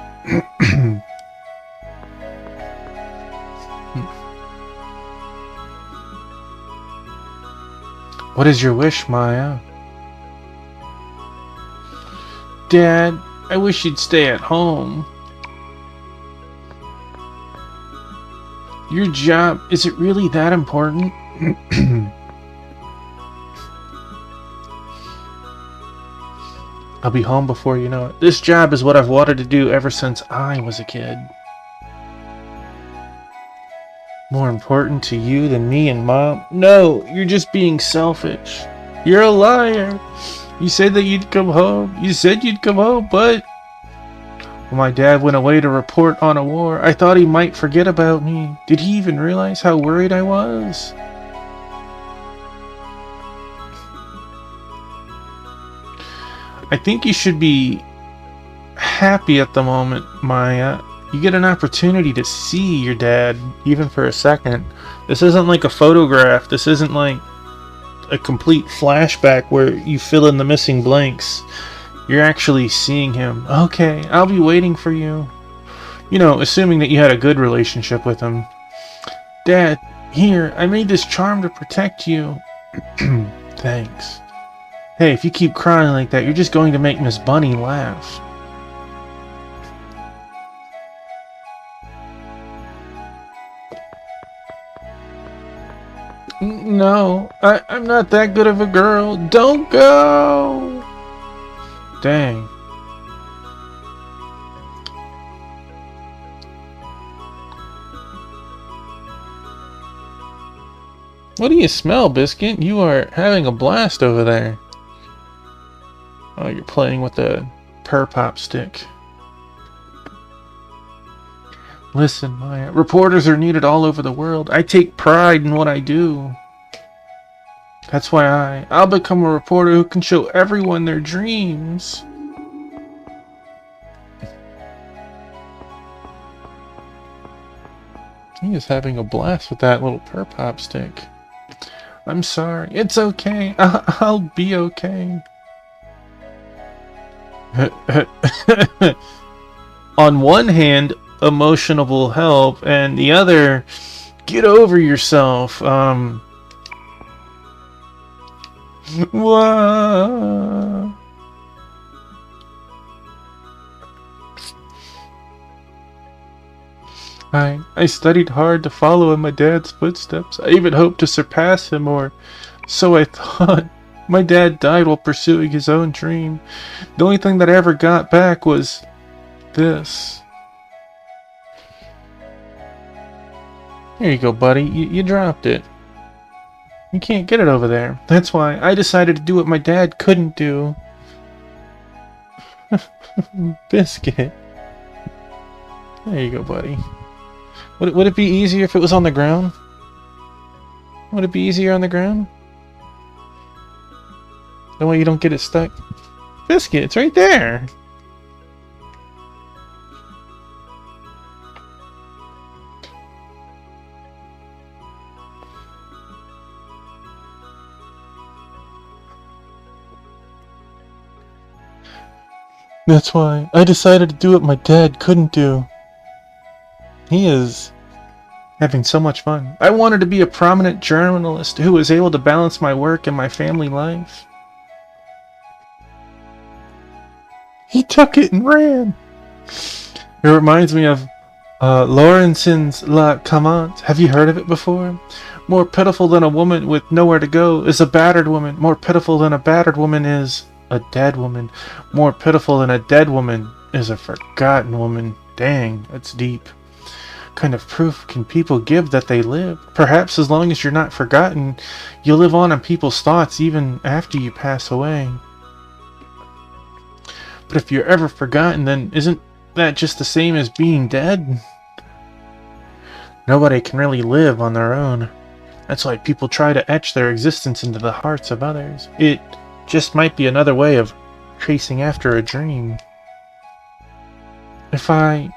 What is your wish, Maya? Dad, I wish you'd stay at home. Your job, is it really that important? I'll be home before you know it. This job is what I've wanted to do ever since I was a kid. More important to you than me and Mom? No, you're just being selfish. You're a liar. You said that you'd come home. You said you'd come home, but when my dad went away to report on a war, I thought he might forget about me. Did he even realize how worried I was? I think you should be happy at the moment, Maya. You get an opportunity to see your dad, even for a second. This isn't like a photograph. This isn't like a complete flashback where you fill in the missing blanks. You're actually seeing him. Okay, I'll be waiting for you. You know, assuming that you had a good relationship with him. Dad, here, I made this charm to protect you. Thanks. Hey, if you keep crying like that, you're just going to make Miss Bunny laugh. No, I'm not that good of a girl. Don't go! Dang. What do you smell, Biscuit? You are having a blast over there. Oh, you're playing with the pop stick. Listen, Maya, reporters are needed all over the world. I take pride in what I do. That's why I'll become a reporter who can show everyone their dreams. He is having a blast with that little pop stick. I'm sorry. It's okay. I'll be okay. On one hand, emotional help, and the other, get over yourself. Whoa. I studied hard to follow in my dad's footsteps. I even hoped to surpass him, or so I thought. My dad died while pursuing his own dream. The only thing that I ever got back was this. Here you go, buddy. You dropped it. You can't get it over there. That's why I decided to do what my dad couldn't do. Biscuit. There you go, buddy. Would it be easier if it was on the ground? Would it be easier on the ground? That way you don't get it stuck. Biscuit, it's right there. That's why I decided to do what my dad couldn't do. He is having so much fun. I wanted to be a prominent journalist who was able to balance my work and my family life. He took it and ran. It reminds me of Lawrenson's La Camante. Have you heard of it before? More pitiful than a woman with nowhere to go is a battered woman. More pitiful than a battered woman is a dead woman. More pitiful than a dead woman is a forgotten woman. Dang, that's deep. What kind of proof can people give that they live? Perhaps as long as you're not forgotten, you'll live on in people's thoughts even after you pass away. But if you're ever forgotten, then isn't that just the same as being dead? Nobody can really live on their own. That's why people try to etch their existence into the hearts of others. It just might be another way of chasing after a dream. If I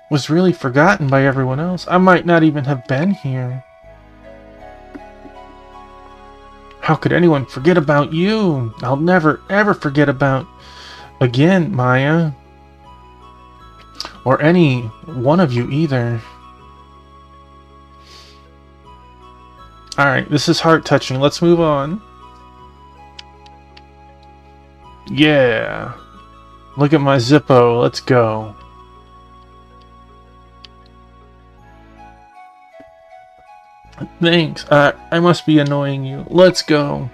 was really forgotten by everyone else, I might not even have been here. How could anyone forget about you? I'll never ever forget about again, Maya. Or any one of you either. Alright, this is heart-touching. Let's move on. Yeah. Look at my Zippo. Let's go. Thanks. I must be annoying you. Let's go.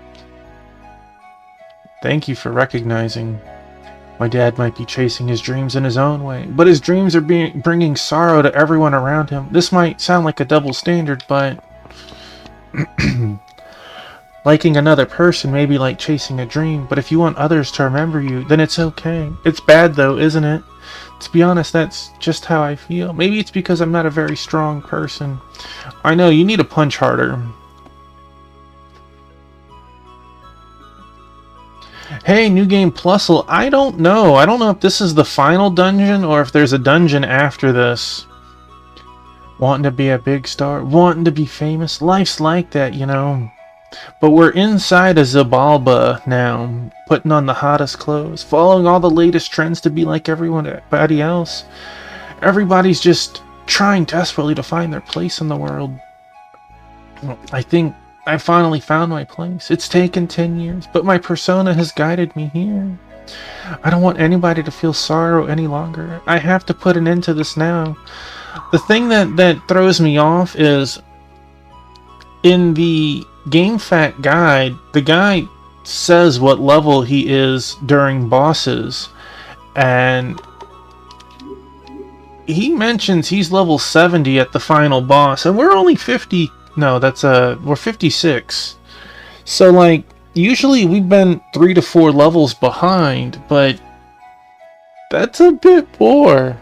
Thank you for recognizing. My dad might be chasing his dreams in his own way, but his dreams are bringing sorrow to everyone around him. This might sound like a double standard, but liking another person may be like chasing a dream, but if you want others to remember you, then it's okay. It's bad though, isn't it? To be honest, that's just how I feel. Maybe it's because I'm not a very strong person. I know, you need to punch harder. Hey, New Game Plusle, I don't know. I don't know if this is the final dungeon or if there's a dungeon after this. Wanting to be a big star, wanting to be famous. Life's like that, you know. But we're inside a Xibalba now, putting on the hottest clothes, following all the latest trends to be like everybody else. Everybody's just trying desperately to find their place in the world. I think I finally found my place. It's taken 10 years, but my persona has guided me here. I don't want anybody to feel sorrow any longer. I have to put an end to this now. The thing that throws me off is in the GameFAQ guide, the guy says what level he is during bosses, and he mentions he's level 70 at the final boss, and we're only 50. No, we're 56. So like Usually we've been 3 to 4 levels behind, but that's a bit more.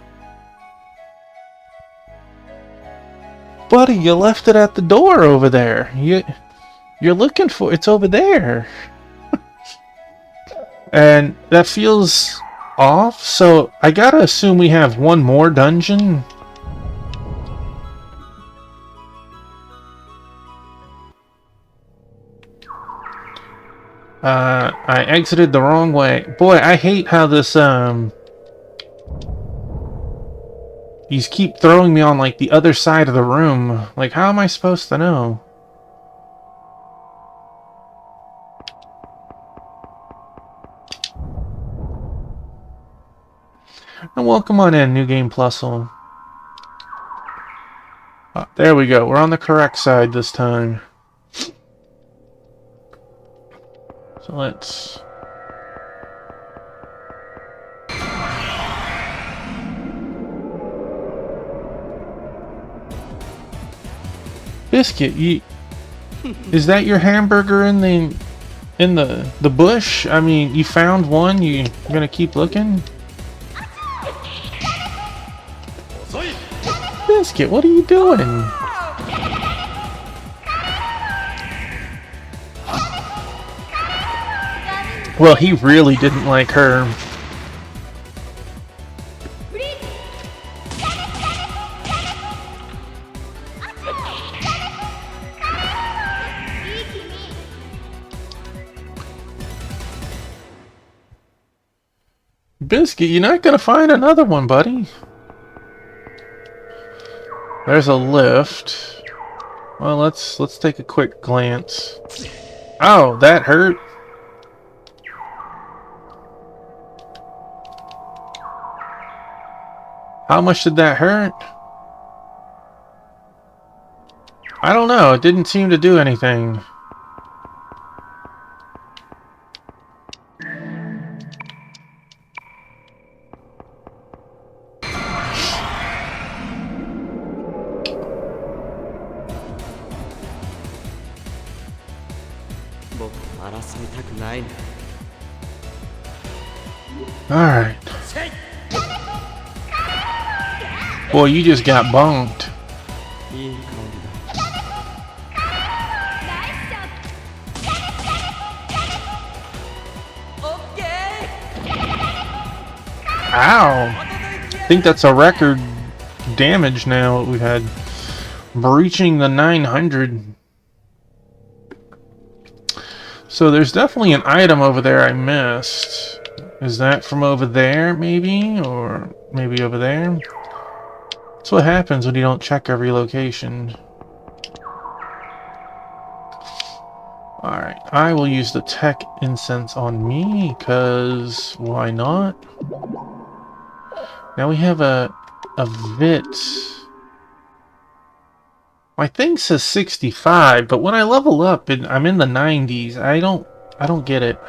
Buddy, you left it at the door over there. You're looking for it's over there. And that feels off, so I gotta assume we have one more dungeon. I exited the wrong way. Boy, I hate how this, these keep throwing me on, like, the other side of the room. Like, how am I supposed to know? And welcome on in, New Game Plusle. There we go. We're on the correct side this time. So let's... Biscuit, is that your hamburger in the bush? I mean, you found one. You're gonna keep looking? Biscuit, what are you doing? Well, he really didn't like her. Biscuit, you're not gonna find another one, buddy. There's a lift. Well, let's take a quick glance. Oh, that hurt. How much did that hurt? I don't know. It didn't seem to do anything. Alright. Boy, you just got bonked. Ow! I think that's a record damage now we've had. Breaching the 900. So there's definitely an item over there I missed. Is that from over there, maybe? Or maybe over there? That's what happens when you don't check every location. Alright, I will use the tech incense on me, because why not? Now we have a Vit. My thing says 65, but when I level up, I'm in the 90s. I don't get it.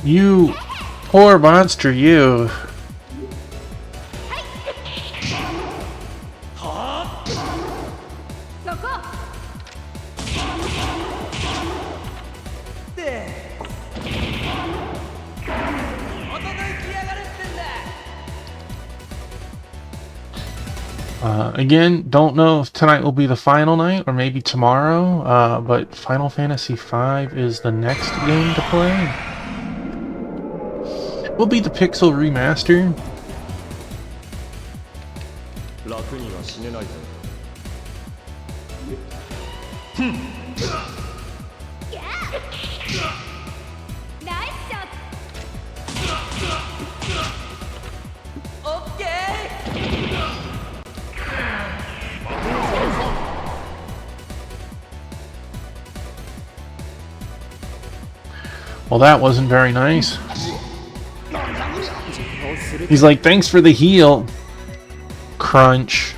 You poor monster, you. Again, don't know if tonight will be the final night or maybe tomorrow, but Final Fantasy V is the next game to play. Will be the Pixel Remaster. Well, that wasn't very nice. 自破する He's like, thanks for the heal. Crunch.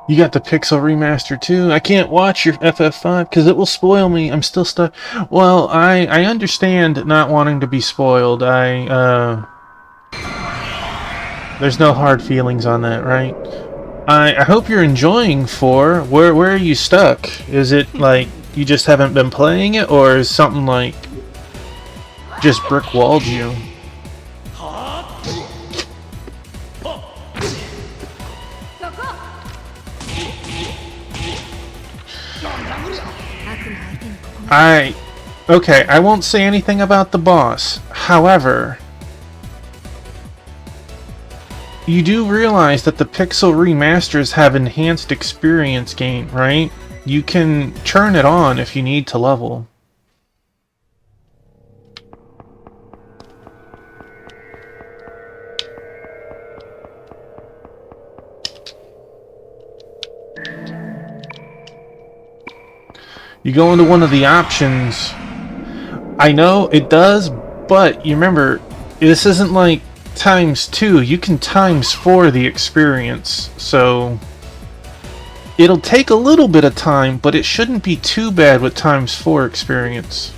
You got the Pixel remaster too? I can't watch your FF5 because it will spoil me. I'm still stuck. Well, I understand not wanting to be spoiled. There's no hard feelings on that, right? I hope you're enjoying 4. Where are you stuck? Is it like you just haven't been playing it, or is something like just brick walled you? Okay, I won't say anything about the boss. However, you do realize that the Pixel remasters have enhanced experience gain, right? You can turn it on if you need to level. You go into one of the options. I know it does, but you remember, this isn't like ×2. You can ×4 the experience, so it'll take a little bit of time, but it shouldn't be too bad with ×4 experience.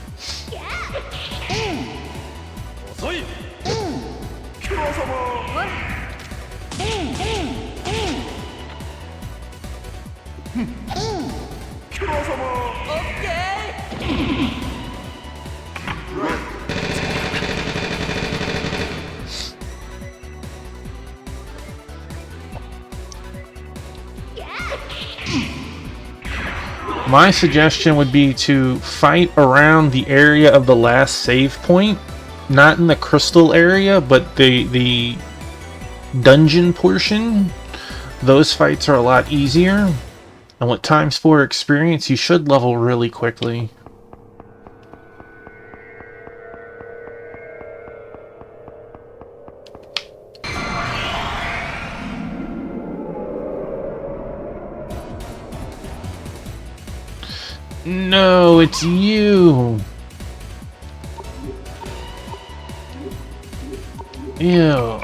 My suggestion would be to fight around the area of the last save point, not in the crystal area, but the dungeon portion. Those fights are a lot easier, and with ×4 experience, you should level really quickly. No, it's you! Ew,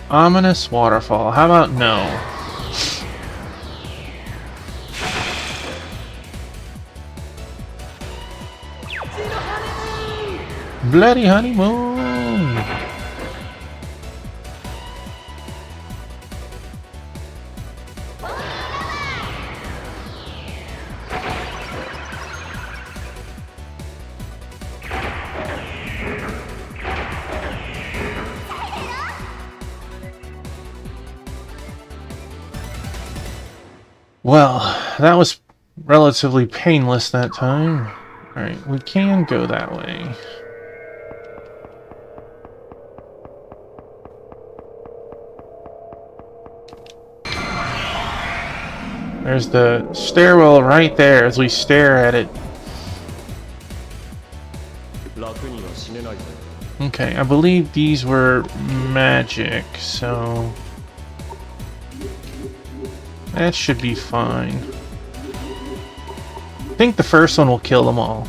Ominous waterfall. How about no? Bloody honeymoon! Well, that was relatively painless that time. Alright, we can go that way. There's the stairwell right there as we stare at it. Okay, I believe these were magic, so that should be fine. I think the first one will kill them all.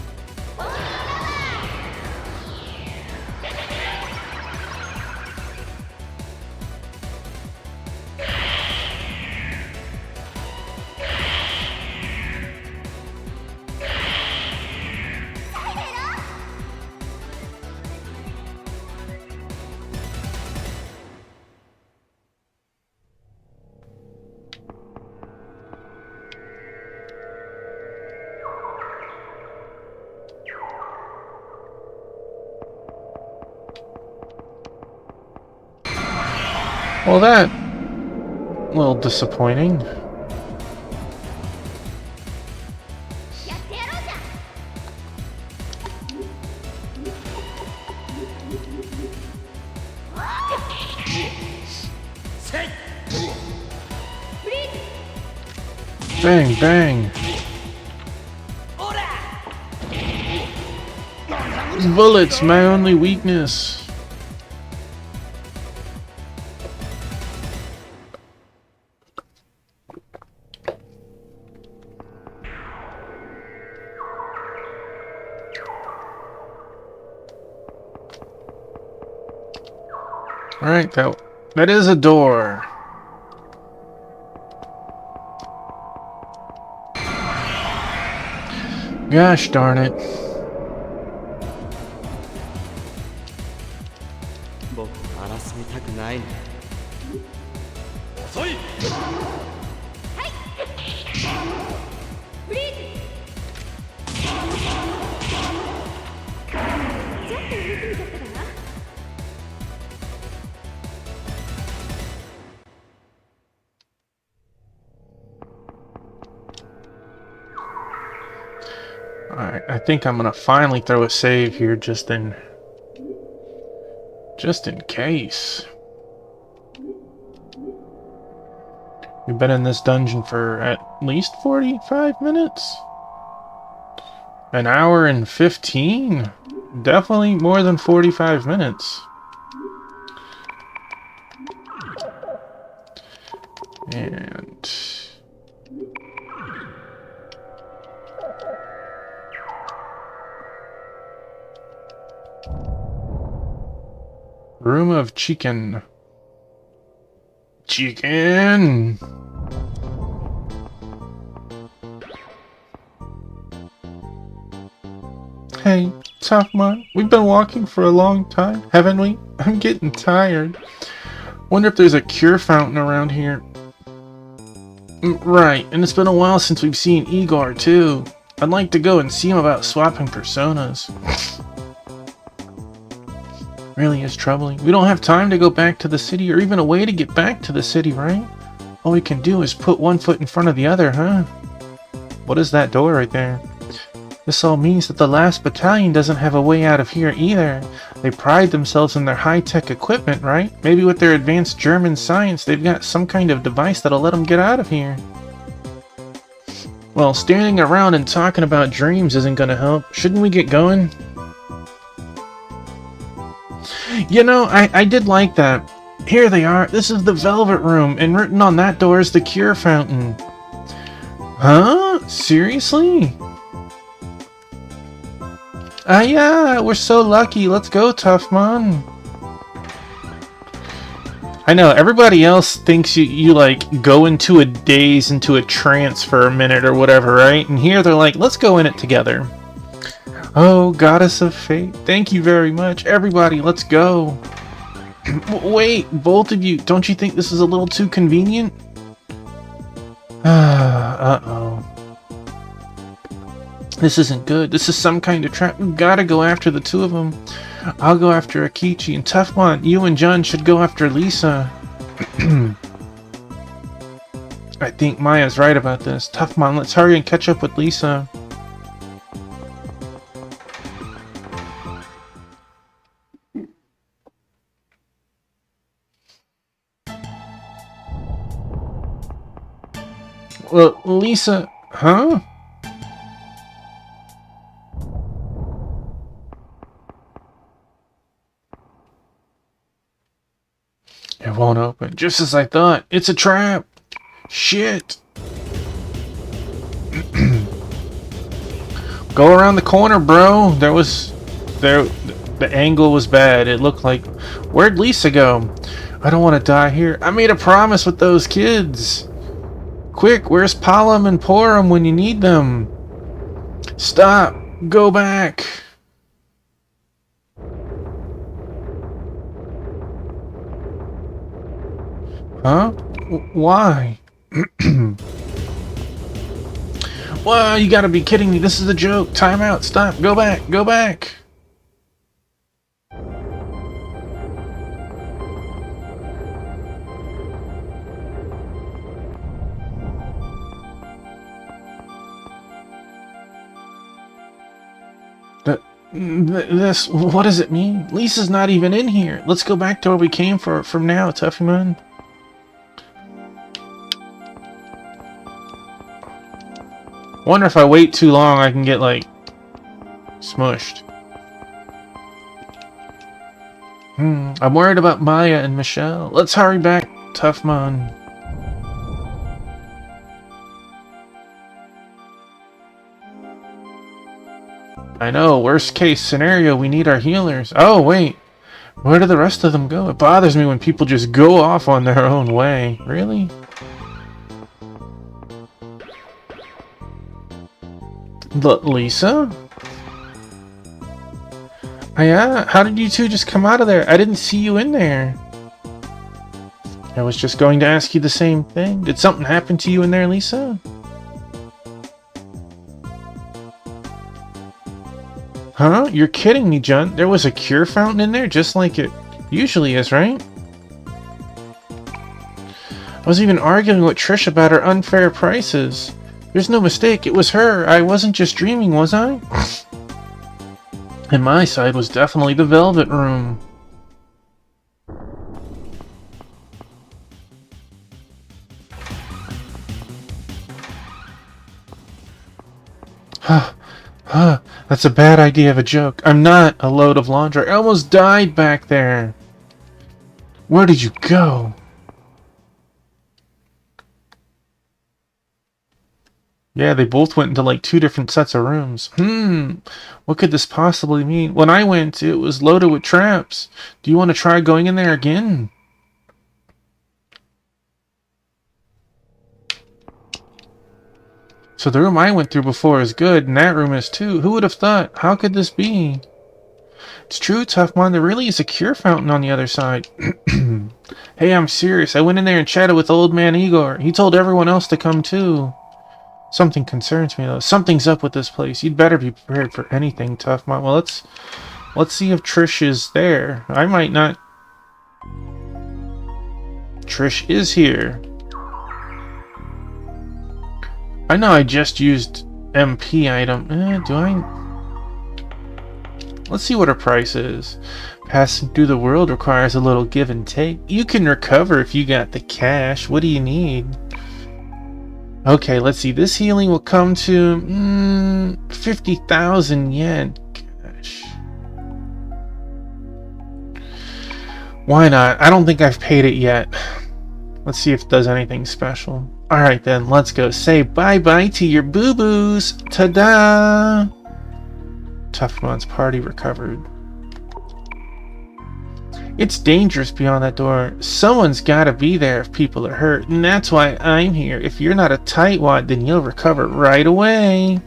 Well, that a little disappointing. Bang, bang. Bullets, my only weakness. Alright, that is a door. Gosh darn it. 僕争いたくないの。遅い。フリーズ。ちょっと動き見ちゃったかな。Alright, I think I'm gonna finally throw a save here just in case. We've been in this dungeon for at least 45 minutes? An hour and 15? Definitely more than 45 minutes. And... Room of chicken. Chicken! Hey, Takuma, we've been walking for a long time, haven't we? I'm getting tired. Wonder if there's a cure fountain around here. Right, and it's been a while since we've seen Igor, too. I'd like to go and see him about swapping personas. Really is troubling. We don't have time to go back to the city or even a way to get back to the city, right? All we can do is put one foot in front of the other, huh? What is that door right there? This all means that the last battalion doesn't have a way out of here either. They pride themselves in their high-tech equipment, right? Maybe with their advanced German science, they've got some kind of device that'll let them get out of here. Well, standing around and talking about dreams isn't gonna help. Shouldn't we get going? You know, I did like that. Here they are. This is the Velvet Room, and written on that door is the Cure Fountain. Huh? Seriously? Ah, yeah, we're so lucky. Let's go, Toughman. I know, everybody else thinks you like, go into a daze, into a trance for a minute or whatever, right? And here they're like, let's go in it together. Oh, Goddess of Fate, thank you very much. Everybody, let's go. Wait, both of you, don't you think this is a little too convenient? Uh-oh. This isn't good. This is some kind of trap. We've got to go after the two of them. I'll go after Akichi, and Toughman, you and Jun should go after Lisa. I think Maya's right about this. Toughman, let's hurry and catch up with Lisa. Well, Lisa... Huh? It won't open. Just as I thought. It's a trap. Shit. Go around the corner, bro. The angle was bad. It looked like... Where'd Lisa go? I don't want to die here. I made a promise with those kids. Quick, where's Palom and Porum when you need them? Stop. Go back. Huh? Why? Well, you gotta be kidding me. This is a joke. Time out. Stop. Go back. Go back. This, what does it mean? Lisa's not even in here. Let's go back to where we came from now, Tuffyman. Wonder if I wait too long, I can get, like, smushed. I'm worried about Maya and Michelle. Let's hurry back, Tuffman. I know, worst case scenario, we need our healers. Oh, wait. Where do the rest of them go? It bothers me when people just go off on their own way. Really? Lisa? Oh, yeah? How did you two just come out of there? I didn't see you in there. I was just going to ask you the same thing. Did something happen to you in there, Lisa? Huh? You're kidding me, John. There was a cure fountain in there just like it usually is, right? I was even arguing with Trish about her unfair prices. There's no mistake, it was her. I wasn't just dreaming, was I? And my side was definitely the Velvet Room. That's a bad idea of a joke. I'm not a load of laundry. I almost died back there. Where did you go? Yeah, they both went into like 2 different sets of rooms. What could this possibly mean? When I went, it was loaded with traps. Do you want to try going in there again? So the room I went through before is good, and that room is too. Who would have thought? How could this be? It's true, Tuffman. There really is a cure fountain on the other side. Hey, I'm serious. I went in there and chatted with Old Man Igor. He told everyone else to come too. Something concerns me though. Something's up with this place. You'd better be prepared for anything, Tuffman. Well, let's see if Trish is there. I might not. Trish is here. I know I just used MP item. Do I? Let's see what her price is. Passing through the world requires a little give and take. You can recover if you got the cash. What do you need? Okay, let's see. This healing will come to 50,000 yen. Gosh. Why not? I don't think I've paid it yet. Let's see if it does anything special. Alright then, let's go. Say bye-bye to your boo-boos. Ta-da! Tuffman's party recovered. It's dangerous beyond that door. Someone's gotta be there if people are hurt, and that's why I'm here. If you're not a tightwad, then you'll recover right away.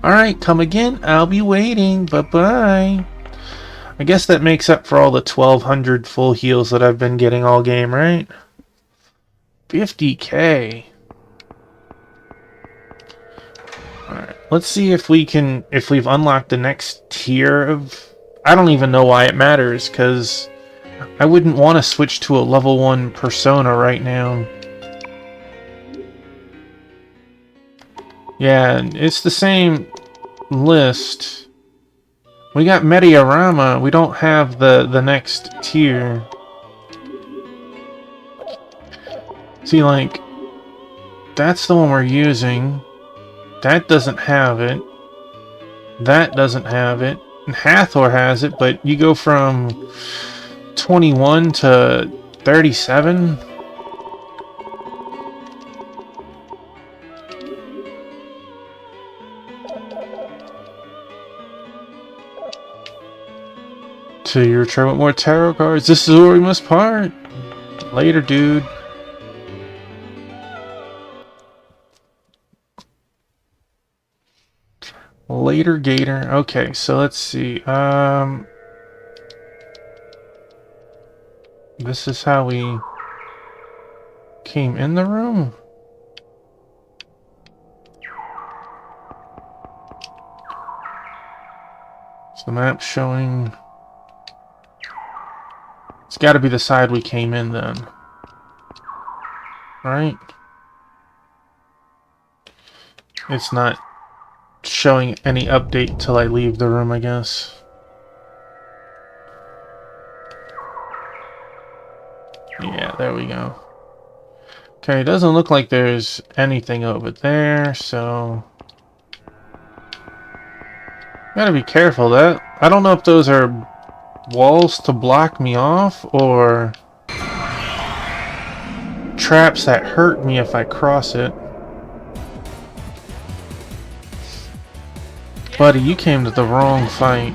Alright, come again. I'll be waiting. Bye-bye. I guess that makes up for all the 1,200 full heals that I've been getting all game, right? 50k. Alright, let's see if we've unlocked the next tier of... I don't even know why it matters, because I wouldn't want to switch to a level 1 persona right now. Yeah, it's the same list. We got Mediarama, we don't have the next tier. See, like, that's the one we're using. That doesn't have it. That doesn't have it. And Hathor has it, but you go from 21 to 37. To your return with more tarot cards. This is where we must part. Later, dude. Later, Gator. Okay, so let's see. This is how we came in the room. So the map's showing. It's got to be the side we came in then. Right? It's not showing any update till I leave the room, I guess. Yeah, there we go. Okay, it doesn't look like there's anything over there, so gotta be careful. That I don't know if those are walls to block me off or traps that hurt me if I cross it. Buddy, you came to the wrong fight.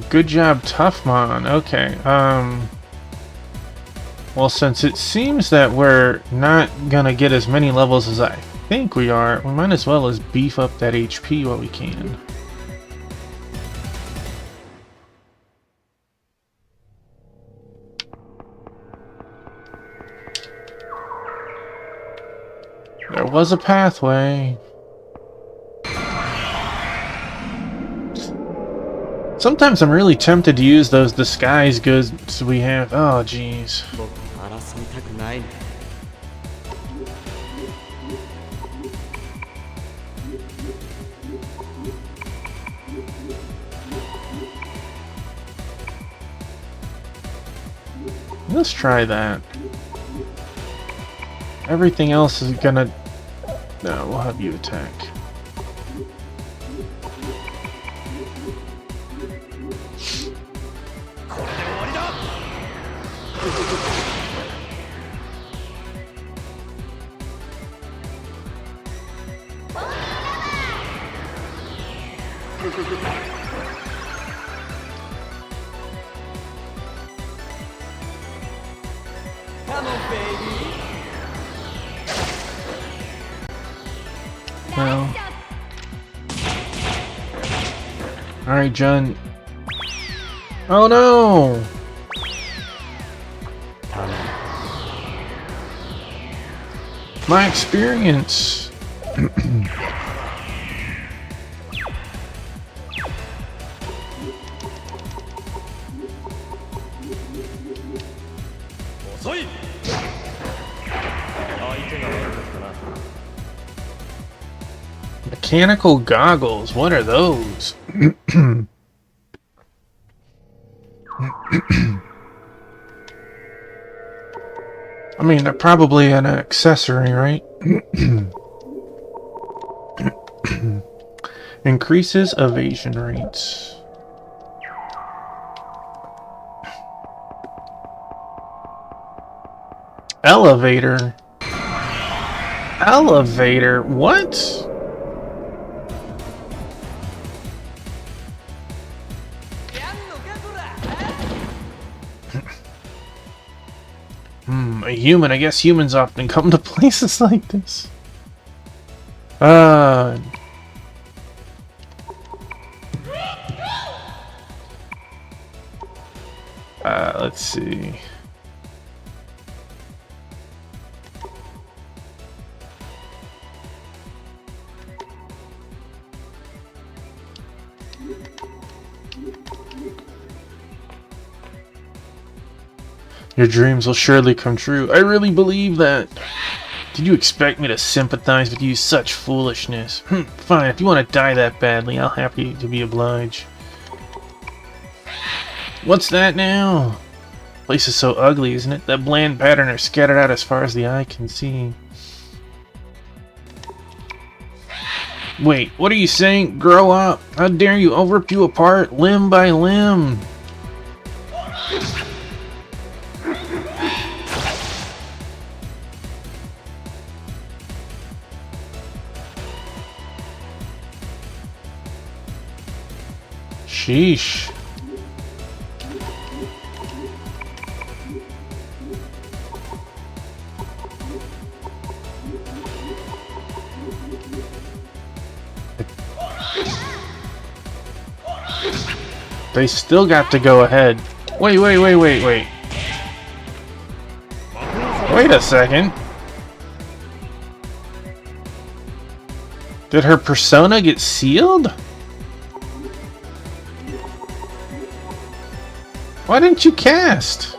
Good job, Toughmon. Okay, well, since it seems that we're not gonna get as many levels as I think we are, we might as well beef up that HP while we can. There was a pathway. Sometimes I'm really tempted to use those disguise goods we have. Oh, jeez. 僕争いたくないんだ。 Let's try that. Everything else is gonna... No, we'll have you attack. Come on, baby. Well. Alright, John. Oh no! My experience! Mechanical goggles, what are those? I mean, they're probably an accessory, right? Increases evasion rates. Elevator. Elevator? What? A human. I guess humans often come to places like this. Let's see. Your dreams will surely come true. I really believe that. Did you expect me to sympathize with you? Such foolishness. Fine, if you want to die that badly, I'll happy to be obliged. What's that now? The place is so ugly, isn't it? That bland pattern are scattered out as far as the eye can see. Wait, what are you saying? Grow up! How dare you? I'll rip you apart, limb by limb! Sheesh. They still got to go ahead. Wait. Wait a second. Did her persona get sealed? Why didn't you cast?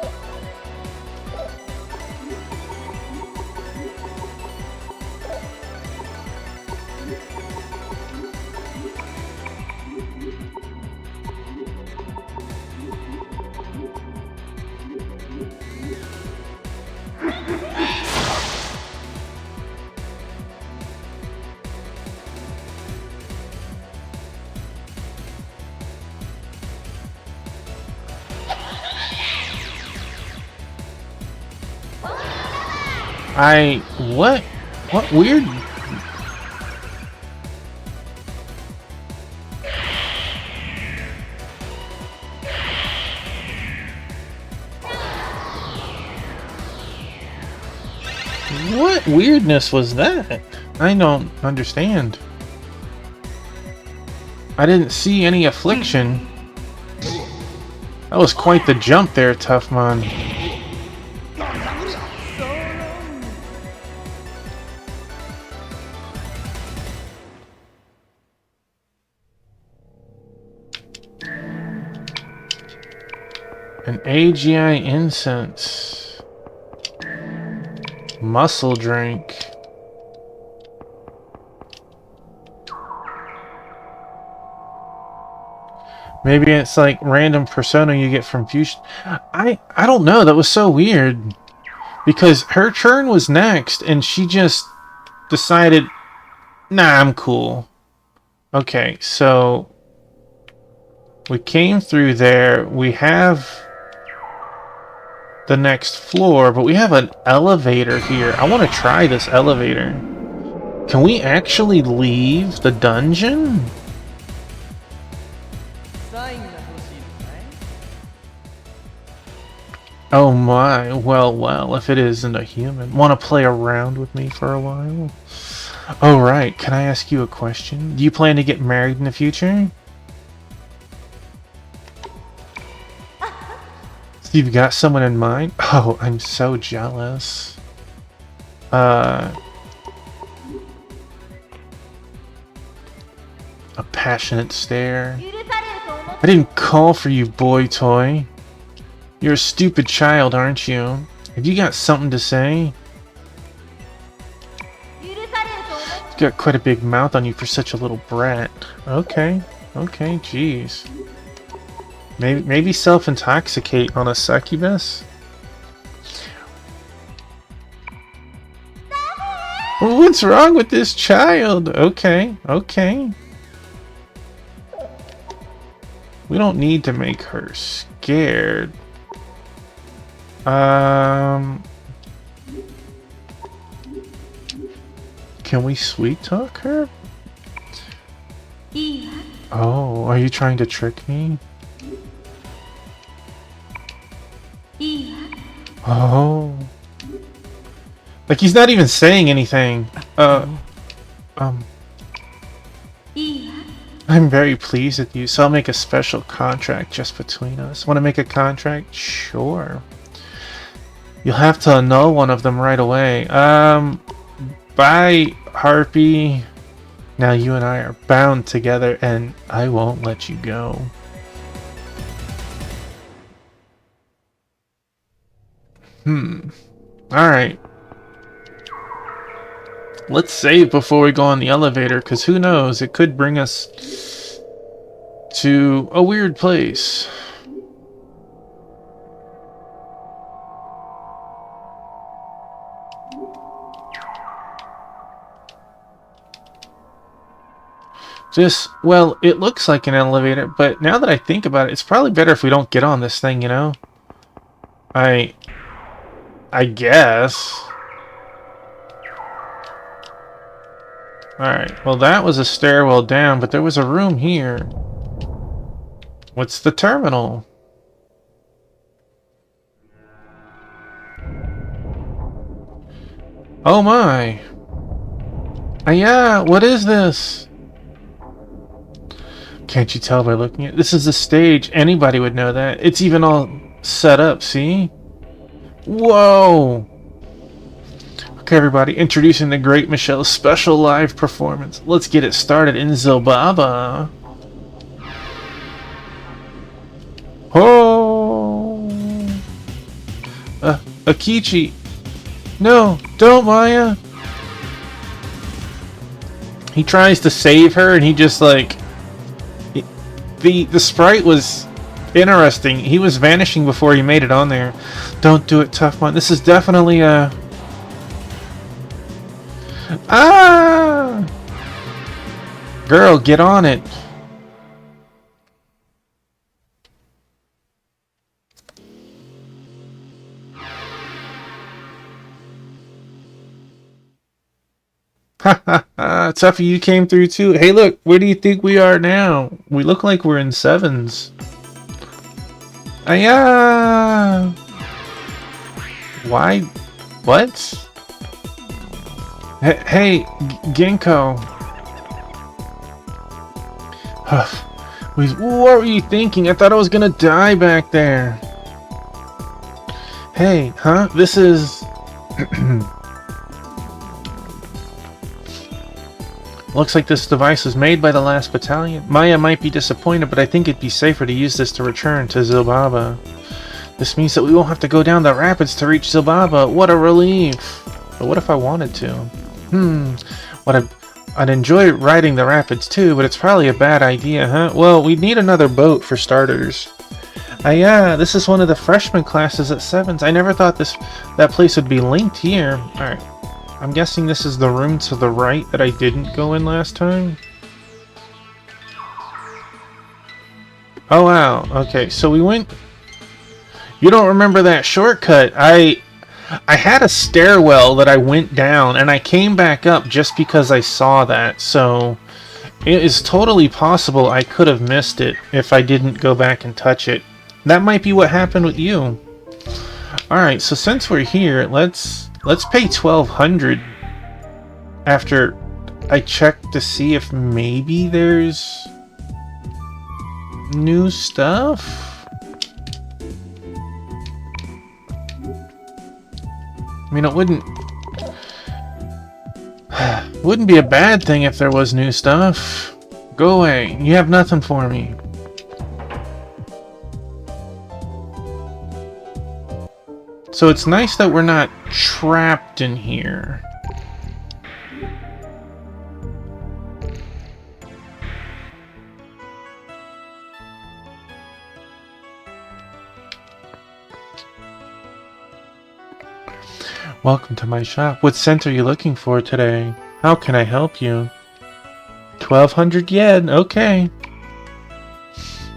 What? What weird? What weirdness was that? I don't understand. I didn't see any affliction. That was quite the jump there, Toughmon. An AGI incense. Muscle drink. Maybe it's like random persona you get from Fusion. I don't know. That was so weird. Because her turn was next and she just decided, nah, I'm cool. Okay, so we came through there. We have the next floor, but we have an elevator here. I want to try this elevator. Can we actually leave the dungeon? Oh my, well, if it isn't a human. Want to play around with me for a while? Oh right, can I ask you a question? Do you plan to get married in the future? You've got someone in mind? Oh, I'm so jealous. A passionate stare. I didn't call for you, boy toy. You're a stupid child, aren't you? Have you got something to say? You've got quite a big mouth on you for such a little brat. Okay, jeez. Maybe self-intoxicate on a succubus? What's wrong with this child? Okay. We don't need to make her scared. Can we sweet talk her? Oh, are you trying to trick me? Oh. Like he's not even saying anything. I'm very pleased with you, so I'll make a special contract just between us. Want to make a contract? Sure. You'll have to annul one of them right away. Bye, Harpy. Now you and I are bound together, and I won't let you go. Alright. Let's save before we go on the elevator, because who knows, it could bring us to a weird place. Well, it looks like an elevator, but now that I think about it, it's probably better if we don't get on this thing, you know? I guess. Alright, well that was a stairwell down, but there was a room here. What's the terminal? Oh my! Yeah, what is this? Can't you tell by looking at it? This is the stage. Anybody would know that. It's even all set up, see? Whoa! Okay, everybody, introducing the Great Michelle's special live performance. Let's get it started in Zobaba. Oh! Akechi! No! Don't, Maya! He tries to save her and he just like... The sprite was interesting. He was vanishing before he made it on there. Don't do it, Tough-Mon. This is definitely a... Ah! Girl, get on it. Ha ha ha, Tuffy, you came through too. Hey look, where do you think we are now? We look like we're in sevens. Aya! Why? What? Hey, Ginkgo. What were you thinking? I thought I was gonna die back there. Hey, huh? This is... Looks like this device was made by the last battalion. Maya might be disappointed, but I think it'd be safer to use this to return to Zilbaba. This means that we won't have to go down the rapids to reach Zilbaba. What a relief! But what if I wanted to? I'd enjoy riding the rapids too, but it's probably a bad idea, huh? Well, we'd need another boat for starters. Yeah, this is one of the freshman classes at Sevens. I never thought that place would be linked here. Alright. I'm guessing this is the room to the right that I didn't go in last time. Oh wow, okay, so we went... You don't remember that shortcut. I had a stairwell that I went down, and I came back up just because I saw that, so... It is totally possible I could have missed it if I didn't go back and touch it. That might be what happened with you. Alright, so since we're here, let's pay 1,200 after I check to see if maybe there's new stuff. I mean, it wouldn't be a bad thing if there was new stuff. Go away. You have nothing for me. So it's nice that we're not trapped in here. Welcome to my shop. What scent are you looking for today? How can I help you? 1,200 yen, okay.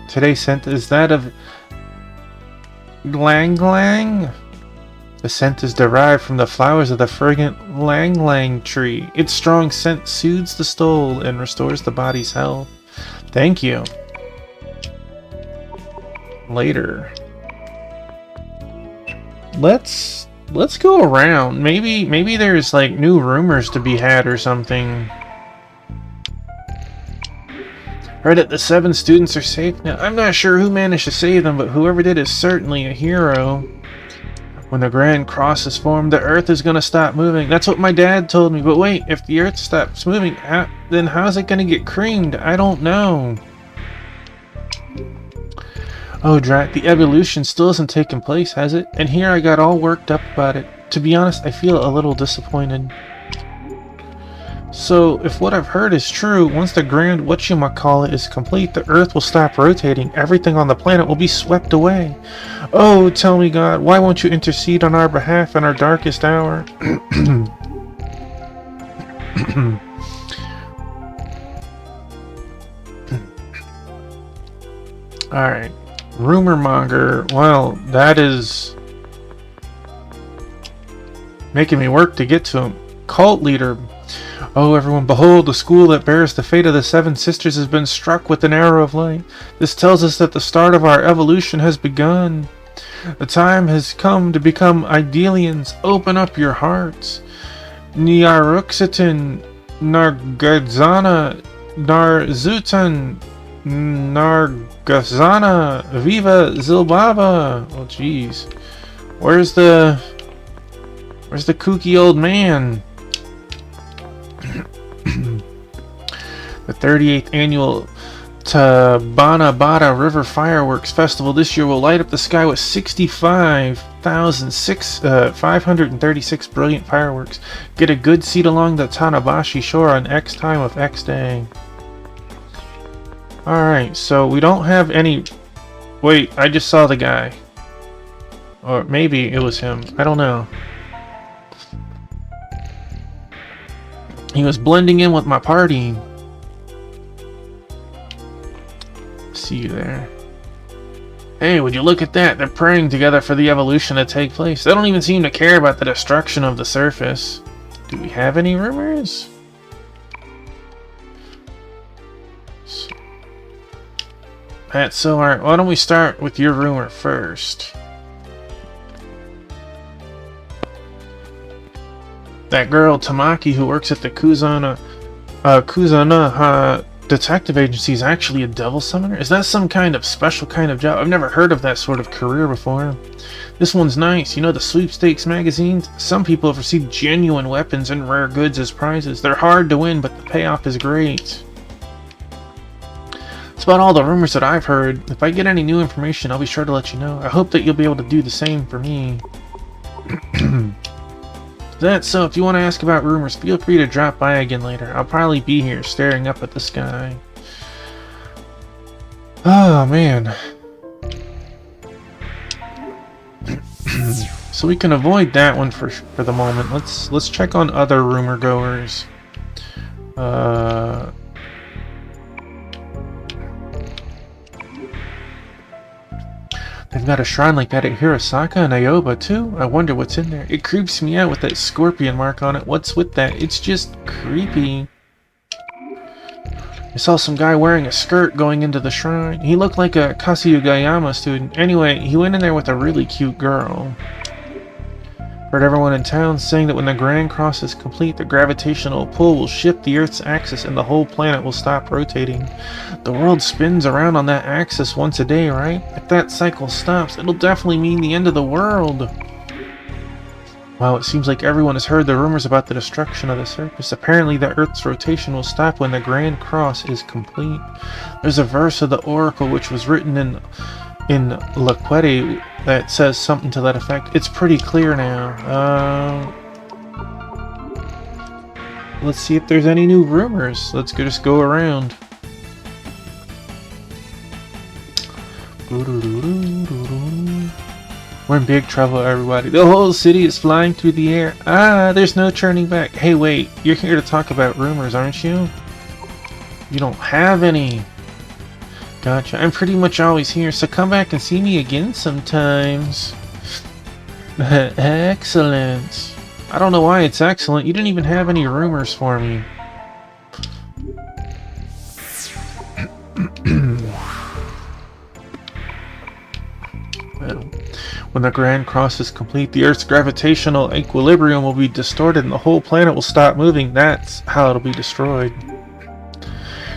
Today's scent is that of Lang Lang. The scent is derived from the flowers of the fragrant Lang Lang tree. Its strong scent soothes the soul and restores the body's health. Thank you. Later. Let's go around. Maybe there's like new rumors to be had or something. Heard that the 7 students are safe now. I'm not sure who managed to save them, but whoever did is certainly a hero. When the Grand Cross is formed, the Earth is gonna stop moving. That's what my dad told me. But wait, if the Earth stops moving, then how's it gonna get creamed? I don't know. Oh, drat, the evolution still hasn't taken place, has it? And here I got all worked up about it. To be honest, I feel a little disappointed. So, if what I've heard is true, once the grand whatchamacallit is complete, the Earth will stop rotating. Everything on the planet will be swept away. Oh, tell me, God, why won't you intercede on our behalf in our darkest hour? Alright. Rumor monger. Well, that is making me work to get to him. Cult leader. Oh, everyone, behold, the school that bears the fate of the 7 sisters has been struck with an arrow of light. This tells us that the start of our evolution has begun. The time has come to become Idealians. Open up your hearts. Nyaruxitan, Nargazana, Narzutan, Nargazana, Viva Zilbaba. Oh, jeez. Where's the kooky old man? The 38th annual Tabana Bada River Fireworks Festival this year will light up the sky with 65 536 brilliant fireworks. Get a good seat along the Tanabashi shore on X time of X day. Alright, so we don't have any... Wait, I just saw the guy. Or maybe it was him. I don't know. He was blending in with my party. See you there. Hey, would you look at that? They're praying together for the evolution to take place. They don't even seem to care about the destruction of the surface. Do we have any rumors? That's so alright. Why don't we start with your rumor first? That girl Tamaki who works at the Kuzana detective agency is actually a devil summoner? Is that some kind of special kind of job? I've never heard of that sort of career before. This one's nice. You know the sweepstakes magazines? Some people have received genuine weapons and rare goods as prizes. They're hard to win, but the payoff is great. That's about all the rumors that I've heard. If I get any new information, I'll be sure to let you know. I hope that you'll be able to do the same for me. That's so, if you want to ask about rumors, feel free to drop by again later. I'll probably be here staring up at the sky. Oh man. So we can avoid that one for the moment. Let's check on other rumor goers. They've got a shrine like that at Hirosaka and Aoba too? I wonder what's in there. It creeps me out with that scorpion mark on it. What's with that? It's just creepy. I saw some guy wearing a skirt going into the shrine. He looked like a Kasuyugayama student. Anyway, he went in there with a really cute girl. Heard everyone in town saying that when the Grand Cross is complete, the gravitational pull will shift the Earth's axis and the whole planet will stop rotating. The world spins around on that axis once a day, right? If that cycle stops, it'll definitely mean the end of the world. Wow, it seems like everyone has heard the rumors about the destruction of the surface. Apparently the Earth's rotation will stop when the Grand Cross is complete. There's a verse of the Oracle which was written in Laquette that says something to that effect. It's pretty clear now. Let's see if there's any new rumors. Let's just go around. We're in big trouble, everybody. The whole city is flying through the air. Ah, there's no turning back. Hey, wait. You're here to talk about rumors, aren't you? You don't have any. Gotcha. I'm pretty much always here, so come back and see me again sometimes. Excellent. I don't know why it's excellent. You didn't even have any rumors for me. Well, when the Grand Cross is complete, the Earth's gravitational equilibrium will be distorted and the whole planet will stop moving. That's how it'll be destroyed.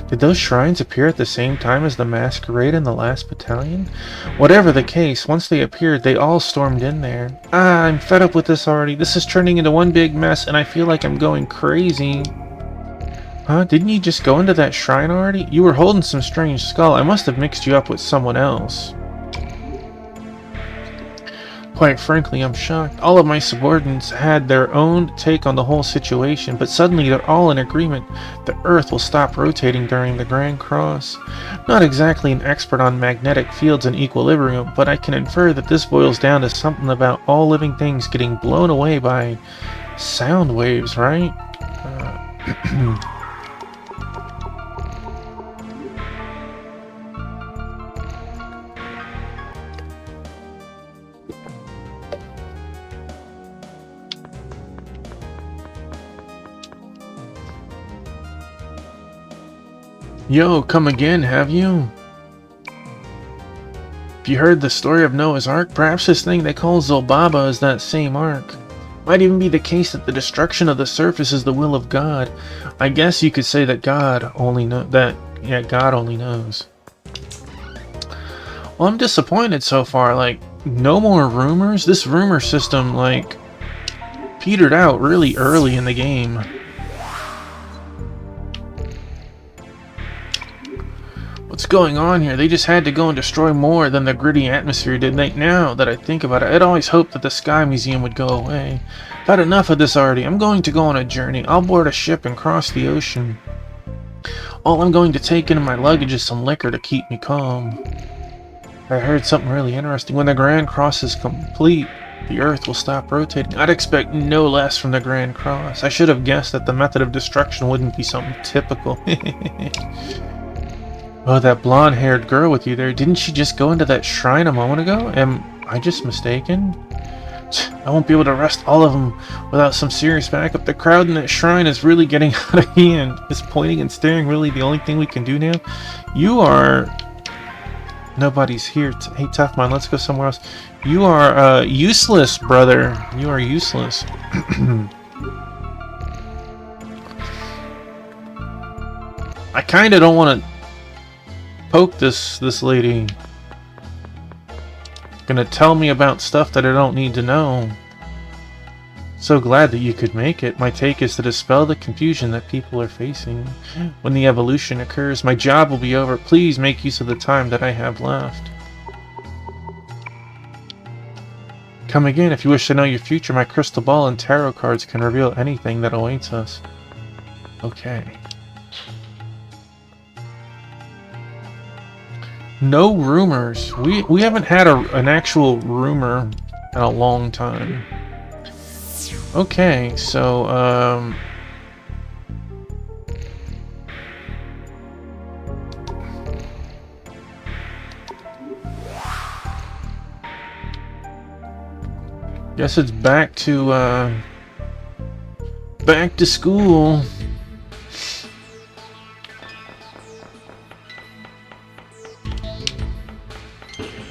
Did those shrines appear at the same time as the masquerade in the last battalion? Whatever the case, once they appeared, they all stormed in there. Ah, I'm fed up with this already. This is turning into one big mess, and I feel like I'm going crazy. Huh? Didn't you just go into that shrine already? You were holding some strange skull. I must have mixed you up with someone else. Quite frankly, I'm shocked. All of my subordinates had their own take on the whole situation, but suddenly they're all in agreement. The Earth will stop rotating during the Grand Cross. Not exactly an expert on magnetic fields and equilibrium, but I can infer that this boils down to something about all living things getting blown away by sound waves, right? Yo, come again, have you? If you heard the story of Noah's Ark, perhaps this thing they call Zolbaba is that same ark. Might even be the case that the destruction of the surface is the will of God. I guess you could say that God only knows. Well, I'm disappointed so far. Like, no more rumors? This rumor system, like, petered out really early in the game. What's going on here? They just had to go and destroy more than the gritty atmosphere did. Now that I think about it, I'd always hoped that the Sky Museum would go away. I've had enough of this already. I'm going to go on a journey. I'll board a ship and cross the ocean. All I'm going to take into my luggage is some liquor to keep me calm. I heard something really interesting. When the Grand Cross is complete, the Earth will stop rotating. I'd expect no less from the Grand Cross. I should have guessed that the method of destruction wouldn't be something typical. Oh, that blonde-haired girl with you there. Didn't she just go into that shrine a moment ago? Am I just mistaken? I won't be able to arrest all of them without some serious backup. The crowd in that shrine is really getting out of hand. Is pointing and staring really the only thing we can do now? You are... Nobody's here. Hey, Toughmon, let's go somewhere else. You are, useless, brother. You are useless. I kinda don't want to poke this lady. Gonna tell me about stuff that I don't need to know. So glad that you could make it. My take is to dispel the confusion that people are facing. When the evolution occurs, my job will be over. Please make use of the time that I have left. Come again if you wish to know your future. My crystal ball and tarot cards can reveal anything that awaits us. Okay. No rumors. We haven't had an actual rumor in a long time. Okay, so guess it's back to school.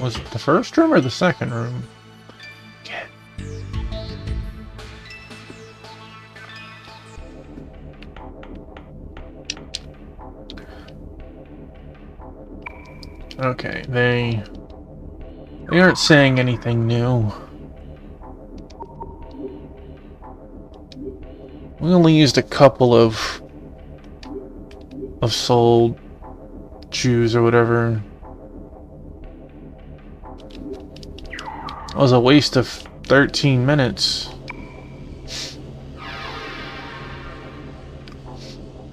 Was it the first room or the second room? Okay, they aren't saying anything new. We only used a couple of soul Jews or whatever. That was a waste of 13 minutes.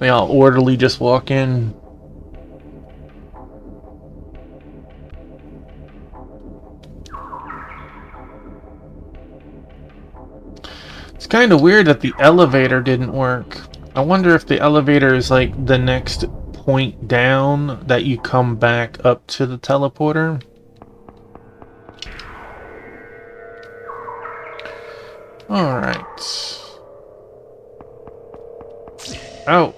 They all orderly just walk in. It's kind of weird that the elevator didn't work. I wonder if the elevator is like the next point down that you come back up to the teleporter. Alright. Oh.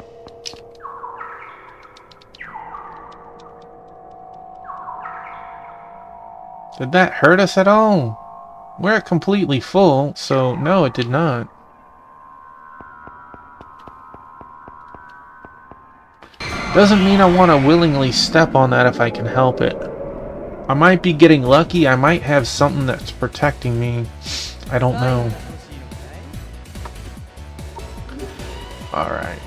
Did that hurt us at all? We're completely full, so no, it did not. Doesn't mean I want to willingly step on that if I can help it. I might be getting lucky, I might have something that's protecting me. I don't know. Alright,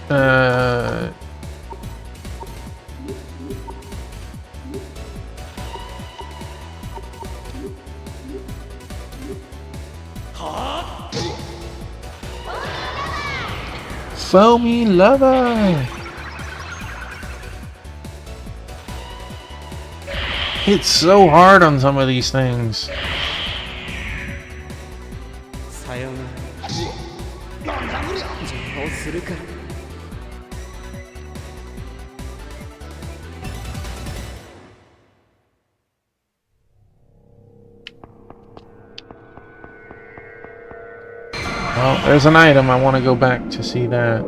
Foamy lava! Hits so hard on some of these things. Well, there's an item. I want to go back to see that.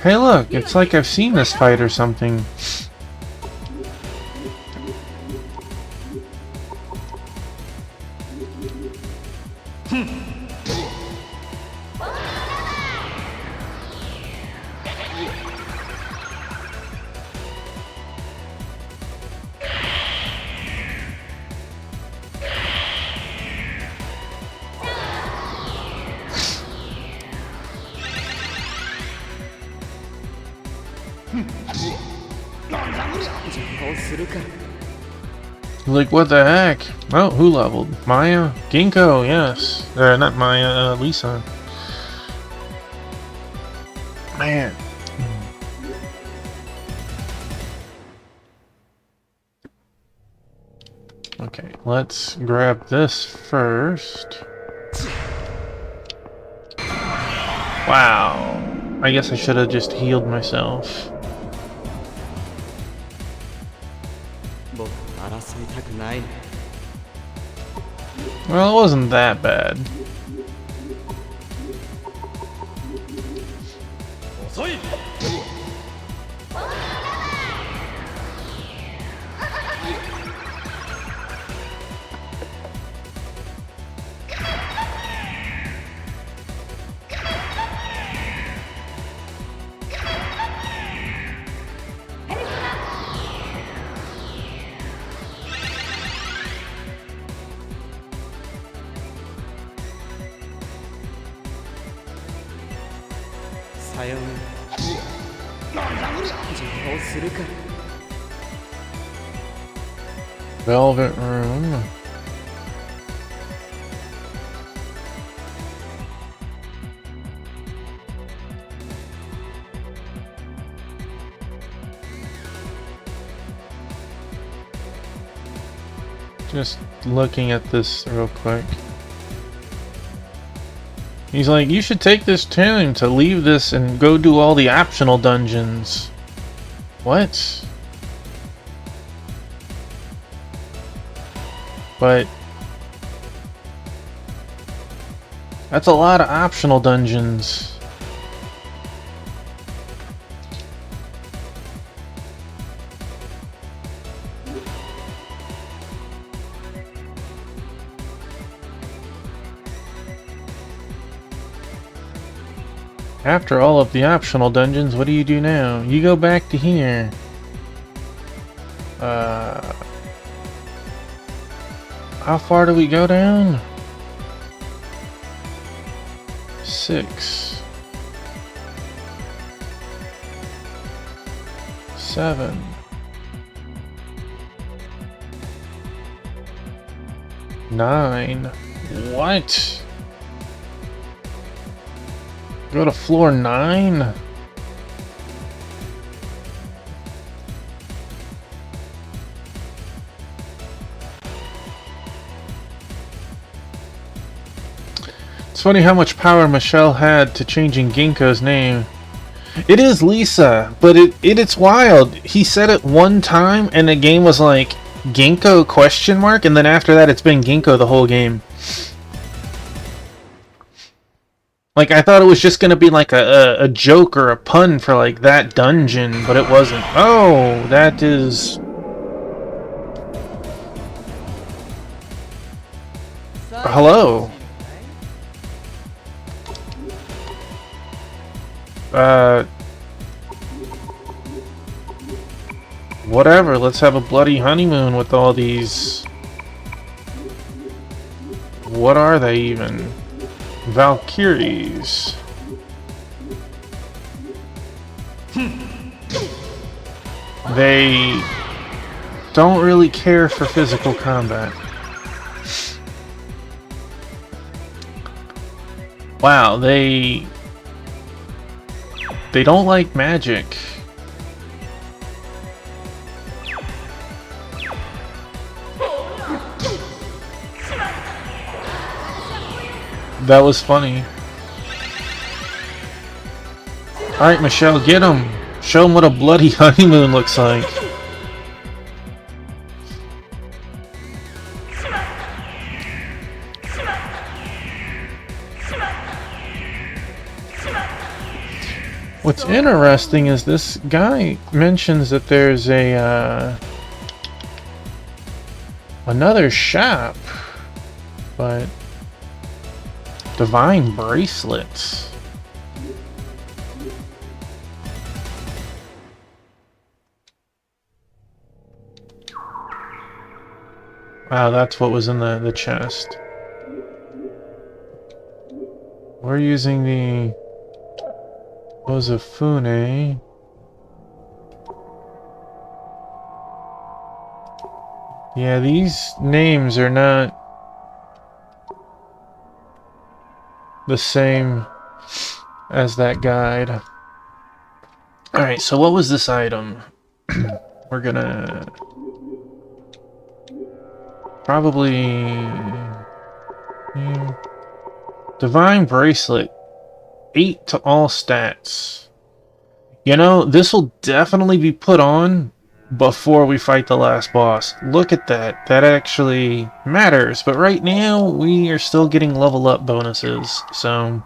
Hey look, it's like I've seen this fight or something. 邪魔をするから。 Like, what the heck? Oh, who leveled? Maya? Ginkgo, yes. Not Maya, Lisa. Man. Okay, let's grab this first. Wow. I guess I should have just healed myself. 僕争いたくないの。 Well, it wasn't that bad. 遅い。 さようなら。邪魔をするから。 Velvet room. Just looking at this real quick. He's like, you should take this time to leave this and go do all the optional dungeons. What? But that's a lot of optional dungeons. After all of the optional dungeons, what do you do now? You go back to here. How far do we go down? 6, 7, 9. What? Go to floor 9? It's funny how much power Michelle had to changing Ginkgo's name. It is Lisa, but it's wild. He said it one time and the game was like Ginkgo question mark, and then after that it's been Ginkgo the whole game. Like, I thought it was just gonna be like a joke or a pun for like that dungeon, but it wasn't. Oh, that is... Hello. Whatever, let's have a bloody honeymoon with all these... What are they even? Valkyries. They don't really care for physical combat. Wow, they don't like magic. That was funny. Alright, Michelle, get him. Show him what a bloody honeymoon looks like. What's interesting is this guy mentions that there's a another shop, but Divine Bracelets. Wow, that's what was in the chest. We're using the Ozafune. Yeah, these names are not the same as that guide. Alright, so what was this item? We're gonna... probably... Divine Bracelet. 8 to all stats. You know, this will definitely be put on before we fight the last boss. Look at that. That actually matters. But right now, we are still getting level up bonuses. So...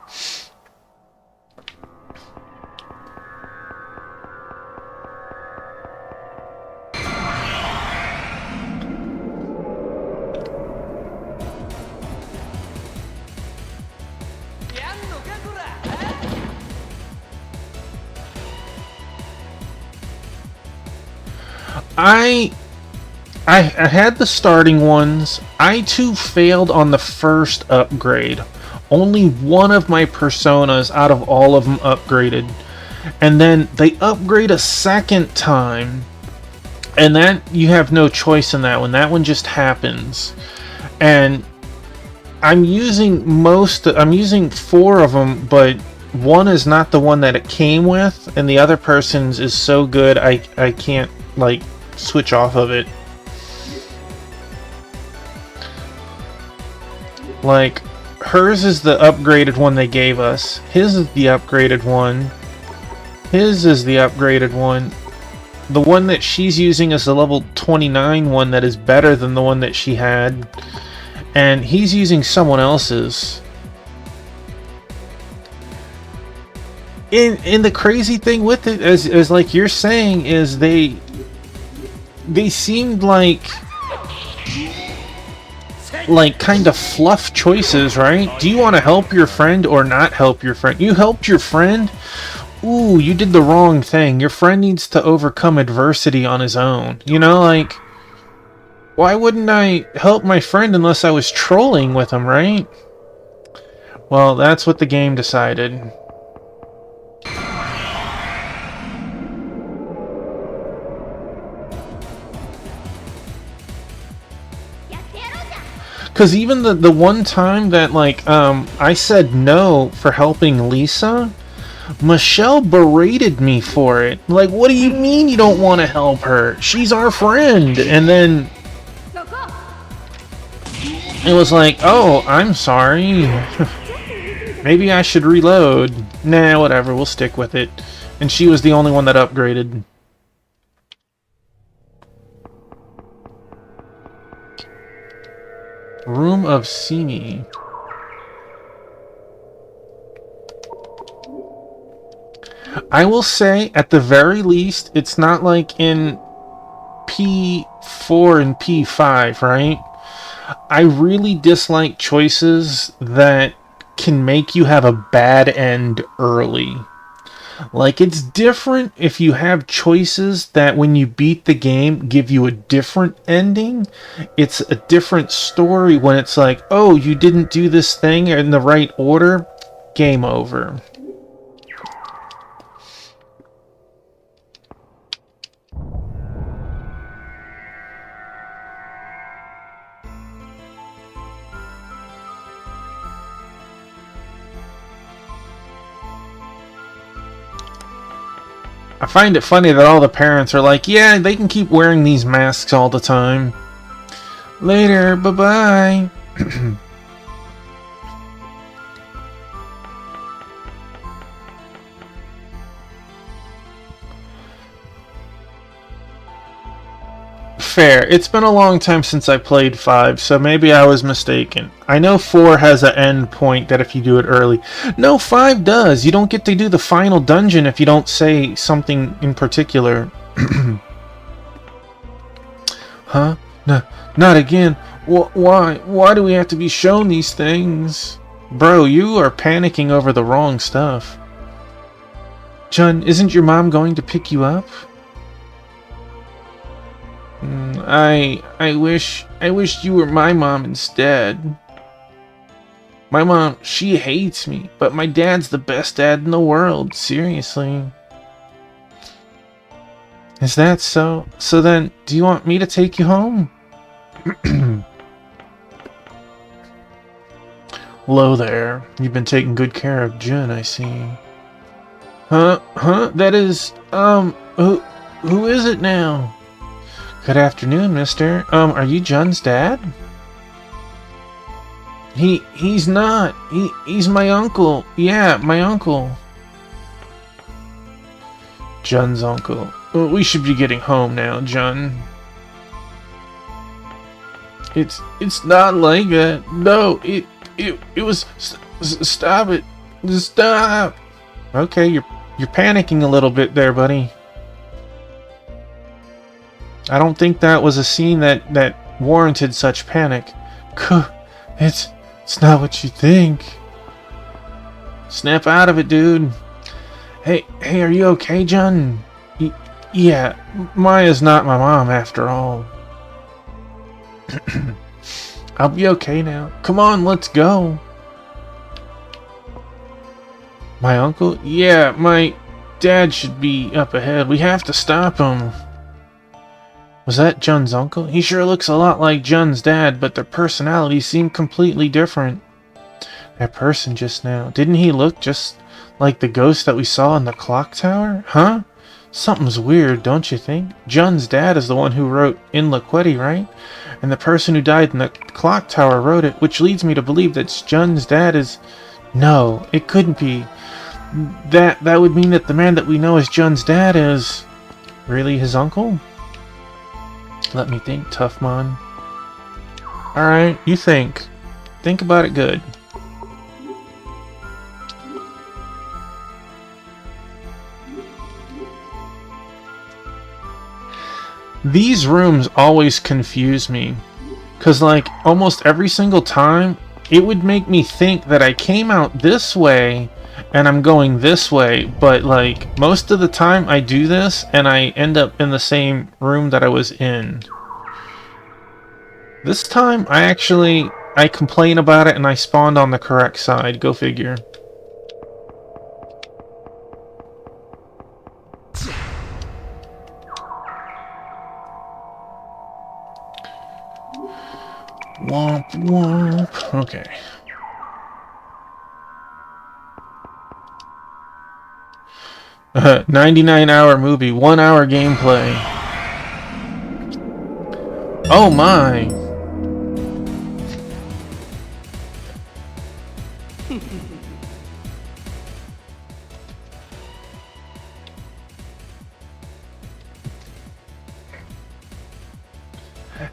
I had the starting ones. I too failed on the first upgrade. Only one of my personas out of all of them upgraded. And then they upgrade a second time. And that, you have no choice in that one. That one just happens. And I'm using 4 of them, but one is not the one that it came with. And the other person's is so good, I can't, like, switch off of it. Like, hers is the upgraded one they gave us. His is the upgraded one. His is the upgraded one. The one that she's using is the level 29 one that is better than the one that she had. And he's using someone else's. And the crazy thing with it, as like you're saying, is they seemed like kind of fluff choices, right? Do you want to help your friend or not help your friend? You helped your friend? Ooh, you did the wrong thing. Your friend needs to overcome adversity on his own. You know, like, why wouldn't I help my friend unless I was trolling with him, right? Well, that's what the game decided. Because even the one time that, like, I said no for helping Lisa, Michelle berated me for it. Like, what do you mean you don't want to help her? She's our friend. And then it was like, oh, I'm sorry. Maybe I should reload. Nah, whatever, we'll stick with it. And she was the only one that upgraded. Room of Simi. I will say, at the very least, it's not like in P4 and P5, right? I really dislike choices that can make you have a bad end early. Like, it's different if you have choices that when you beat the game give you a different ending. It's a different story when it's like, oh, you didn't do this thing in the right order, game over. I find it funny that all the parents are like, yeah, they can keep wearing these masks all the time. Later, bye-bye. Fair. It's been a long time since I played 5, so maybe I was mistaken. I know 4 has an end point that if you do it early. No, 5 does. You don't get to do the final dungeon if you don't say something in particular. Huh? No, not again. Why? Why do we have to be shown these things? Bro, you are panicking over the wrong stuff. Jun, isn't your mom going to pick you up? I wish you were my mom instead. My mom, she hates me, but my dad's the best dad in the world, seriously. Is that so? So then, do you want me to take you home? Hello there. You've been taking good care of Jun, I see. Huh? That is, who is it now? Good afternoon, mister. Are you Jun's dad? He's not. He's my uncle. Yeah, my uncle. Jun's uncle. Well, we should be getting home now, Jun. It's not like that. No, it was. Stop it. Stop. Okay, you're panicking a little bit there, buddy. I don't think that was a scene that warranted such panic. It's not what you think. Snap out of it, dude. Hey, are you okay, Jun? Yeah, Maya's not my mom after all. I'll be okay now. Come on, let's go. My uncle? Yeah, my dad should be up ahead. We have to stop him. Was that Jun's uncle? He sure looks a lot like Jun's dad, but their personalities seem completely different. That person just now, didn't he look just like the ghost that we saw in the clock tower? Huh? Something's weird, don't you think? Jun's dad is the one who wrote In Liquidi, right? And the person who died in the clock tower wrote it, which leads me to believe that Jun's dad is... No, it couldn't be. That would mean that the man that we know as Jun's dad is... really his uncle? Let me think, Toughmon. Alright, you think. Think about it good. These rooms always confuse me. Because, like, almost every single time, it would make me think that I came out this way and I'm going this way. But, like, most of the time I do this and I end up in the same room that I was in. This time, I complain about it and I spawned on the correct side. Go figure. Womp womp. Okay. Uh, 99-hour movie, 1-hour gameplay. Oh my.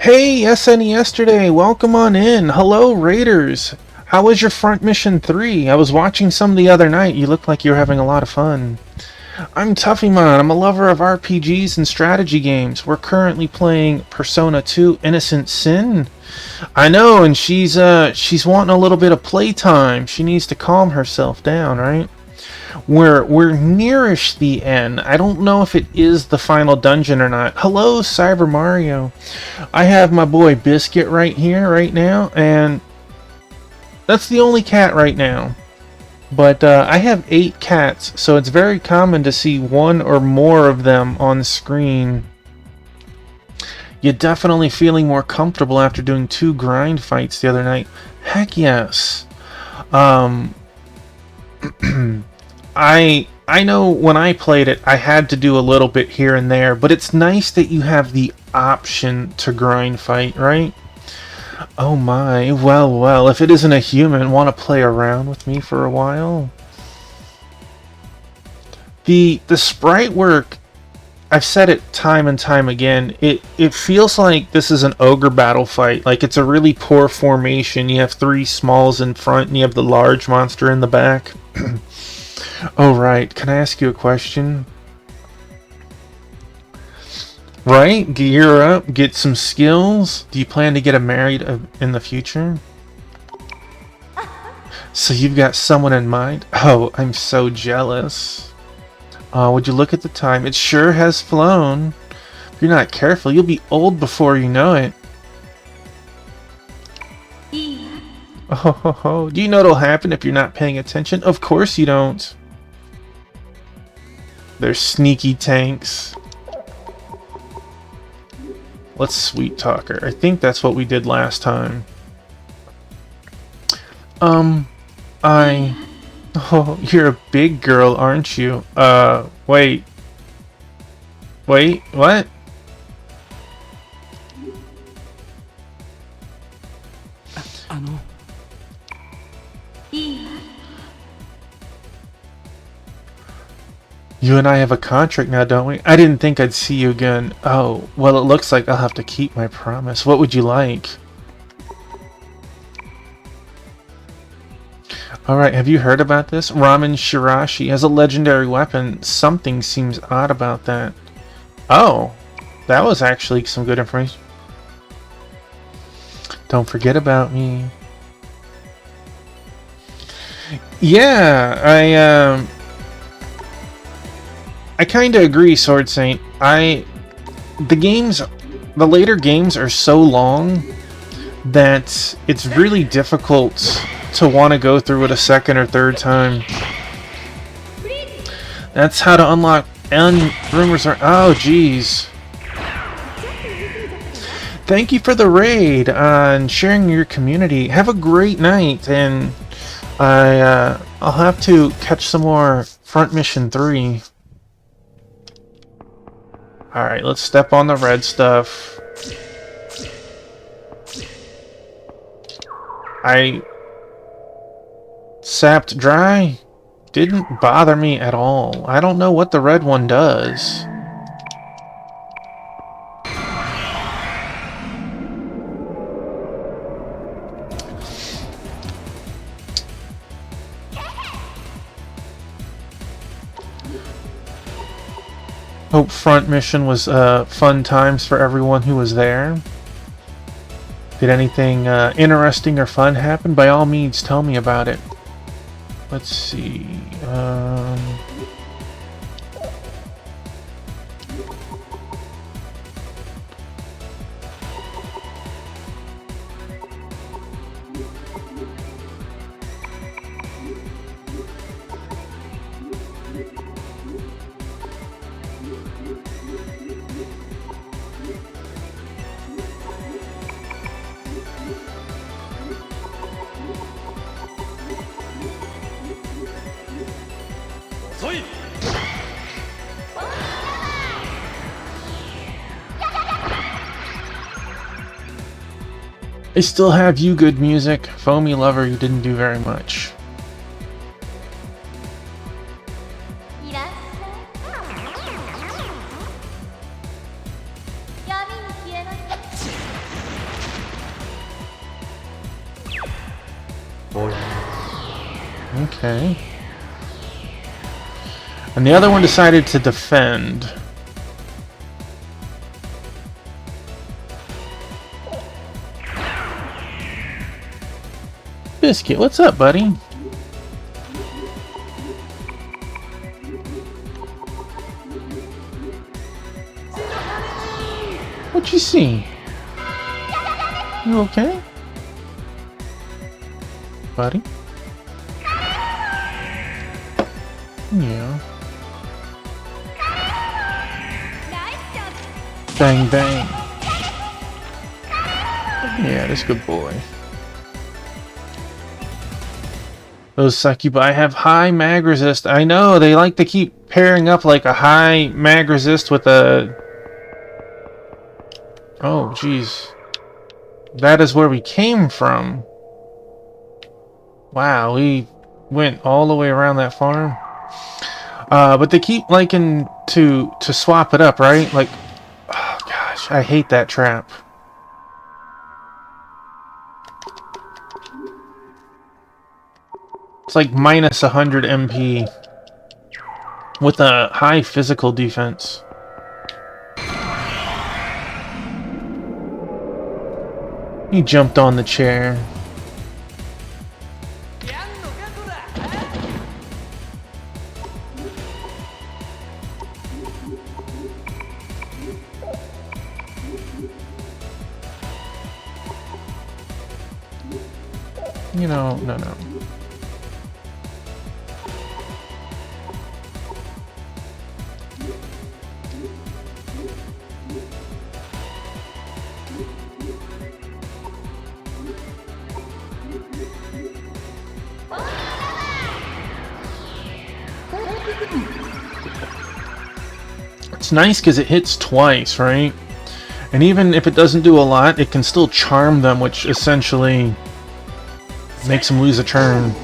Hey, SNE Yesterday, welcome on in. Hello, Raiders. How was your Front Mission 3? I was watching some the other night. You looked like you were having a lot of fun. I'm Tuffymon. I'm a lover of RPGs and strategy games. We're currently playing Persona 2 Innocent Sin. I know, and she's wanting a little bit of playtime. She needs to calm herself down, right? We're nearish the end. I don't know if it is the final dungeon or not. Hello, Cyber Mario. I have my boy Biscuit right here, right now, and that's the only cat right now. But I have 8 cats, so it's very common to see one or more of them on screen. You're definitely feeling more comfortable after doing 2 grind fights the other night. Heck yes. I know when I played it, I had to do a little bit here and there, but it's nice that you have the option to grind fight, right? Oh my, well, if it isn't a human, want to play around with me for a while? The sprite work, I've said it time and time again, it feels like this is an ogre battle fight. Like, it's a really poor formation. You have 3 smalls in front and you have the large monster in the back. Oh, right. Can I ask you a question? Right? Gear up, get some skills. Do you plan to get married in the future? So you've got someone in mind? Oh, I'm so jealous. Would you look at the time? It sure has flown. If you're not careful, you'll be old before you know it. Oh, do you know what'll happen if you're not paying attention? Of course you don't. They're sneaky tanks. Let's sweet talk her. I think that's what we did last time. Oh, you're a big girl, aren't you? Wait. Wait, what? No. いいわ You and I have a contract now, don't we? I didn't think I'd see you again. Oh, well, it looks like I'll have to keep my promise. What would you like? Alright, have you heard about this? Ramen Shirashi has a legendary weapon. Something seems odd about that. Oh, that was actually some good information. Don't forget about me. Yeah, I kind of agree, Sword Saint. The later games are so long that it's really difficult to want to go through it a second or third time. That's how to unlock. And rumors are. Oh, jeez. Thank you for the raid and sharing your community. Have a great night, and I'll have to catch some more Front Mission 3. Alright, let's step on the red stuff. I sapped dry. Didn't bother me at all. I don't know what the red one does. Hope Front Mission was fun times for everyone who was there. Did anything interesting or fun happen? By all means, tell me about it. Let's see. I still have you good music. Foamy Lover, you didn't do very much. いらっしゃい闇に消えなさい Okay. And the other one decided to defend. Biscuit, what's up, buddy? What you see? You okay? Buddy? Yeah. Bang bang. Yeah, that's a good boy. Those succubi have high mag resist. I know, they like to keep pairing up like a high mag resist with a... Oh, jeez. That is where we came from. Wow, we went all the way around that farm. But they keep liking to swap it up, right? Like, oh gosh, I hate that trap. It's like minus 100 MP with a high physical defense. He jumped on the chair. You know, no. It's nice because it hits twice, right? And even if it doesn't do a lot, it can still charm them, which essentially makes them lose a turn.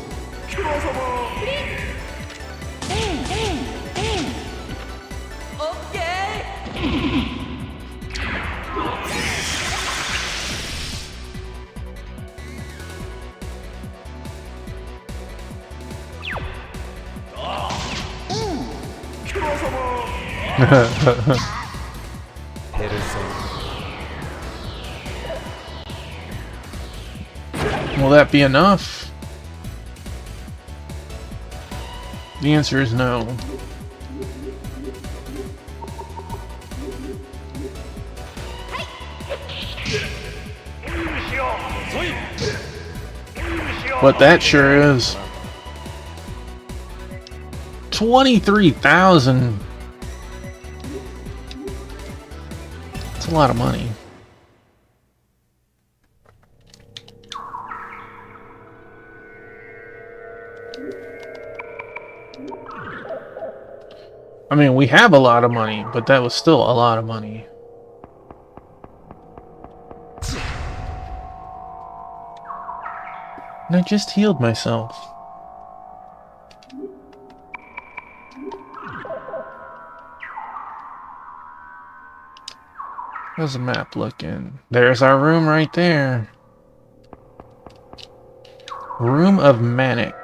Will that be enough? The answer is no. But that sure is. 23,000. That's a lot of money. I mean, we have a lot of money, but that was still a lot of money. And I just healed myself. How's the map looking? There's our room right there. Room of Manic.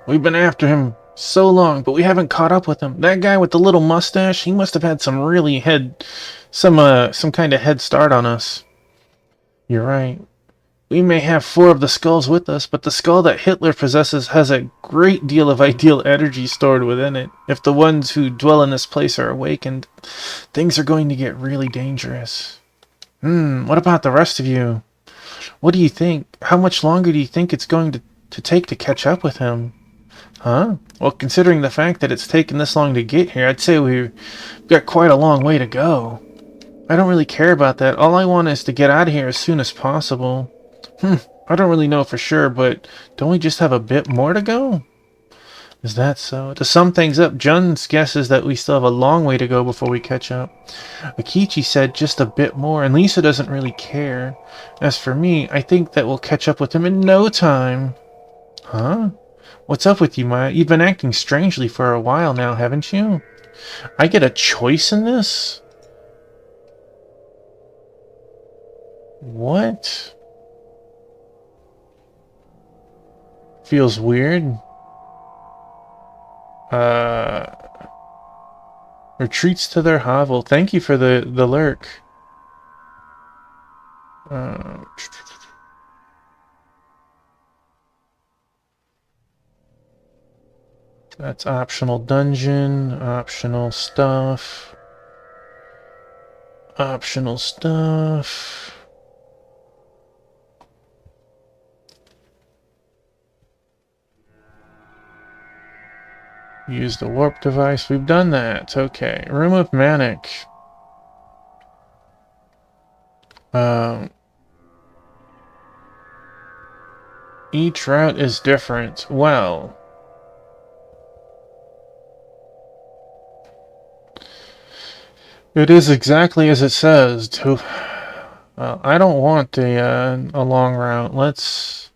We've been after him so long, but we haven't caught up with him. That guy with the little mustache, he must have had some really some kind of head start on us. You're right. We may have 4 of the skulls with us, but the skull that Hitler possesses has a great deal of ideal energy stored within it. If the ones who dwell in this place are awakened, things are going to get really dangerous. What about the rest of you? What do you think? How much longer do you think it's going to take to catch up with him? Huh? Well, considering the fact that it's taken this long to get here, I'd say we've got quite a long way to go. I don't really care about that. All I want is to get out of here as soon as possible. I don't really know for sure, but don't we just have a bit more to go? Is that so? To sum things up, Jun's guess is that we still have a long way to go before we catch up. Akichi said just a bit more, and Lisa doesn't really care. As for me, I think that we'll catch up with him in no time. Huh? What's up with you, Maya? You've been acting strangely for a while now, haven't you? I get a choice in this? What? Feels weird. Retreats to their hovel. Thank you for the lurk. That's optional dungeon, optional stuff. Optional stuff. Use the warp device. We've done that. Okay. Room of Manic. Each route is different. Well. It is exactly as it says. I don't want a long route.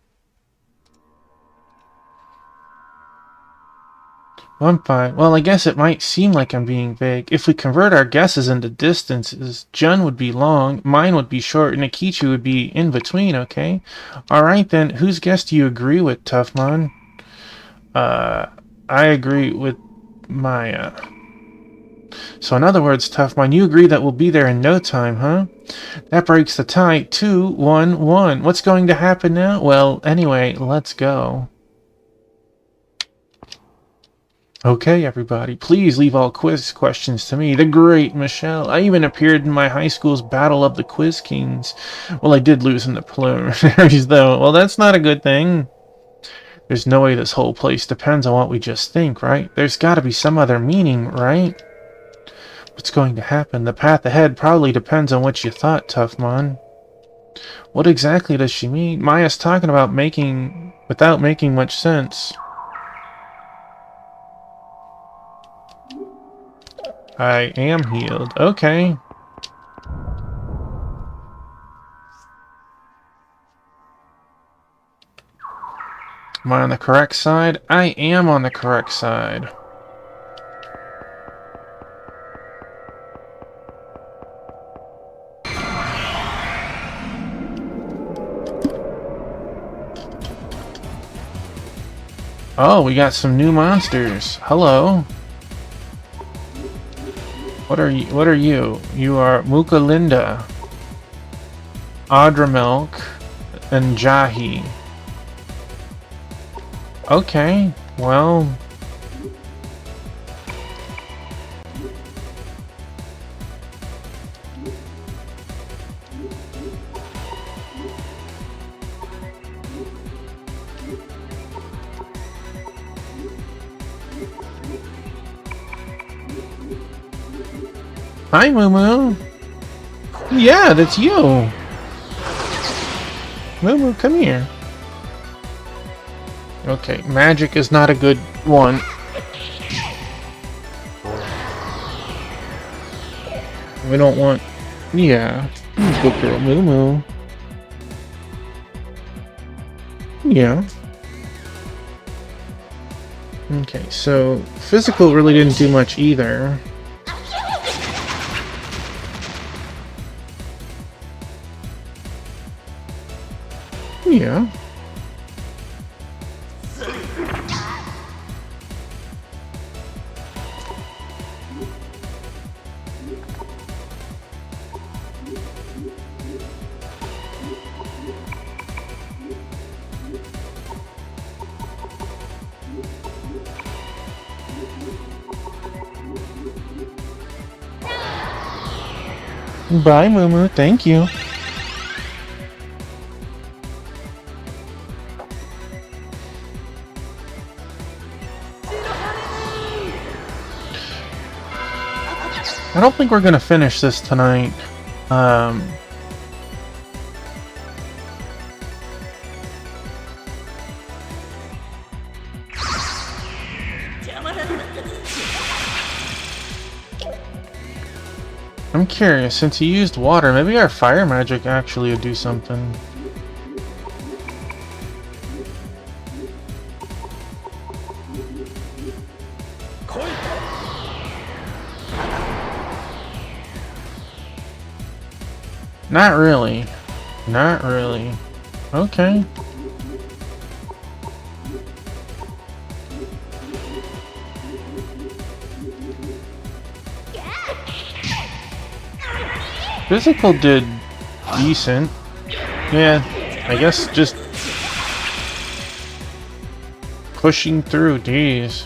I'm fine. Well, I guess it might seem like I'm being vague. If we convert our guesses into distances, Jun would be long, mine would be short, and Akichi would be in between, okay? Alright then, whose guess do you agree with, Toughmon? I agree with Maya. So in other words, Toughmon, you agree that we'll be there in no time, huh? That breaks the tie. 2, 1, 1. What's going to happen now? Well, anyway, let's go. Okay, everybody, please leave all quiz questions to me, the great Michelle. I even appeared in my high school's Battle of the Quiz Kings. Well, I did lose in the preliminaries, though. Well, that's not a good thing. There's no way this whole place depends on what we just think, right? There's gotta be some other meaning, right? What's going to happen? The path ahead probably depends on what you thought, Toughmon. What exactly does she mean? Maya's talking about without making much sense. I am healed. Okay. Am I on the correct side? I am on the correct side. Oh, we got some new monsters. Hello. What are you? What are you? You are Mukalinda, Audramilk, and Jahi. Okay, well... Hi, Moo. Yeah, that's you. Moo, come here. Okay, magic is not a good one. We don't want... Yeah. Good girl, Moo. Yeah. Okay, so physical really didn't do much either. Yeah. Bye, Moo. Thank you. I don't think we're gonna finish this tonight. I'm curious, since he used water, maybe our fire magic actually would do something. Not really. Not really. Okay. Physical did decent. Yeah, I guess just pushing through, geez.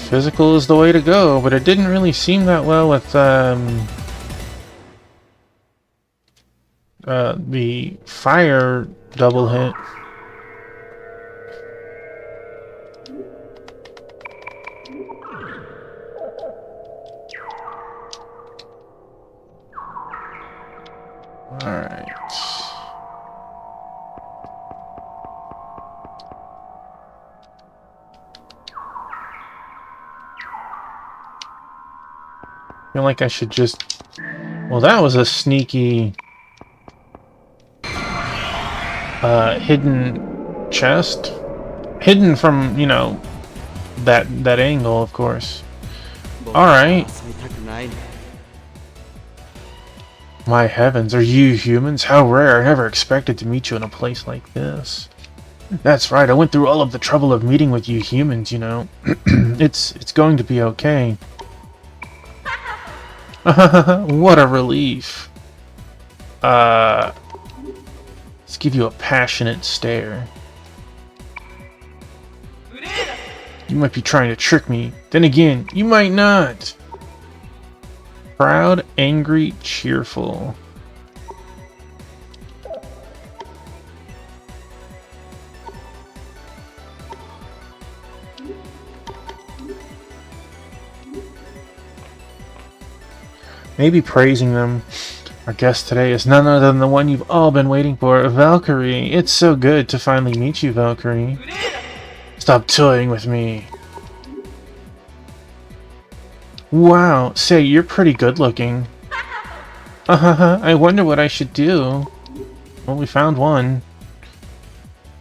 Physical is the way to go, but it didn't really seem that well with the fire double hit. Alright. I feel like I should just... Well, that was a sneaky... hidden chest. Hidden from, you know, that angle, of course. Alright. My heavens, are you humans? How rare. I never expected to meet you in a place like this. That's right, I went through all of the trouble of meeting with you humans, you know. It's going to be okay. What a relief. Let's give you a passionate stare. You might be trying to trick me. Then again, you might not. Proud, angry, cheerful. Maybe praising them. Our guest today is none other than the one you've all been waiting for, Valkyrie. It's so good to finally meet you, Valkyrie. Stop toying with me. Wow, say, you're pretty good looking. I wonder what I should do. Well, we found one.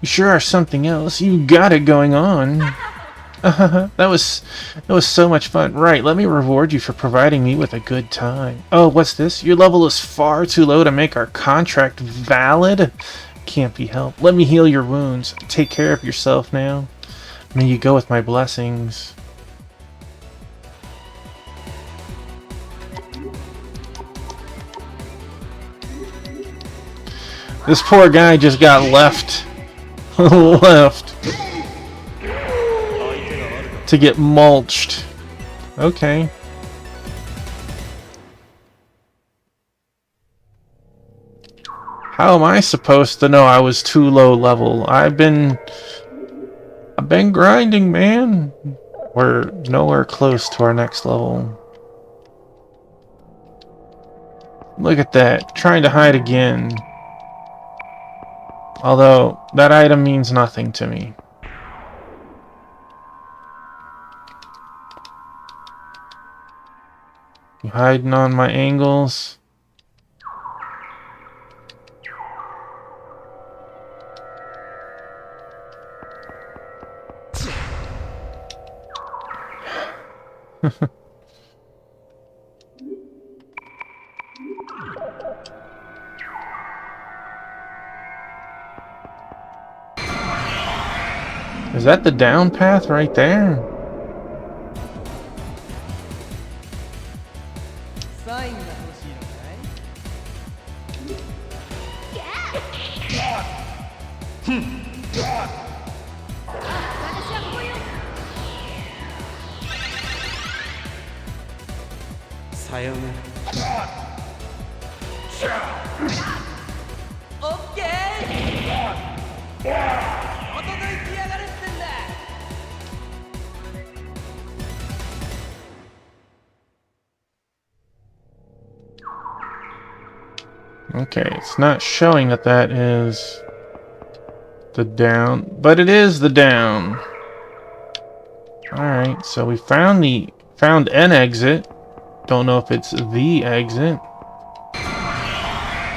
You sure are something else. You got it going on. That was so much fun. Right, let me reward you for providing me with a good time. Oh, what's this? Your level is far too low to make our contract valid? Can't be helped. Let me heal your wounds. Take care of yourself now. May you go with my blessings. This poor guy just got left. left. To get mulched. Okay. How am I supposed to know I was too low level? I've been grinding, man. We're nowhere close to our next level. Look at that. Trying to hide again. Although, that item means nothing to me. You hiding on my angles? Is that the down path right there? Okay, it's not showing that that is the down, but it is the down. Alright, so we found an exit. Don't know if it's the exit.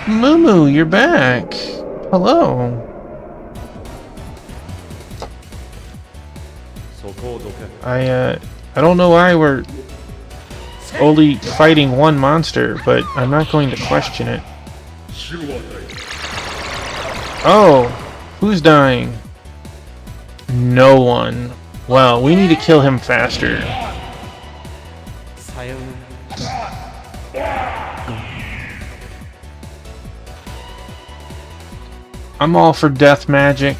Moo, you're back. Hello. I don't know why we're only fighting one monster, but I'm not going to question it. Oh, who's dying? No one. Well, we need to kill him faster. I'm all for death magic.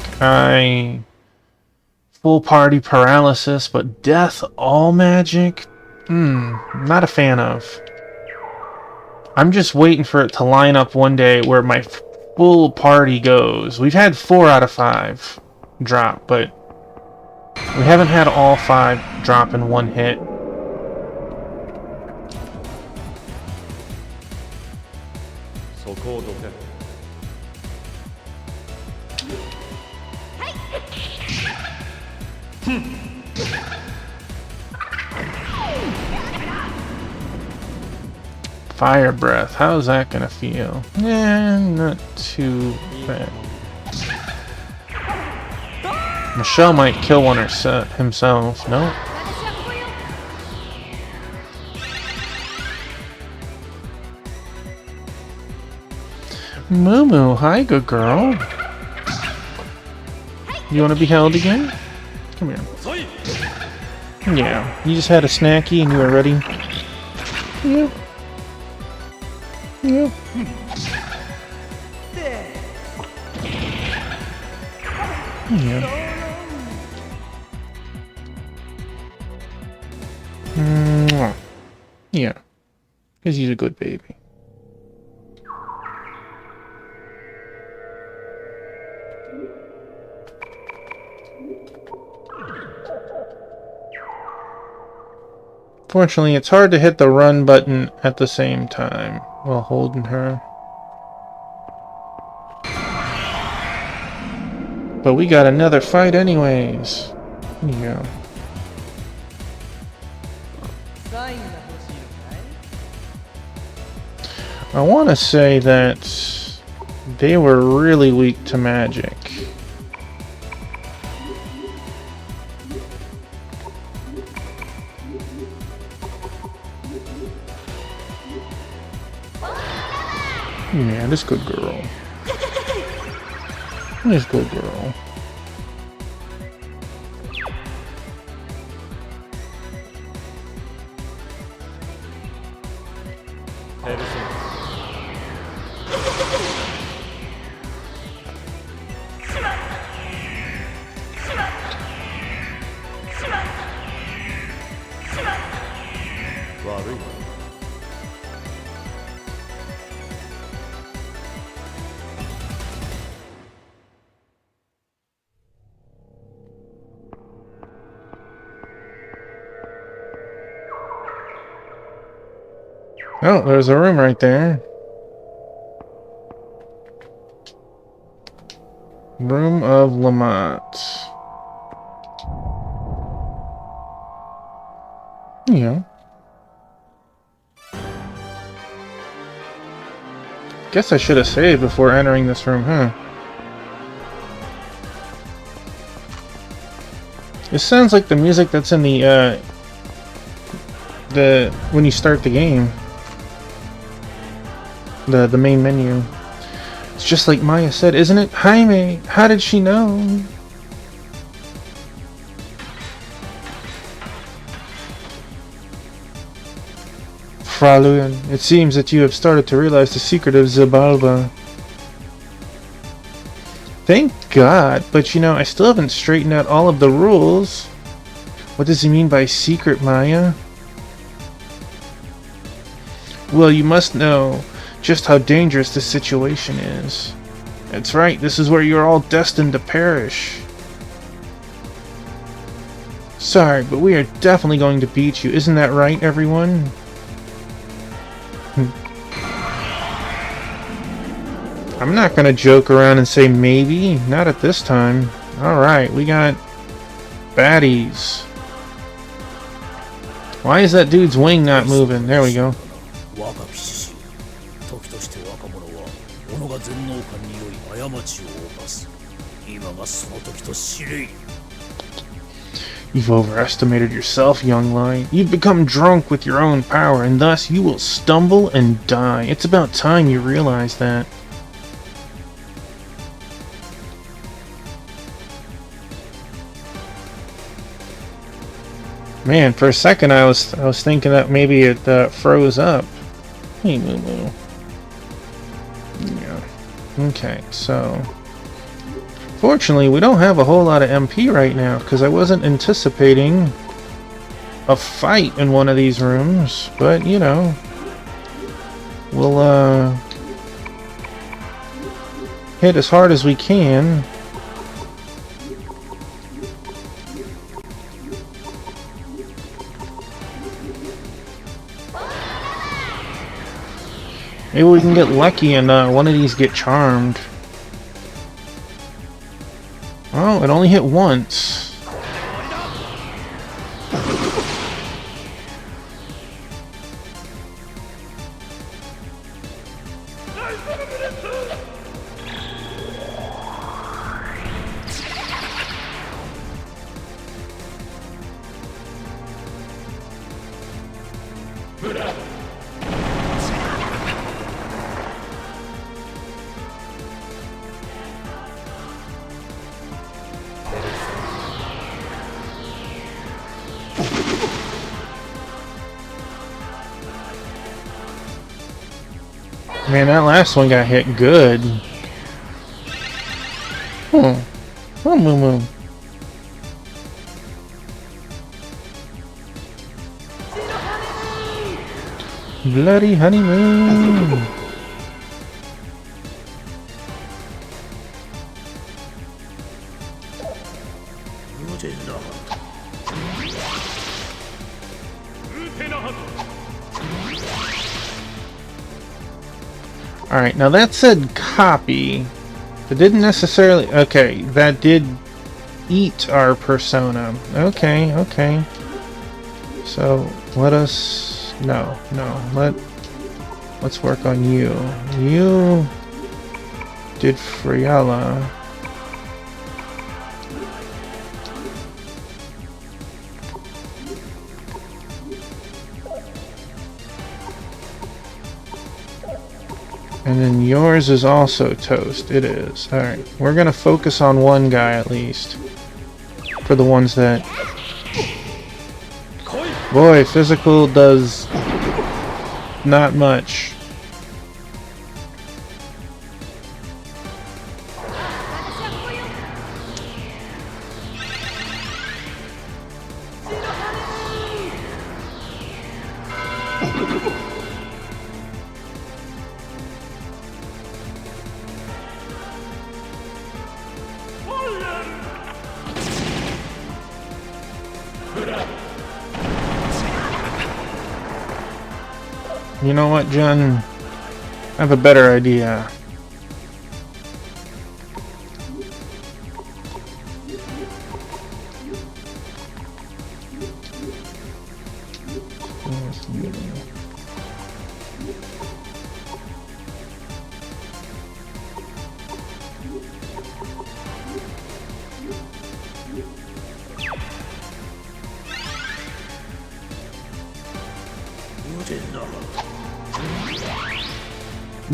Full party paralysis, but death all magic? Not a fan of. I'm just waiting for it to line up one day where my full party goes. We've had 4 out of 5 drop, but we haven't had all 5 drop in one hit. Fire breath. How's that gonna feel? Not too bad. Michelle might kill one himself. No? Moo, hi, good girl. You want to be held again? Come here. Yeah, you just had a snacky and you were ready. Yep. Yep. Yeah. Mwah. Yeah. Because he's a good baby. Fortunately, it's hard to hit the run button at the same time while holding her. But we got another fight anyways. Yeah. I want to say that they were really weak to magic. Yeah, this good girl. This good girl. Oh, there's a room right there. Room of Lamont. Yeah. Guess I should have saved before entering this room, huh? This sounds like the music that's in the when you start the game. The main menu. It's just like Maya said, isn't it? Jaime, how did she know? Fraluyan, it seems that you have started to realize the secret of Xibalba. Thank God, but you know, I still haven't straightened out all of the rules. What does he mean by secret, Maya? Well, you must know just how dangerous this situation is. That's right, this is where you're all destined to perish. Sorry, but we are definitely going to beat you. Isn't that right, everyone? I'm not gonna joke around and say maybe. Not at this time. Alright, we got baddies. Why is that dude's wing not moving? There we go. You've overestimated yourself, young lion. You've become drunk with your own power, and thus you will stumble and die. It's about time you realize that. Man, for a second I was thinking that maybe it froze up. Hey, Moo Moo. Yeah. Okay, so fortunately we don't have a whole lot of MP right now because I wasn't anticipating a fight in one of these rooms, but you know, we'll hit as hard as we can. Maybe we can get lucky and one of these get charmed. Oh, it only hit once. Man, that last one got hit good. Oh, Moo Moo. Bloody honeymoon. Alright, now that said copy. It didn't necessarily... Okay, that did eat our persona. Okay, okay. So, let us... No. Let's work on you. You did Friala. And then yours is also toast. It is. Alright. We're gonna focus on one guy at least. For the ones that... Boy, physical does... not much. You know what, Jen? I have a better idea.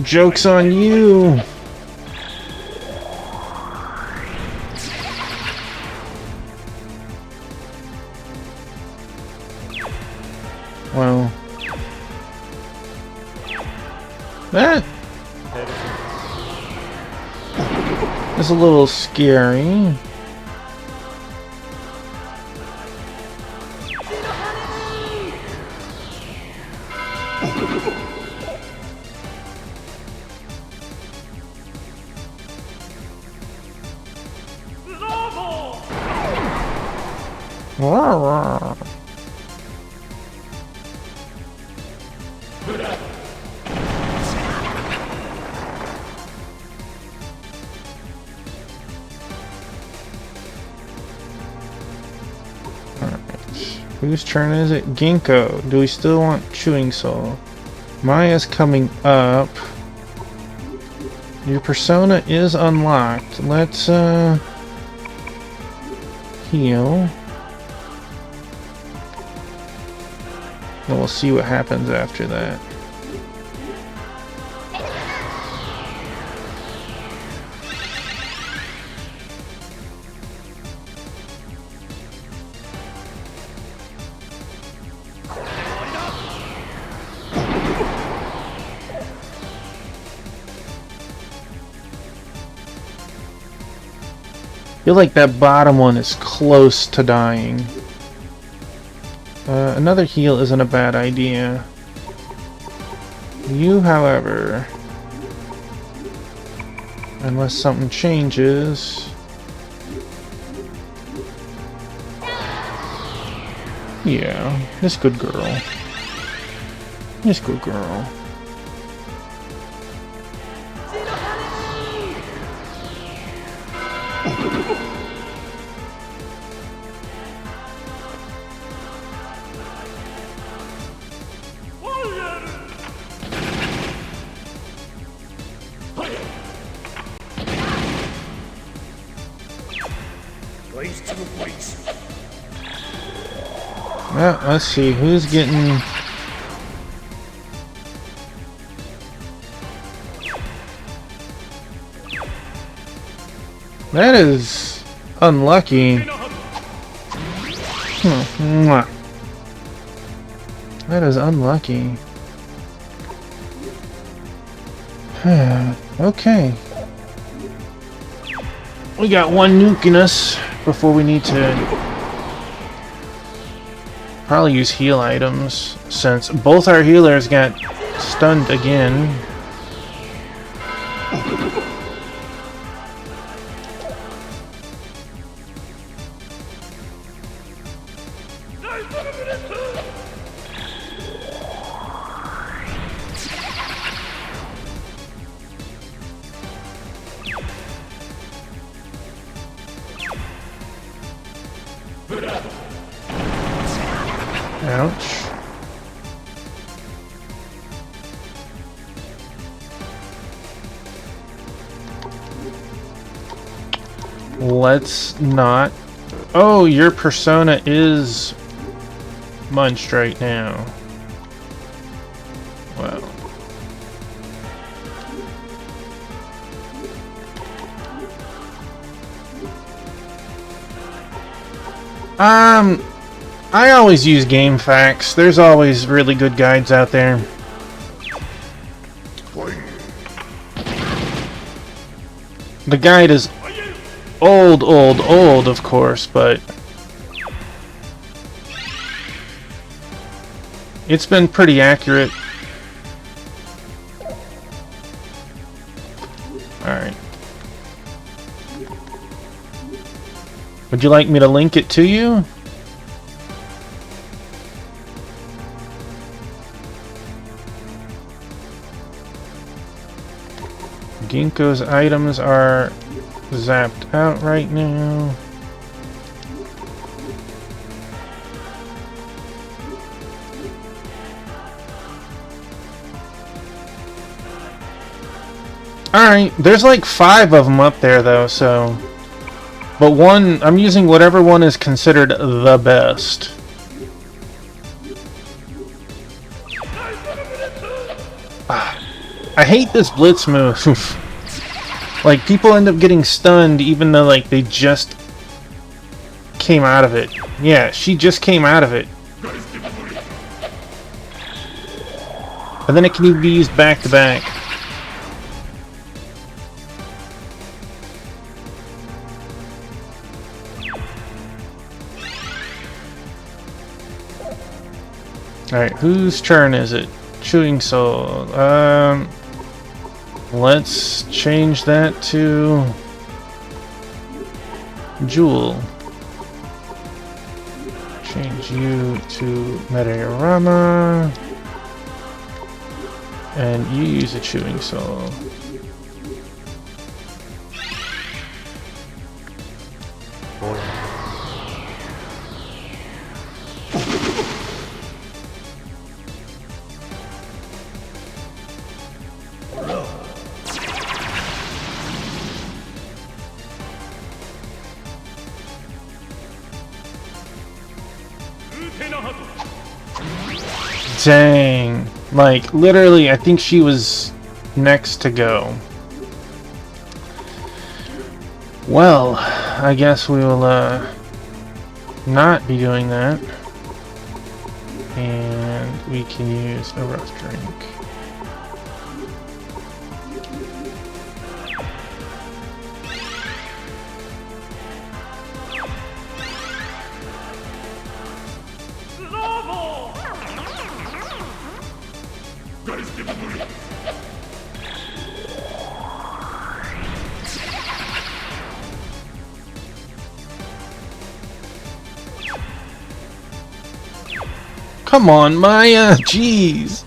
Joke's on you! Well... That is a little scary. Whose turn is it? Ginkgo. Do we still want Chewing Soul? Maya's coming up. Your persona is unlocked. Let's heal. And we'll see what happens after that. I feel like that bottom one is close to dying. Another heal isn't a bad idea. You, however, unless something changes... Yeah, this good girl. This good girl. Well, let's see who's getting. That is unlucky. Mwah. That is unlucky. Okay. We got one nuke in us before we need to probably use heal items, since both our healers got stunned again. Ouch. Let's not... Oh, your persona is munched right now. Well. I always use GameFAQs. There's always really good guides out there. The guide is old, of course, but it's been pretty accurate. Alright. Would you like me to link it to you? Ginkgo's items are zapped out right now. Alright, there's like 5 of them up there though, so... But one, I'm using whatever one is considered the best. I hate this blitz move. Like, people end up getting stunned even though, like, they just came out of it. Yeah, she just came out of it. And then it can even be used back to back. Alright, whose turn is it? Chewing Soul. Let's change that to Jewel. Change you to Meteorama. And you use a Chewing Soul. Dang. Like, literally, I think she was next to go. Well, I guess we will, not be doing that. And we can use a rough drink. Come on, Maya! Jeez!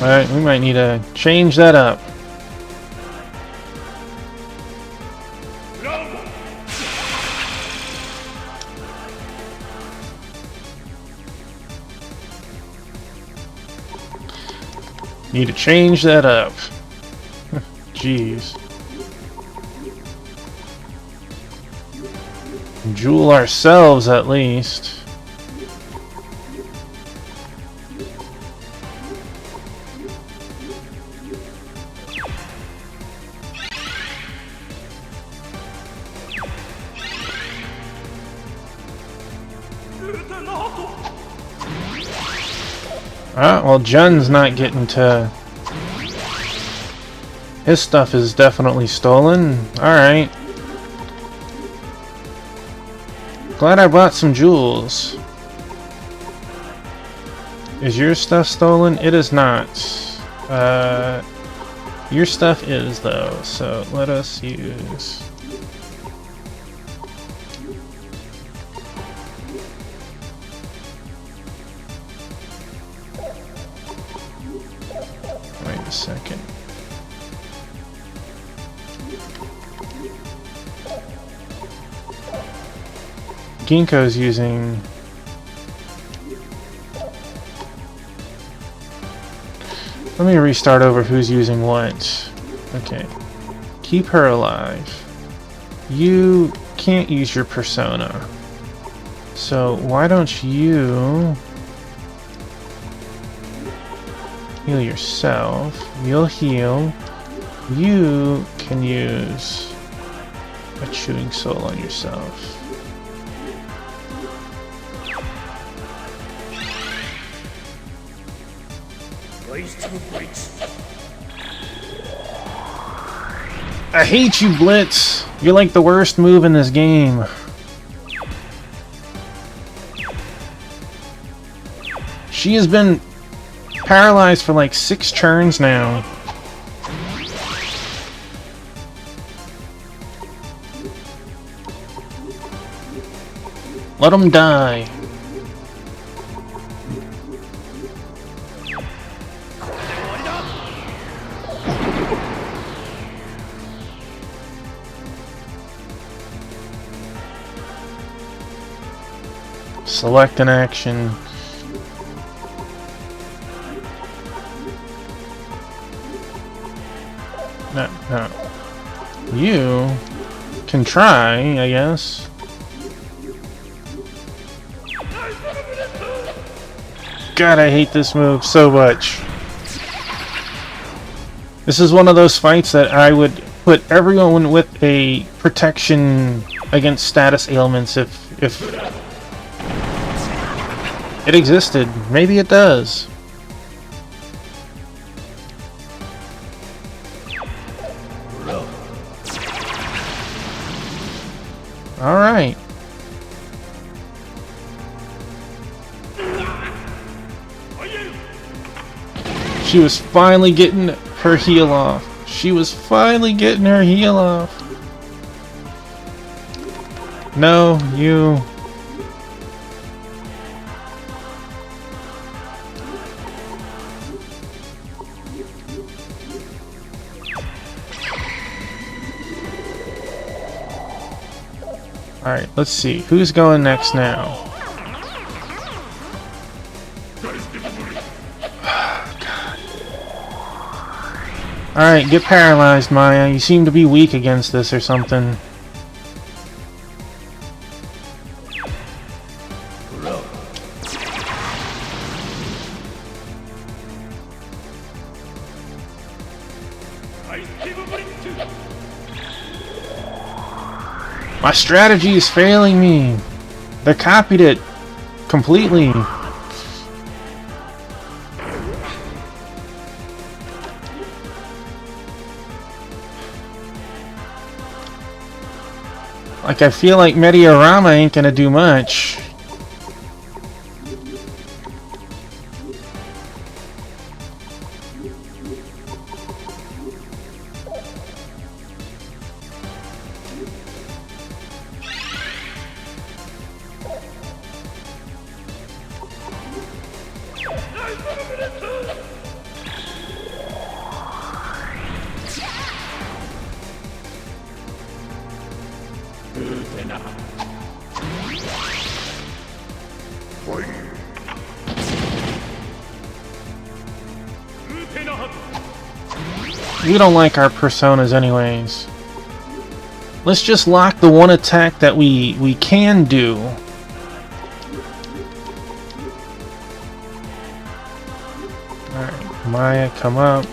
Alright, we might need to change that up. Need to change that up. Jeez. Jewel ourselves, at least. Ah, well, Jun's not getting to... His stuff is definitely stolen. Alright. Glad I bought some jewels. Is your stuff stolen? It is not. Your stuff is, though, so let us use... Wait a second. Ginkgo's using... Let me restart over who's using what. Okay. Keep her alive. You can't use your persona. So why don't you... heal yourself. You'll heal. You can use a chewing soul on yourself. I hate you, Blitz! You're like the worst move in this game. She has been paralyzed for like 6 turns now. Let him die. Select an action. No. You can try, I guess. God, I hate this move so much. This is one of those fights that I would put everyone with a protection against status ailments if it existed. Maybe it does. Alright. She was finally getting her heal off. She was finally getting her heal off. No, you... Alright, let's see. Who's going next now? Alright, get paralyzed, Maya. You seem to be weak against this or something. My strategy is failing me. They copied it completely. Like, I feel like Mediorama ain't gonna do much. We don't like our personas anyways. Let's just lock the one attack that we can do. Alright, Maya, come up.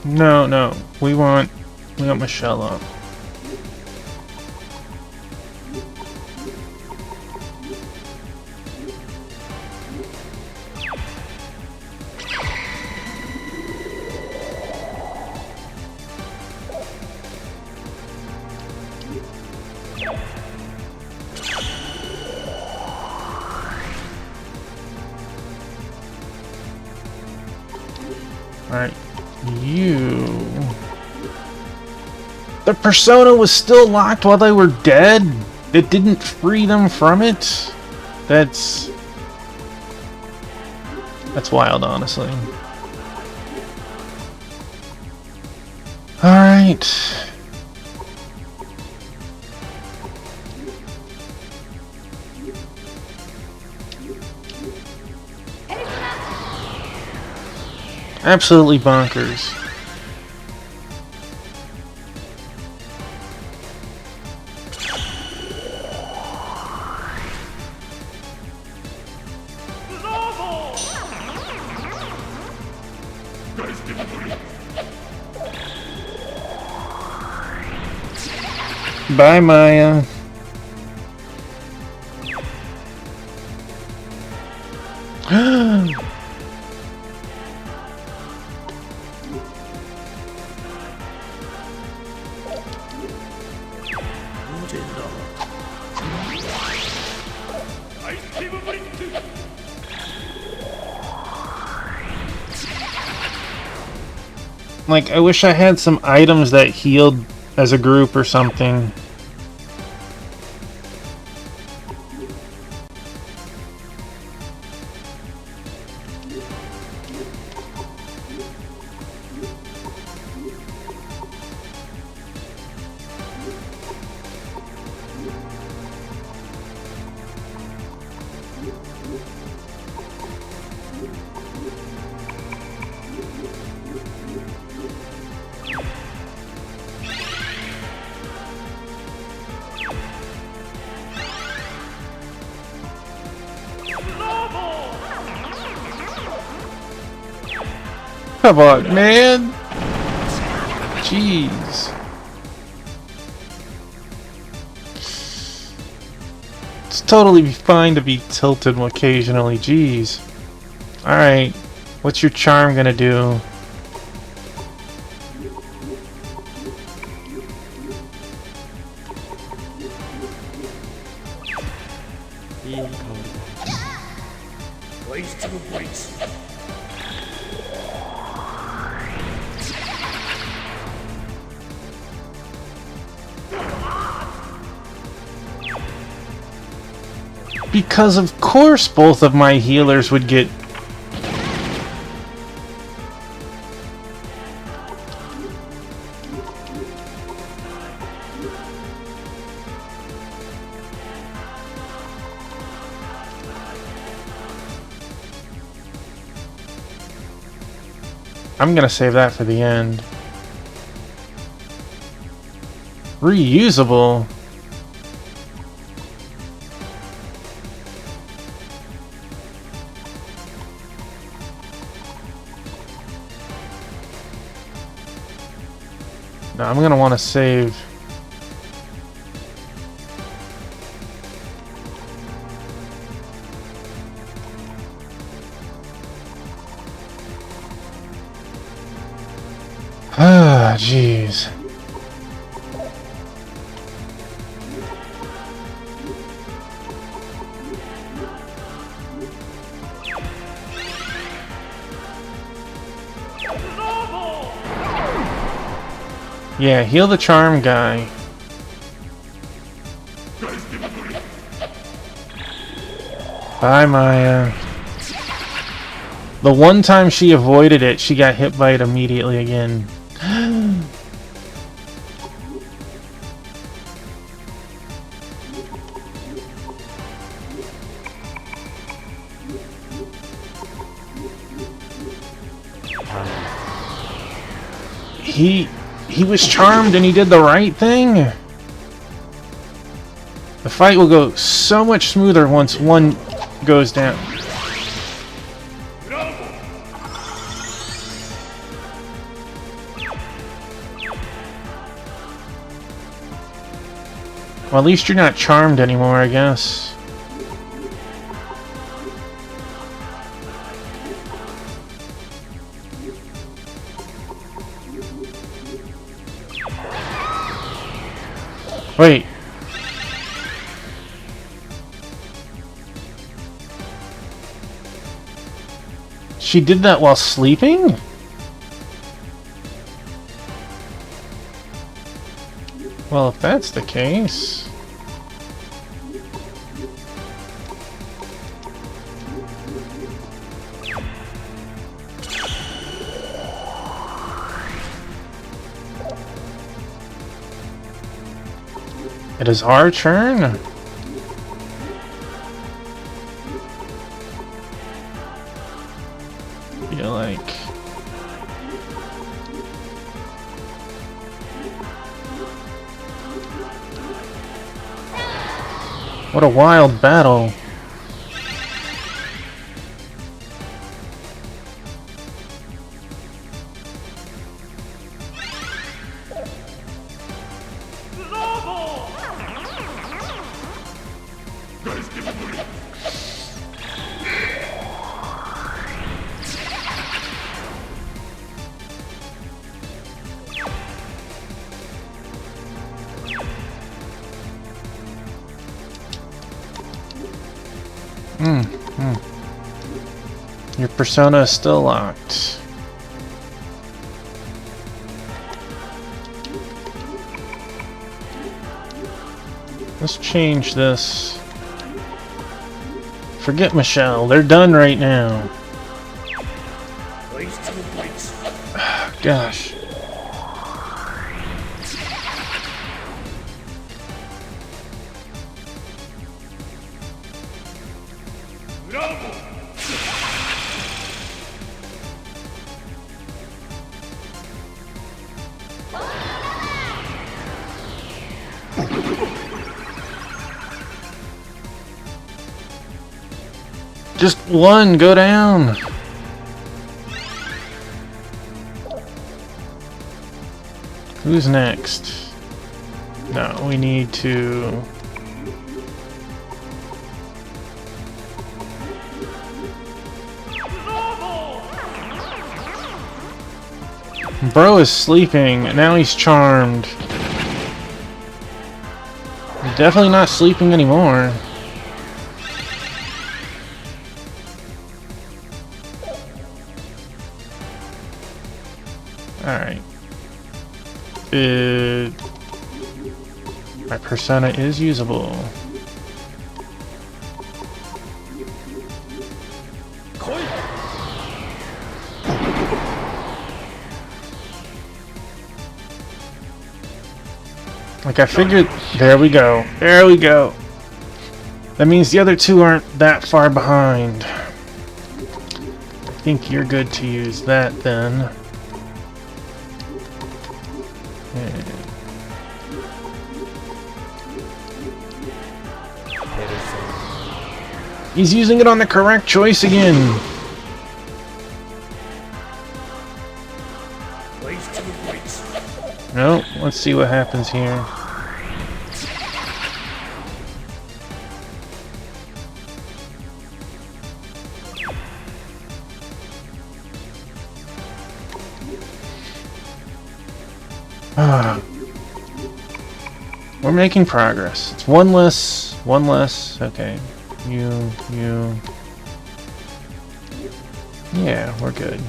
No, we want Michelle up. Alright, you... The persona was still locked while they were dead? It didn't free them from it? That's wild, honestly. Alright. Absolutely bonkers. Bye, Maya. Like, I wish I had some items that healed as a group or something. Come on, man! Jeez. It's totally fine to be tilted occasionally, jeez. Alright, what's your charm gonna do? Because of course both of my healers would get... I'm gonna save that for the end. Reusable? No, I'm gonna want to save. Ah, jeez. Yeah, heal the charm guy. Bye, Maya. The one time she avoided it, she got hit by it immediately again. He was charmed and he did the right thing. The fight will go so much smoother once one goes down. Well, at least you're not charmed anymore, I guess. Wait. She did that while sleeping? Well, if that's the case... It is our turn? Feel like... What a wild battle. Your persona is still locked. Let's change this. Forget Michelle, they're done right now. Gosh. Just one, go down. Who's next? No, we need to... Bro is sleeping, now he's charmed. Definitely not sleeping anymore. Alright. My persona is usable. Like I figured, there we go. There we go. That means the other two aren't that far behind. I think you're good to use that then. He's using it on the correct choice again. No, let's see what happens here. We're making progress. It's one less, okay. You. Yeah, we're good.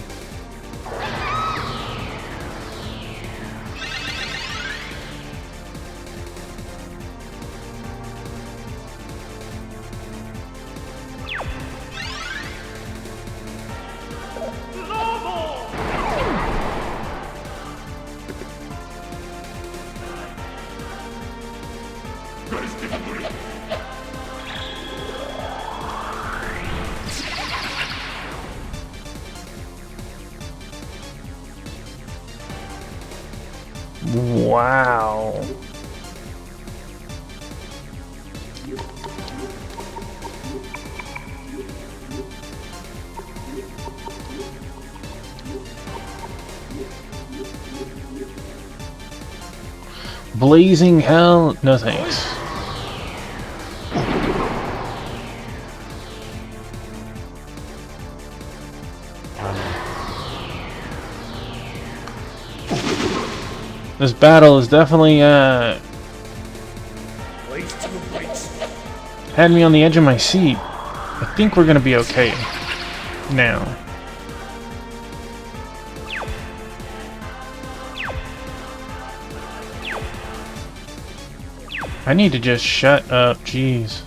Wow. Blazing hell? No thanks. This battle is definitely had me on the edge of my seat. I think we're gonna be okay now. I need to just shut up, jeez.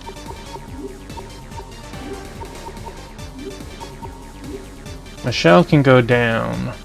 Michelle can go down.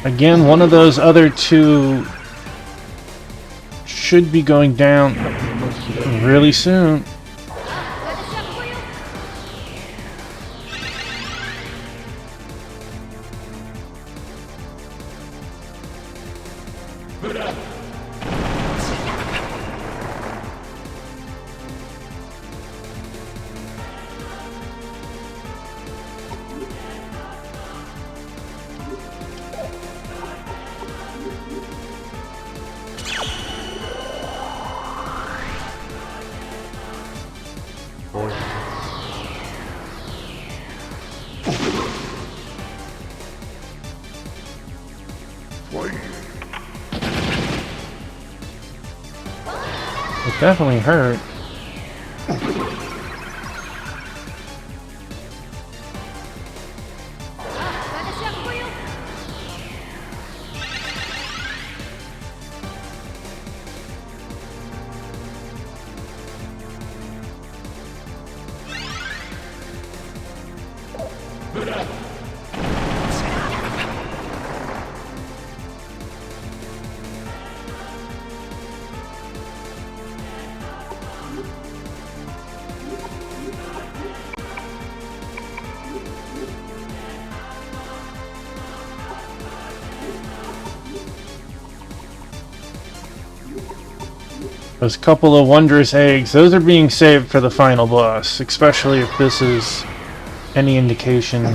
Again, one of those other two should be going down really soon. It definitely hurt. Those couple of wondrous eggs, those are being saved for the final boss, especially if this is any indication.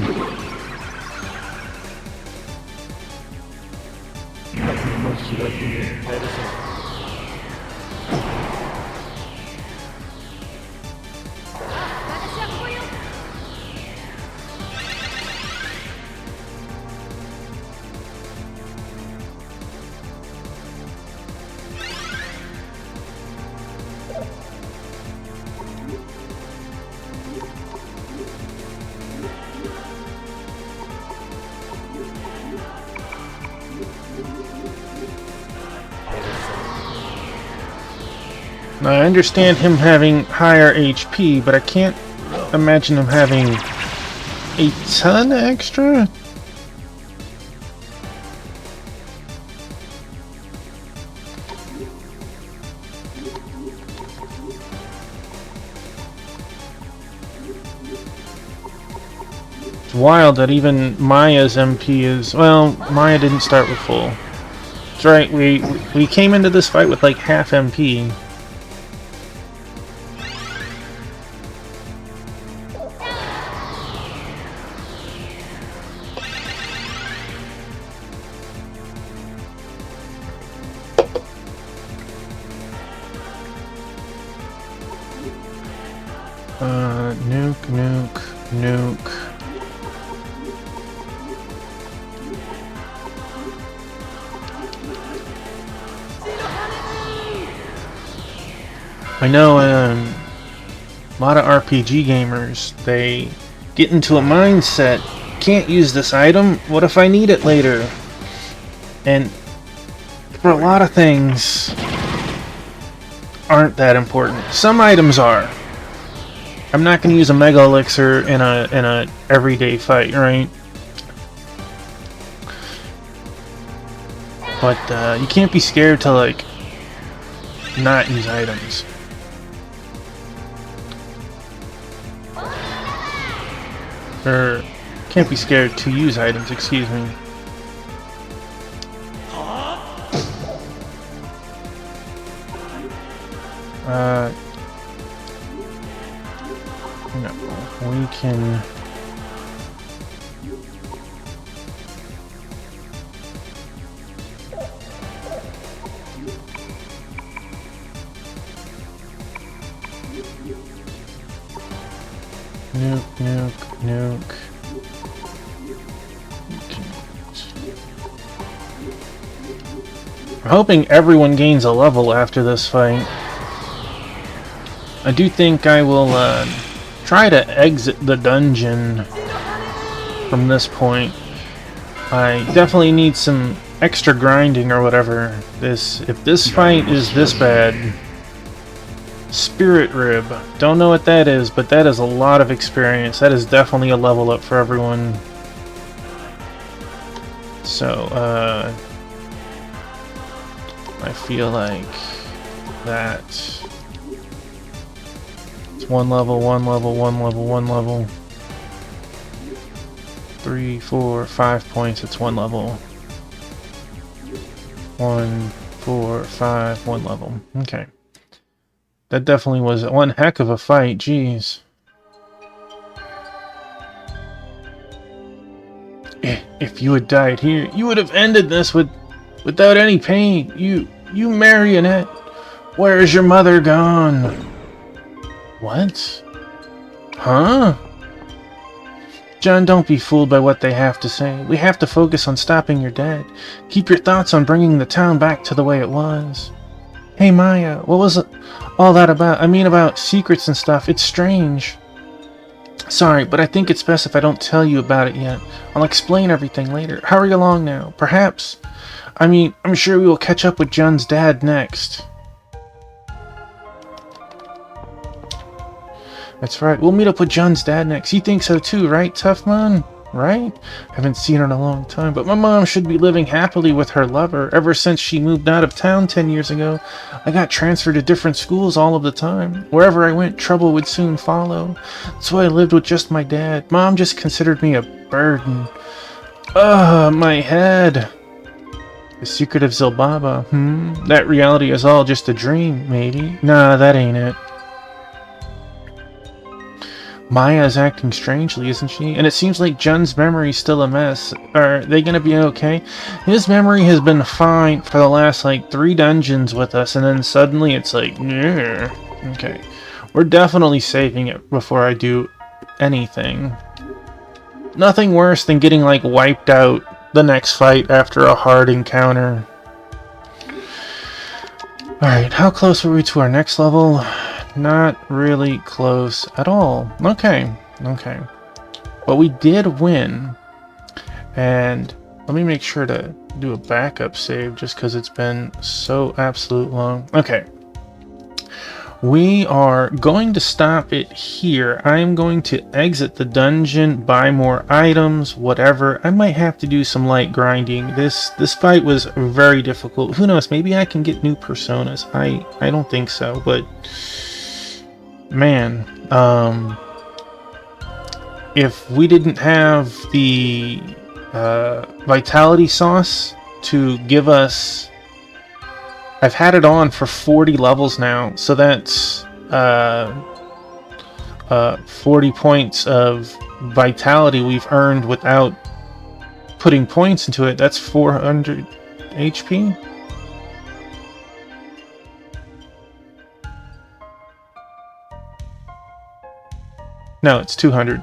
Now, I understand him having higher HP, but I can't imagine him having a ton extra. It's wild that even Maya's MP is... Well, Maya didn't start with full. That's right, we came into this fight with like half MP. Nuke, nuke, nuke. I know a lot of RPG gamers, they get into a mindset, can't use this item, what if I need it later? And for a lot of things, aren't that important. Some items are. I'm not going to use a Mega Elixir in a everyday fight, right? But you can't be scared to like not use items. Or can't be scared to use items, excuse me. No, we can... Nuke, nuke, nuke. I'm hoping everyone gains a level after this fight. I do think I will try to exit the dungeon from this point. I definitely need some extra grinding or whatever. If this fight is this bad... Spirit Rib. Don't know what that is, but that is a lot of experience. That is definitely a level up for everyone. So, I feel like that... It's one level, one level, one level, one level. 3, 4, 5 points, it's one level. 1, 4, 5, one level. Okay. That definitely was one heck of a fight, jeez. If you had died here, you would have ended this without any pain. You marionette. Where is your mother gone? What? Huh? John, don't be fooled by what they have to say. We have to focus on stopping your dad. Keep your thoughts on bringing the town back to the way it was. Hey Maya, what was all that about? I mean about secrets and stuff. It's strange. Sorry, but I think it's best if I don't tell you about it yet. I'll explain everything later. Hurry along now. Perhaps. I mean, I'm sure we will catch up with John's dad next. That's right. We'll meet up with John's dad next. You think so too, right, Tough Man? Right? Haven't seen her in a long time, but my mom should be living happily with her lover ever since she moved out of town 10 years ago. I got transferred to different schools all of the time. Wherever I went, trouble would soon follow. That's why I lived with just my dad. Mom just considered me a burden. Ugh, my head. The secret of Zilbaba, That reality is all just a dream, maybe? Nah, that ain't it. Maya is acting strangely, isn't she? And it seems like Jun's memory's still a mess. Are they gonna be okay? His memory has been fine for the last, like, 3 dungeons with us, and then suddenly it's like, yeah. Okay. We're definitely saving it before I do anything. Nothing worse than getting, like, wiped out the next fight after a hard encounter. Alright, how close are we to our next level? Not really close at all. Okay, okay. But we did win. And let me make sure to do a backup save just because it's been so absolute long. Okay. We are going to stop it here. I'm going to exit the dungeon, buy more items, whatever. I might have to do some light grinding. This fight was very difficult. Who knows? Maybe I can get new personas. I don't think so, but man, if we didn't have the vitality sauce to give us... I've had it on for 40 levels now, so that's 40 points of vitality we've earned without putting points into it. That's 400 HP. No, it's 200.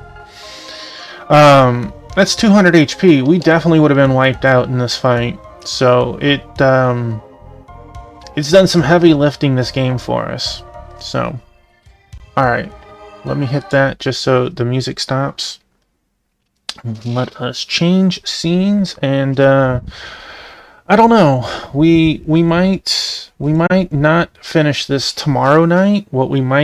That's 200 HP. We definitely would have been wiped out in this fight. So it's done some heavy lifting this game for us. So, alright. Let me hit that just so the music stops. Let us change scenes, and I don't know. We might not finish this tomorrow night. What we might